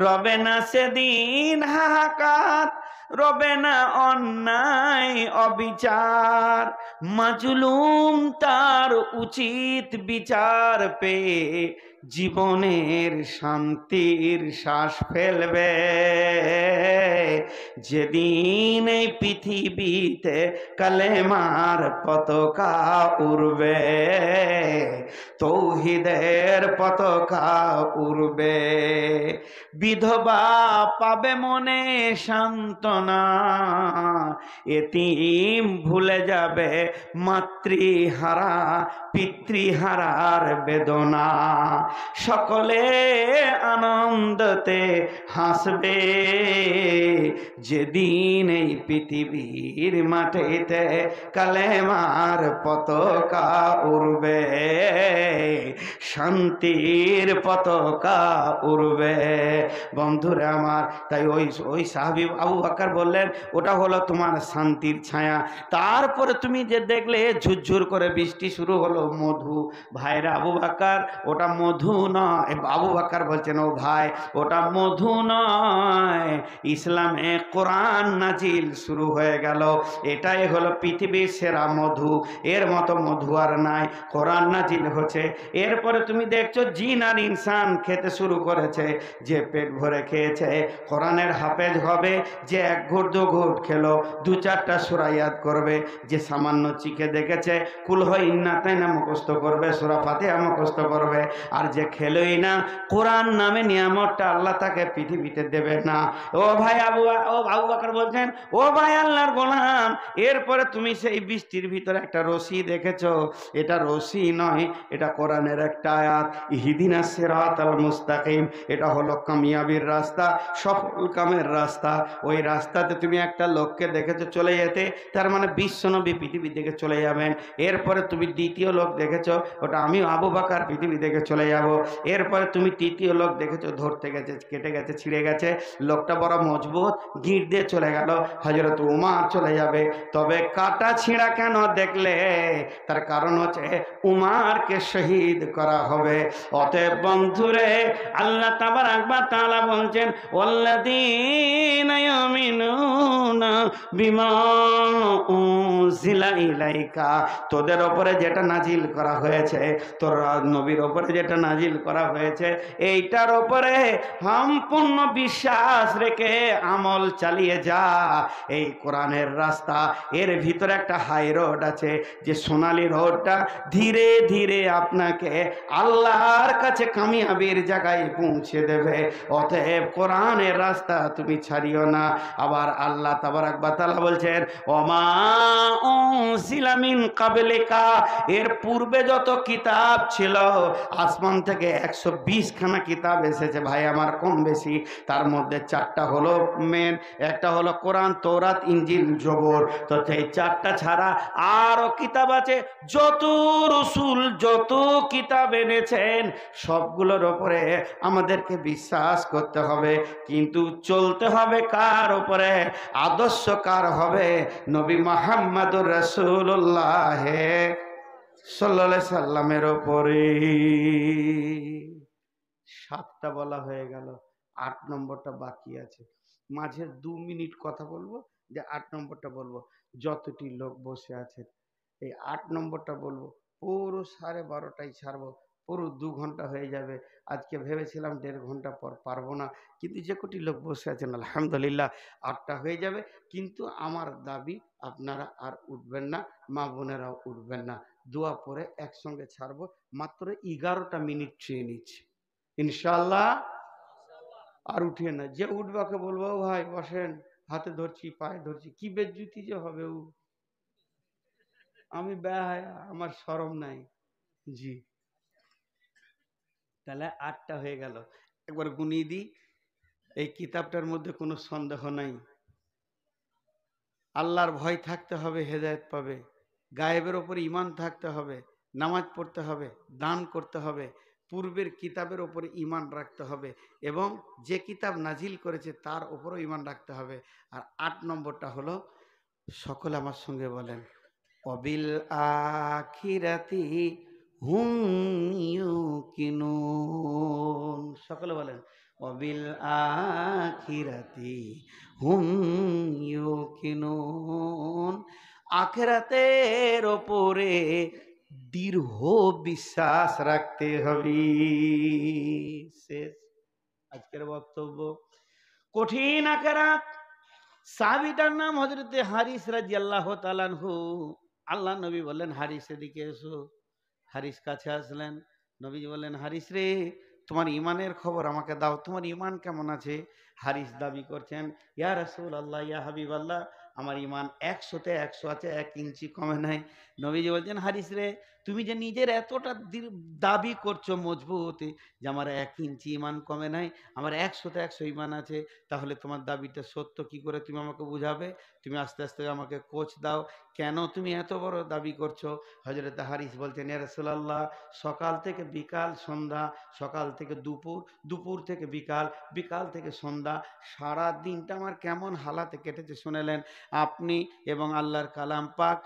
রবে না সেদিন হাহাকার, রবে না অন্যায় অবিচার, মাজলুম তার উচিত বিচার পেয়ে জীবনের শান্তির শ্বাস ফেলবে। যেদিন এই পৃথিবীতে কালেমার পতাকা উড়বে, তৌহিদের পতাকা উড়বে। বিধবা পাবে মনে সান্ত্বনা, এতিম ভুলে যাবে মাতৃহারা পিতৃহারার বেদনা। সকলে আনন্দতে হাসবে, যেদিন এই পৃথিবীর মাটিতে কালেমার পতাকা উড়বে, শান্তির পতাকা উড়বে। বন্ধুরা আমার, তাই ওই সাহাবী আবু বকর বললেন ওটা হলো তোমার শান্তির ছায়া। তারপরে তুমি যে দেখলে ঝুরঝুর করে বৃষ্টি শুরু হলো, মধু। ভাইরা আবু বকর ওটা মধু নয়। আবু বকর বলছেন ও ভাই ওটা মধু নয়, ইসলামে কোরআন নাজিল শুরু হয়ে গেল, এটাই হলো পৃথিবীর সেরা মধু, এর মতো মধু আর নাই। কোরআন নাজিল হচ্ছে, এরপরে তুমি দেখছো জিন আর ইনসান খেতে শুরু করেছে। যে পেট ভরে খেয়েছে কোরআনের হাফেজ হবে, যে এক ঘুট দু ঘুট খেলো দু চারটা সূরা ইয়াদ করবে, যে সামান্য চিকে দেখেছে কুল হয় ইন্নাতাইনা মুখস্থ করবে, সূরা ফাতিহা মুখস্থ করবে। আর যে খেলোই না, কোরআন নামে নিয়ামতটা আল্লাহ তাকে পৃথিবীতে দেবে না। ও ভাই আবু বকর বলছেন ও ভাই আল্লাহর গোলাম, এরপরে তুমি সেই বৃষ্টির ভিতরে একটা রশি দেখেছো, এটা রশি নয়, এটা কোরআনের একটা আয়াত, ইহদিনাস সিরাতাল মুস্তাকিম। এটা হলো কামিয়াবির রাস্তা, সফল কামের রাস্তা। ওই রাস্তাতে তুমি একটা লোককে দেখেছো চলে যেতে, তার মানে বিশ্বনবী পৃথিবী থেকে চলে যাবেন। এরপরে তুমি দ্বিতীয় লোক দেখেছো, ওটা আমি আবু বকর পৃথিবী থেকে চলে যাব। এরপরে তুমি তৃতীয় লোক দেখেছো ধরতে গেছে, কেটে গেছে, ছিঁড়ে গেছে, লোকটা বড় মজবুত, গিঁট দিয়ে চলে গেল, হযরত উমর চলে যাবে। তবে কাটা ছিঁড়া কেন দেখলে? তার কারণ হচ্ছে উমরকে শহীদ করা হবে। অতএব বন্ধুরে, আল্লাহ তাবারাক ওয়া তাআলা বলছেন ওয়াল্লাযীনা ইউমিনুনা বিমা উনজিলা ইলাইকা, তোদের ওপরে যেটা নাজিল করা হয়েছে, তোর নবীর ওপরে যেটা নাজিল করা হয়েছে, এইটার ওপরে সম্পূর্ণ বিশ্বাস রেখে আমল চালিয়ে যা। এই কোরআনের রাস্তা, এর ভিতরে একটা হাই রোড আছে, যে সোনালী রোডটা ধীরে ধীরে আপনাকে আল্লাহর কাছে কামিয়াবির জায়গায় পৌঁছে দেবে। অতএব কোরআনের রাস্তা তুমি ছাড়িও না। আবার আল্লাহ তাবারাক ওয়া তাআলা বলছেন ওমা উনজিলা মিন ক্বাবলিকা, এর পূর্বে যত কিতাব ছিল আসমান থেকে 120 খানা কিতাব এসেছে ভাই আমার, কম বেশি। তার মধ্যে 4টা হলো মেন, একটা হলো কোরআন, তৌরাত, ইনজিল, জবর। তো এই 4টা ছাড়া আরো কিতাব আছে। যত রসুল যত কিতাব এনেছেন সবগুলোর উপরে আমাদেরকে বিশ্বাস করতে হবে, কিন্তু চলতে হবে কার উপরে? আদর্শ কার হবে? নবী মুহাম্মদুর রাসূলুল্লাহ সাল্লাল্লাহু আলাইহি সাল্লামের উপরে। 7টা বলা হয়ে গেল, 8 নম্বরটা বাকি আছে। মাঝের 2 মিনিট কথা বলবো, যে 8 নম্বরটা বলবো। যতটি লোক বসে আছেন এই 8 নম্বরটা বলবো, পুরো 12:30টায় ছাড়বো, পুরো 2 ঘন্টা হয়ে যাবে। আজকে ভেবেছিলাম 1.5 ঘন্টা পর, পারবো না, কিন্তু যে কোটি লোক বসে আছেন আলহামদুলিল্লাহ 8টা হয়ে যাবে। কিন্তু আমার দাবি আপনারা আর উঠবেন না, মা বোনেরাও উঠবেন না, দোয়া পরে একসঙ্গে ছাড়বো। মাত্র 11টা মিনিট চেয়ে নিচ্ছি ইনশাআল্লাহ। আর উঠিয়ে না, যে উঠবাকে বলবো ও ভাই বসেন, হাতে ধরছি পায়ে ধরছি, কি বেজ্জুতি যে হবে। আমি বেহায়া, আমার শরম নাই। জি, তাহলে 8টা হয়ে গেল। একবার গুনিয়ে দিই। এই কিতাবটার মধ্যে কোনো সন্দেহ নাই, আল্লাহর ভয় থাকতে হবে, হেদায়েত পাবে। গায়েবের ওপর ঈমান থাকতে হবে, নামাজ পড়তে হবে, দান করতে হবে, পূর্বের কিতাবের ওপরে ঈমান রাখতে হবে, এবং যে কিতাব নাজিল করেছে তার ওপরও ঈমান রাখতে হবে। আর 8 নম্বরটা হলো, সকলে আমার সঙ্গে বলেন, অবিল আখিরাতি হুম ইউকিনুন। সকলে বলেন অবিল আখিরাতি হুম ইউকিনুন। আখিরাতের ওপরে দৃঢ় বিশ্বাস রাখতে হবে। শেষ আজকের বক্তব্য। কঠিন আখিরাত। সাহাবীটার নাম হযরতে হারিস রাদিয়াল্লাহু তাআলা আনহু। আল্লাহ নবী বললেন, হারিস এদিকে এসো। হারিস কাছে আসলেন। নবীজি বললেন, হারিস রে, তোমার ইমানের খবর আমাকে দাও, তোমার ইমান কেমন আছে? হারিস দাবি করছেন, ইয়া রাসূলুল্লাহ, ইয়া হাবিবাল্লাহ, আমার ইমান 100-তে 100 আছে, 1 ইঞ্চি কমে নাই। নবীজি বলছেন, হারিস রে, তুমি যে নিজের এতটা দাবি করছো মজবুত যে আমার 1 ইঞ্চি ইমান কমে নাই, আমার 100-তে 100 ইমান আছে, তাহলে তোমার দাবিটা সত্য কি করে তুমি আমাকে বুঝাবে? তুমি আস্তে আস্তে আমাকে কোচ দাও, কেন তুমি এত বড় দাবি করছো? হযরত হারিস বলছেন, ইয়া রাসূলুল্লাহ, সকাল থেকে বিকাল সন্ধ্যা, সকাল থেকে দুপুর, দুপুর থেকে বিকাল, বিকাল থেকে সন্ধ্যা, সারা দিনটা আমার কেমন হালাতে কেটেছে শুনেলেন আপনি। এবং আল্লাহর কালাম পাক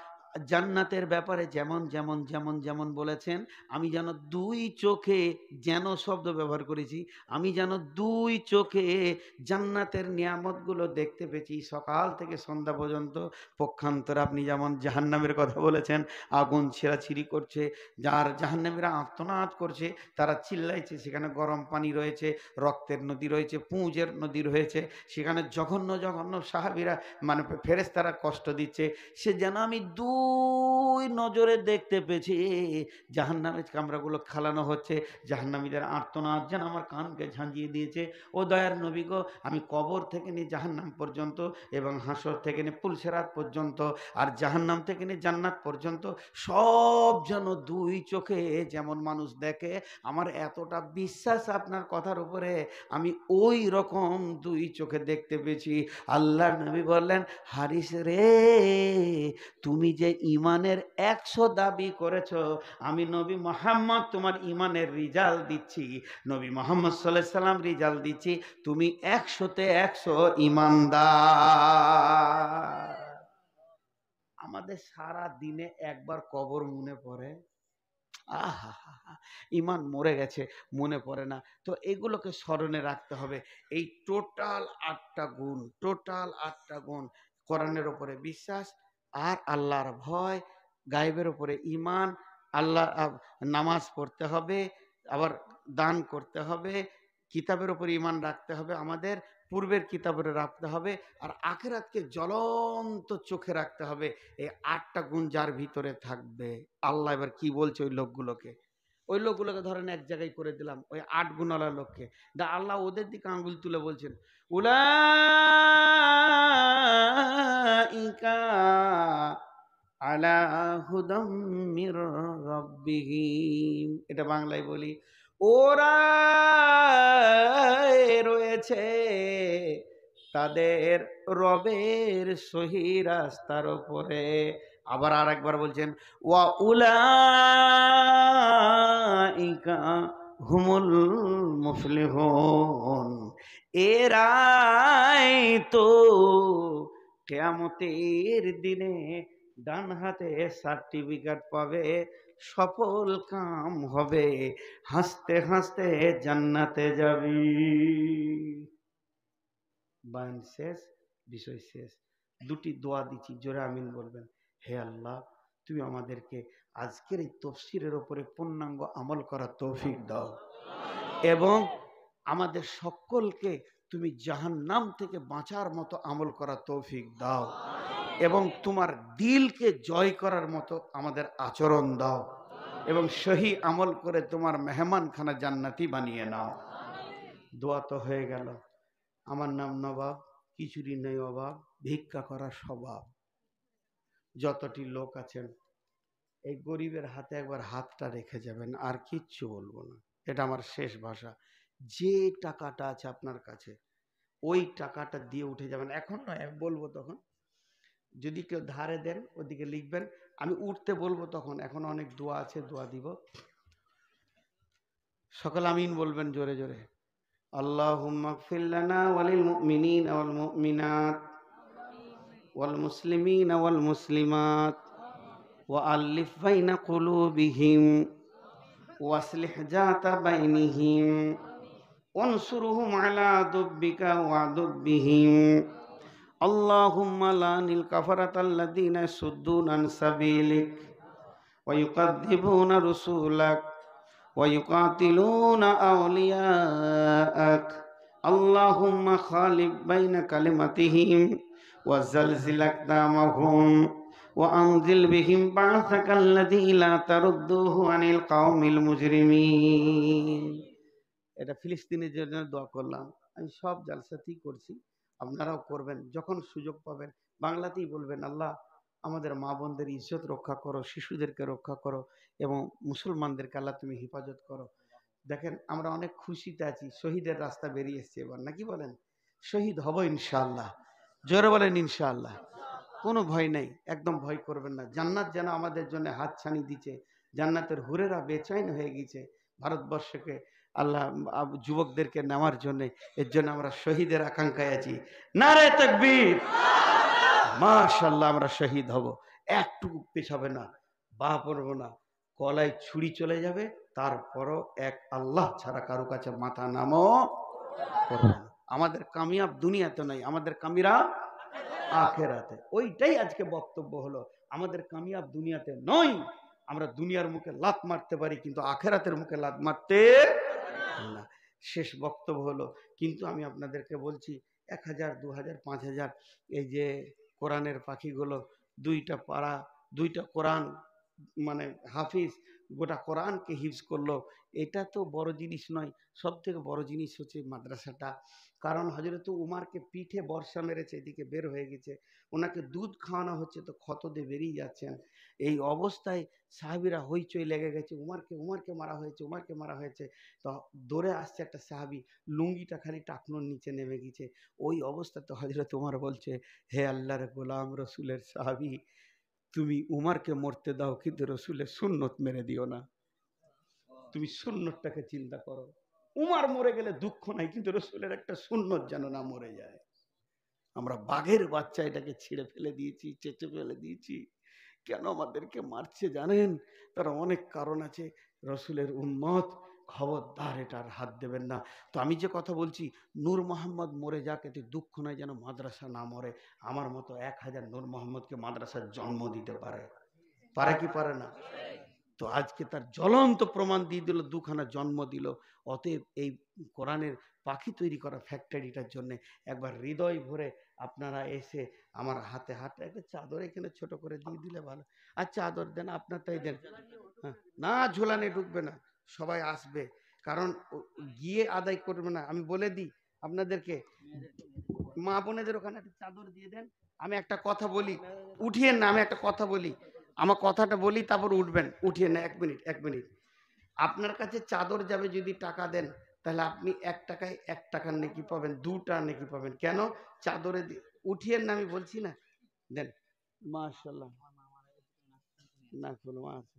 জান্নাতের ব্যাপারে যেমন যেমন যেমন যেমন বলেছেন, আমি যেন 2 চোখে, যেন শব্দ ব্যবহার করেছি, আমি যেন 2 চোখে জান্নাতের নিয়ামতগুলো দেখতে পেয়েছি সকাল থেকে সন্ধ্যা পর্যন্ত। পক্ষান্তরে আপনি যেমন জাহান্নামের কথা বলেছেন, আগুন ছেঁড়াছিঁড়ি করছে, যার জাহান্নামীরা আর্তনাদ করছে, তারা চিল্লাইছে, সেখানে গরম পানি রয়েছে, রক্তের নদী রয়েছে, পুঁজের নদী রয়েছে, সেখানে জঘন্য জঘন্য সাহাবীরা মানে ফেরেশতারা কষ্ট দিচ্ছে, সে যেন আমি 2 নজরে দেখতে পেয়েছি। জাহান্নামের কামরাগুলো খালানো হচ্ছে, জাহান্নামীদের আর্তনাদ যেন আমার কানকে ঝাঁঝিয়ে দিয়েছে। ও দয়ার নবী গো, আমি কবর থেকে নিয়ে জাহান্নাম পর্যন্ত, এবং হাসর থেকে নিয়ে পুলসেরাত পর্যন্ত, আর জাহান্নাম থেকে নিয়ে জান্নাত পর্যন্ত সব যেন 2 চোখে যেমন মানুষ দেখে, আমার এতটা বিশ্বাস আপনার কথার উপরে, আমি ওই রকম 2 চোখে দেখতে পেয়েছি। আল্লাহর নবী বললেন, হারিস রে, তুমি যে ইমানের 100 দাবি করেছো, আমি নবী মুহাম্মদ তোমার ইমানের রিজাল্ট দিচ্ছি, নবী মুহাম্মদ সাল্লাল্লাহু আলাইহি সাল্লাম রিজাল্ট দিচ্ছি, তুমি 100-তে 100 ইমানদার। আমাদের সারা দিনে একবার কবর মনে পড়ে? আহা, ইমান মরে গেছে, মনে পড়ে না। তো এগুলোকে স্মরণে রাখতে হবে। এই টোটাল 8টা গুণ, টোটাল 8টা গুণ, কোরআনের উপরে বিশ্বাস, আর আল্লাহর ভয়, গায়েবের উপরে ঈমান, আল্লাহ নামাজ পড়তে হবে, আবার দান করতে হবে, কিতাবের উপর ঈমান রাখতে হবে, আমাদের পূর্বের কিতাবের রাখতে হবে, আর আখিরাতকে জ্বলন্ত চোখে রাখতে হবে। এই 8টা গুণ যার ভিতরে থাকবে, আল্লাহ এবার কি বলছে ওই লোকগুলোকে? ওই লোকগুলোকে ধরেন এক জায়গায় করে দিলাম, ওই 8 গুণওয়ালা লোককে, দা আল্লাহ ওদের দিকে আঙ্গুল তুলে বলছেন, আলা হুদাম মির রাব্বিহিম। এটা বাংলায় বলি, ওরা রয়েছে তাদের রবের সহি রাস্তার উপরে। আবার আর একবার বলছেন, ওয়া উলাইকা হুমুল মুফলিহুন, এরাই তো কিয়ামতের দিনে ডান হাতে সার্টিফিকেট পাবে, সফল কাম হবে, হাসতে হাসতে জান্নাতে যাবি। বায়ান শেষ, বিষয় শেষ। দুটি দোয়া দিচ্ছি, জোরে আমিন বলবেন। হে আল্লাহ, তুমি আমাদেরকে আজকের এই তফসিরের উপরে পূর্ণাঙ্গ আমল করার তৌফিক দাও, এবং আমাদের সকলকে তুমি জাহান্নাম থেকে বাঁচার মতো আমল করার তৌফিক দাও, এবং তোমার দিলকে জয় করার মতো আমাদের আচরণ দাও, এবং সহি আমল করে তোমার মেহমানখানা জান্নাতি বানিয়ে নাও। দোয়া তো হয়ে গেল। আমার নাম নবাব, কিছুরই নেই অভাব, ভিক্ষা করার স্বভাব। যতটি লোক আছেন, এই গরিবের হাতে একবার হাতটা রেখে যাবেন, আর কিচ্ছু বলবো না, এটা আমার শেষ ভাষা। যে টাকাটা আছে আপনার কাছে, ওই টাকাটা দিয়ে উঠে যাবেন। এখন নয়, আমি বলবো তখন। যদি কেউ ধারে দেন, ওদিকে লিখবেন, আমি উঠতে বলবো তখন। এখন অনেক দোয়া আছে, দোয়া দিব। সকল আমিন বলবেন জোরে জোরে। আল্লাহুম্মা গফির লানা ওয়ালিল মুমিনিনা ওয়াল মুমিনাত ওয়াল মুসলিমিনা ওয়াল মুসলিমাত ওয়া আল্লিফ বাইনা কুলুবিহিম ওয়াসলিহ যাতা বাইনিহিম ওয়ানসুরহুম আলা দুব্বিকা ওয়া দুব্বিহিম। আল্লাহুম্মা লানিল কাফারাতাল্লাযীনা ইয়াসুদ্দুনা আন সাবিলিক ওয়া ইউকাযযিবুনা রুসুলাক ওয়া ইউকাতিলুনা আউলিয়াআক। আল্লাহুম্মা খালিফ বাইনা কালিমাতিহিম ওয়া জালজিল আকদামাহুম ওয়া আনজিল বিহিম বা'সাকাল্লাযী লা তারুদ্দুহু আনিল কওমিল মুজরিমিন। এটা ফিলিস্তিনের জন্য দোয়া করলাম। আমি সব জালসাতেই করছি, আপনারাও করবেন। যখন সুযোগ পাবেন বাংলাতেই বলবেন, আল্লাহ আমাদের মা বোনদের ইজ্জত রক্ষা করো, শিশুদেরকে রক্ষা করো, এবং মুসলমানদেরকে আল্লাহ তুমি হেফাজত করো। দেখেন, আমরা অনেক খুশিতে আছি, শহীদের রাস্তা বেরিয়ে এসছে এবার, নাকি বলেন? শহীদ হব ইনশাআল্লাহ, জোরে বলেন ইনশাআল্লাহ। কোনো ভয় নেই, একদম ভয় করবেন না। জান্নাত যেন আমাদের জন্য হাত ছানি দিচ্ছে, জান্নাতের হুরেরা বেচৈন হয়ে গেছে ভারতবর্ষকে আল্লাহ যুবকদেরকে নেওয়ার জন্য। এর জন্য আমরা শহীদের আকাঙ্ক্ষায় আছি। নারে তাকবীর, মাশাআল্লাহ, আমরা শহীদ হব, একটুকু পেছাবে না, বা পড়বো না, গলায় ছুরি চলে যাবে, তারপরও এক আল্লাহ ছাড়া কারো কাছে মাথা নামো করবে না। আমাদের কামিয়াব দুনিয়াতে নয়, আমাদের কামিয়াব আখেরাতে। ওইটাই আজকে বক্তব্য হলো, আমাদের কামিয়াব দুনিয়াতে নয়। আমরা দুনিয়ার মুখে লাত মারতে পারি, কিন্তু আখেরাতের মুখে লাত মারতে না। শেষ বক্তব্য হলো, কিন্তু আমি আপনাদেরকে বলছি, 1000, 2000, 5000 এই যে কোরআনের পাখিগুলো, দুইটা পারা, দুইটা কোরআন, মানে হাফিজ গোটা কোরআনকে হিফজ করলো, এটা তো বড় জিনিস নয়। সব থেকে বড় জিনিস হচ্ছে মাদ্রাসাটা। কারণ হযরত উমারকে পিঠে বর্ষা মেরেছে, এদিকে বের হয়ে গেছে, ওনাকে দুধ খাওয়ানো হচ্ছে তো ক্ষত দিয়ে বেরিয়ে যাচ্ছেন। এই অবস্থায় সাহাবীরা হইচই লেগে গেছে, উমারকে উমারকে মারা হয়েছে, উমারকে মারা হয়েছে। তো দৌড়ে আসছে একটা সাহাবী, লুঙ্গিটা খালি টাকনোর নিচে নেমে গেছে। ওই অবস্থাতে হযরত উমার বলছে, হে আল্লাহর গোলাম, রসুলের সাহাবী, তুমি উমারকে মরতে দাও, কিন্তু রসুলের সুন্নত মেরে দিও না। তুমি সুন্নতটাকে চিন্তা করো। উমার মরে গেলে দুঃখ নাই, কিন্তু রসুলের একটা সুন্নত যেন না মরে যায়। আমরা বাঘের বাচ্চা এটাকে ছিঁড়ে ফেলে দিয়েছি, চেঁচে ফেলে দিয়েছি। কেন আমাদেরকে মারছে জানেন? তার অনেক কারণ আছে। রসুলের উম্মত, খবরদার এটার হাত দেবেন না। তো আমি যে কথা বলছি, নূর মোহাম্মদ মরে যাক, এতে দুঃখ নয়, যেন মাদ্রাসা না মরে। আমার মতো 1000 নূর মোহাম্মদকে মাদ্রাসার জন্ম দিতে পারে, পারে কি পারে না? তো আজকে তার জ্বলন্ত প্রমাণ দিয়ে দিল, দুখানা জন্ম দিল। অতএব এই কোরআনের পাখি তৈরি করা ফ্যাক্টরিটার জন্য একবার হৃদয় ভরে আপনারা এসে আমার হাতে হাতে একটা চাদর এখানে ছোট করে দিয়ে দিলে ভালো। আর চাদর দেন, আপনারটাই দেন। হ্যাঁ, না ঝোলানে ঢুকবে না, সবাই আসবে, কারণ গিয়ে আদায় করবে না। আমি বলে দিই আপনাদেরকে, মা বোনেদের ওখানে একটা চাদর দিয়ে দেন। আমি একটা কথা বলি, উঠিয়েন না, আমি একটা কথা বলি। আমার কথাটা বলি তারপর উঠবেন, উঠিয়ে না, 1 মিনিট 1 মিনিট। আপনার কাছে চাদর যাবে, যদি টাকা দেন তাহলে আপনি 1 টাকায় 1 টাকার নেকি পাবেন, 2টা নেকি পাবেন। কেন? চাদরে উঠিয়েন না, আমি বলছি না, দেন। মাশাআল্লাহ, না কোনো আছে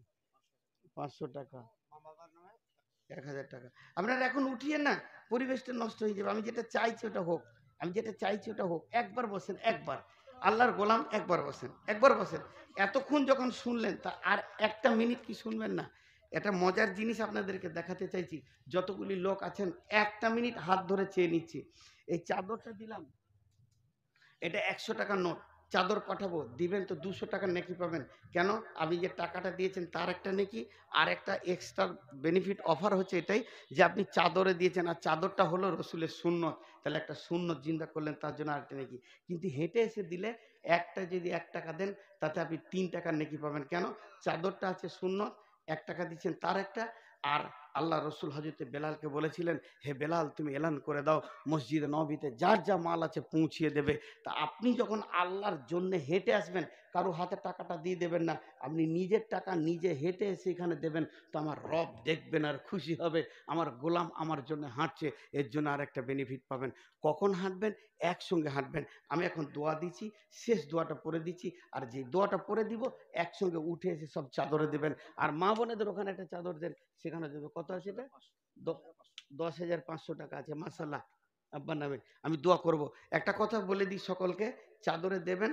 500 টাকা, 1000 টাকা। আপনারা এখন উঠিয়েন না, পরিবেশটা নষ্ট হয়ে যাবে। আমি যেটা চাইছি ওটা হোক, আমি যেটা চাইছি ওটা হোক। একবার বসেন, একবার, আল্লাহর গোলাম, একবার বসেন, একবার বসেন। এতক্ষণ যখন শুনলেন তা আর 1টা মিনিট কি শুনবেন না? একটা মজার জিনিস আপনাদেরকে দেখাতে চাইছি। যতগুলি লোক আছেন 1টা মিনিট হাত ধরে চেয়ে নিচ্ছি। এই চাদরটা দিলাম, এটা 100 টাকার নোট। চাদর পাঠাবো, দিবেন তো 200 টাকার নেকি পাবেন। কেন? আপনি যে টাকাটা দিয়েছেন তার একটা নেকি, আর একটা এক্সট্রা বেনিফিট অফার হচ্ছে এটাই যে আপনি চাদরে দিয়েছেন, আর চাদরটা হলো রসুলের সুন্নত, তাহলে একটা সুন্নত জিন্দা করলেন, তার জন্য আরেকটা নেকি। কিন্তু হেঁটে এসে দিলে একটা যদি 1 টাকা দেন তাতে আপনি 3 টাকার নেকি পাবেন। কেন? চাদরটা আছে সুন্নত, 1 টাকা দিচ্ছেন তার একটা। আর আল্লাহ রসুল হজরতে বেলালকে বলেছিলেন, হে বেলাল তুমি এলান করে দাও মসজিদে নবীতে যার যা মাল আছে পৌঁছিয়ে দেবে। তা আপনি যখন আল্লাহর জন্য হেঁটে আসবেন, কারো হাতে টাকাটা দিয়ে দেবেন না, আপনি নিজের টাকা নিজে হেঁটে এসে এখানে দেবেন, তো আমার রব দেখবেন আর খুশি হবে, আমার গোলাম আমার জন্য হাঁটছে, এর জন্য আর একটা বেনিফিট পাবেন। কখন হাঁটবেন? একসঙ্গে হাঁটবেন। আমি এখন দোয়া দিচ্ছি, শেষ দোয়াটা পড়ে দিচ্ছি, আর যে দোয়াটা পড়ে দিব একসঙ্গে উঠে এসে সব চাদরে দেবেন। আর মা বোনেদের ওখানে একটা চাদর দেন, সেখানে দেবে। কত আছে এটা? 10,500 টাকা আছে। মাশাআল্লাহ, আব্বার নামে আমি দোয়া করব। একটা কথা বলে দিই সকলকে, চাদরে দেবেন।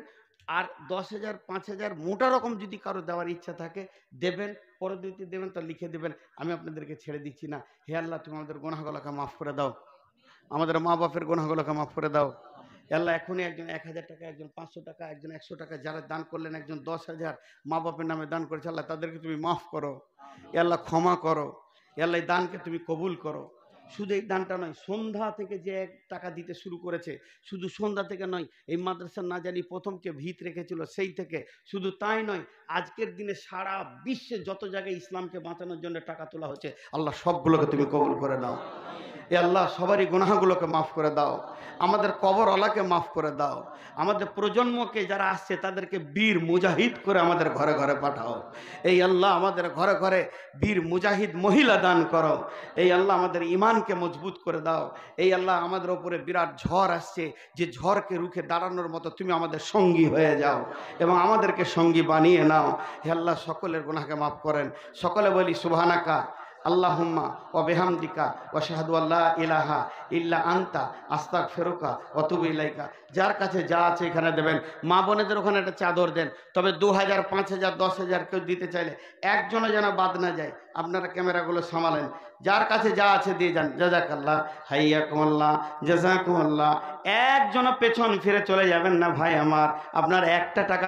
আর 10,000 5,000 মোটা রকম যদি কারো দেওয়ার ইচ্ছা থাকে দেবেন, পরবর্তী দেবেন তো লিখে দেবেন, আমি আপনাদেরকে ছেড়ে দিচ্ছি না। হে আল্লাহ, তুমি আমাদের গুনাহগুলোকে মাফ করে দাও, আমাদের মা বাপের গুনাহগুলোকে মাফ করে দাও। হে আল্লাহ, এখনই একজন 1,000 টাকা, একজন 500 টাকা, একজন 100 টাকা যারা দান করলেন, একজন 10,000 মা বাপের নামে দান করেছে, আল্লাহ তাদেরকে তুমি মাফ করো, হে আল্লাহ ক্ষমা করো, হে আল্লাহ এই দানকে তুমি কবুল করো। শুধু এই দানটা নয়, সন্ধ্যা থেকে যে 1 টাকা দিতে শুরু করেছে, শুধু সন্ধ্যা থেকে নয়, এই মাদ্রাসা না জানি প্রথমকে ভিত রেখেছিল সেই থেকে, শুধু তাই নয়, আজকের দিনে সারা বিশ্বে যত জায়গায় ইসলামকে বাঁচানোর জন্য টাকা তোলা হচ্ছে, আল্লাহ সবগুলোকে তুমি কবুল করে নাও। এ আল্লাহ সবারই গুনাহগুলোকে মাফ করে দাও, আমাদের কবরওয়ালাকে মাফ করে দাও, আমাদের প্রজন্মকে যারা আসছে তাদেরকে বীর মুজাহিদ করে আমাদের ঘরে ঘরে পাঠাও। এই আল্লাহ আমাদের ঘরে ঘরে বীর মুজাহিদ মহিলা দান করো। এই আল্লাহ আমাদের ইমানকে মজবুত করে দাও। এই আল্লাহ আমাদের ওপরে বিরাট ঝড় আসছে, যে ঝড়কে রুখে দাঁড়ানোর মতো তুমি আমাদের সঙ্গী হয়ে যাও এবং আমাদেরকে সঙ্গী বানিয়ে নাও। হে আল্লাহ সকলের গুনাহকে মাফ করেন। সকলে বলি সুবহানাকা আল্লাহুম্মা ওয়া বিহামদিকা ওয়া শাহাদু আল্লা ইলাহা ইল্লা আনতা আস্তাগফিরুকা ওয়া আতুবু ইলাইকা। যার কাছে যা আছে এখানে দেবেন। মা বোনেদের ওখানে একটা চাদর দেন, তবে 2,000 5,000 10,000 কেউ দিতে চাইলে একজনও যেন বাদ না যায়। আপনারা ক্যামেরাগুলো সামালেন, যার কাছে যা আছে দিয়ে যান। জাযাকাল্লাহ, হাইয়াকুমুল্লাহ, জাযাকুমুল্লাহ। একজনও পেছন ফিরে চলে যাবেন না ভাই আমার, আপনার 1টা টাকা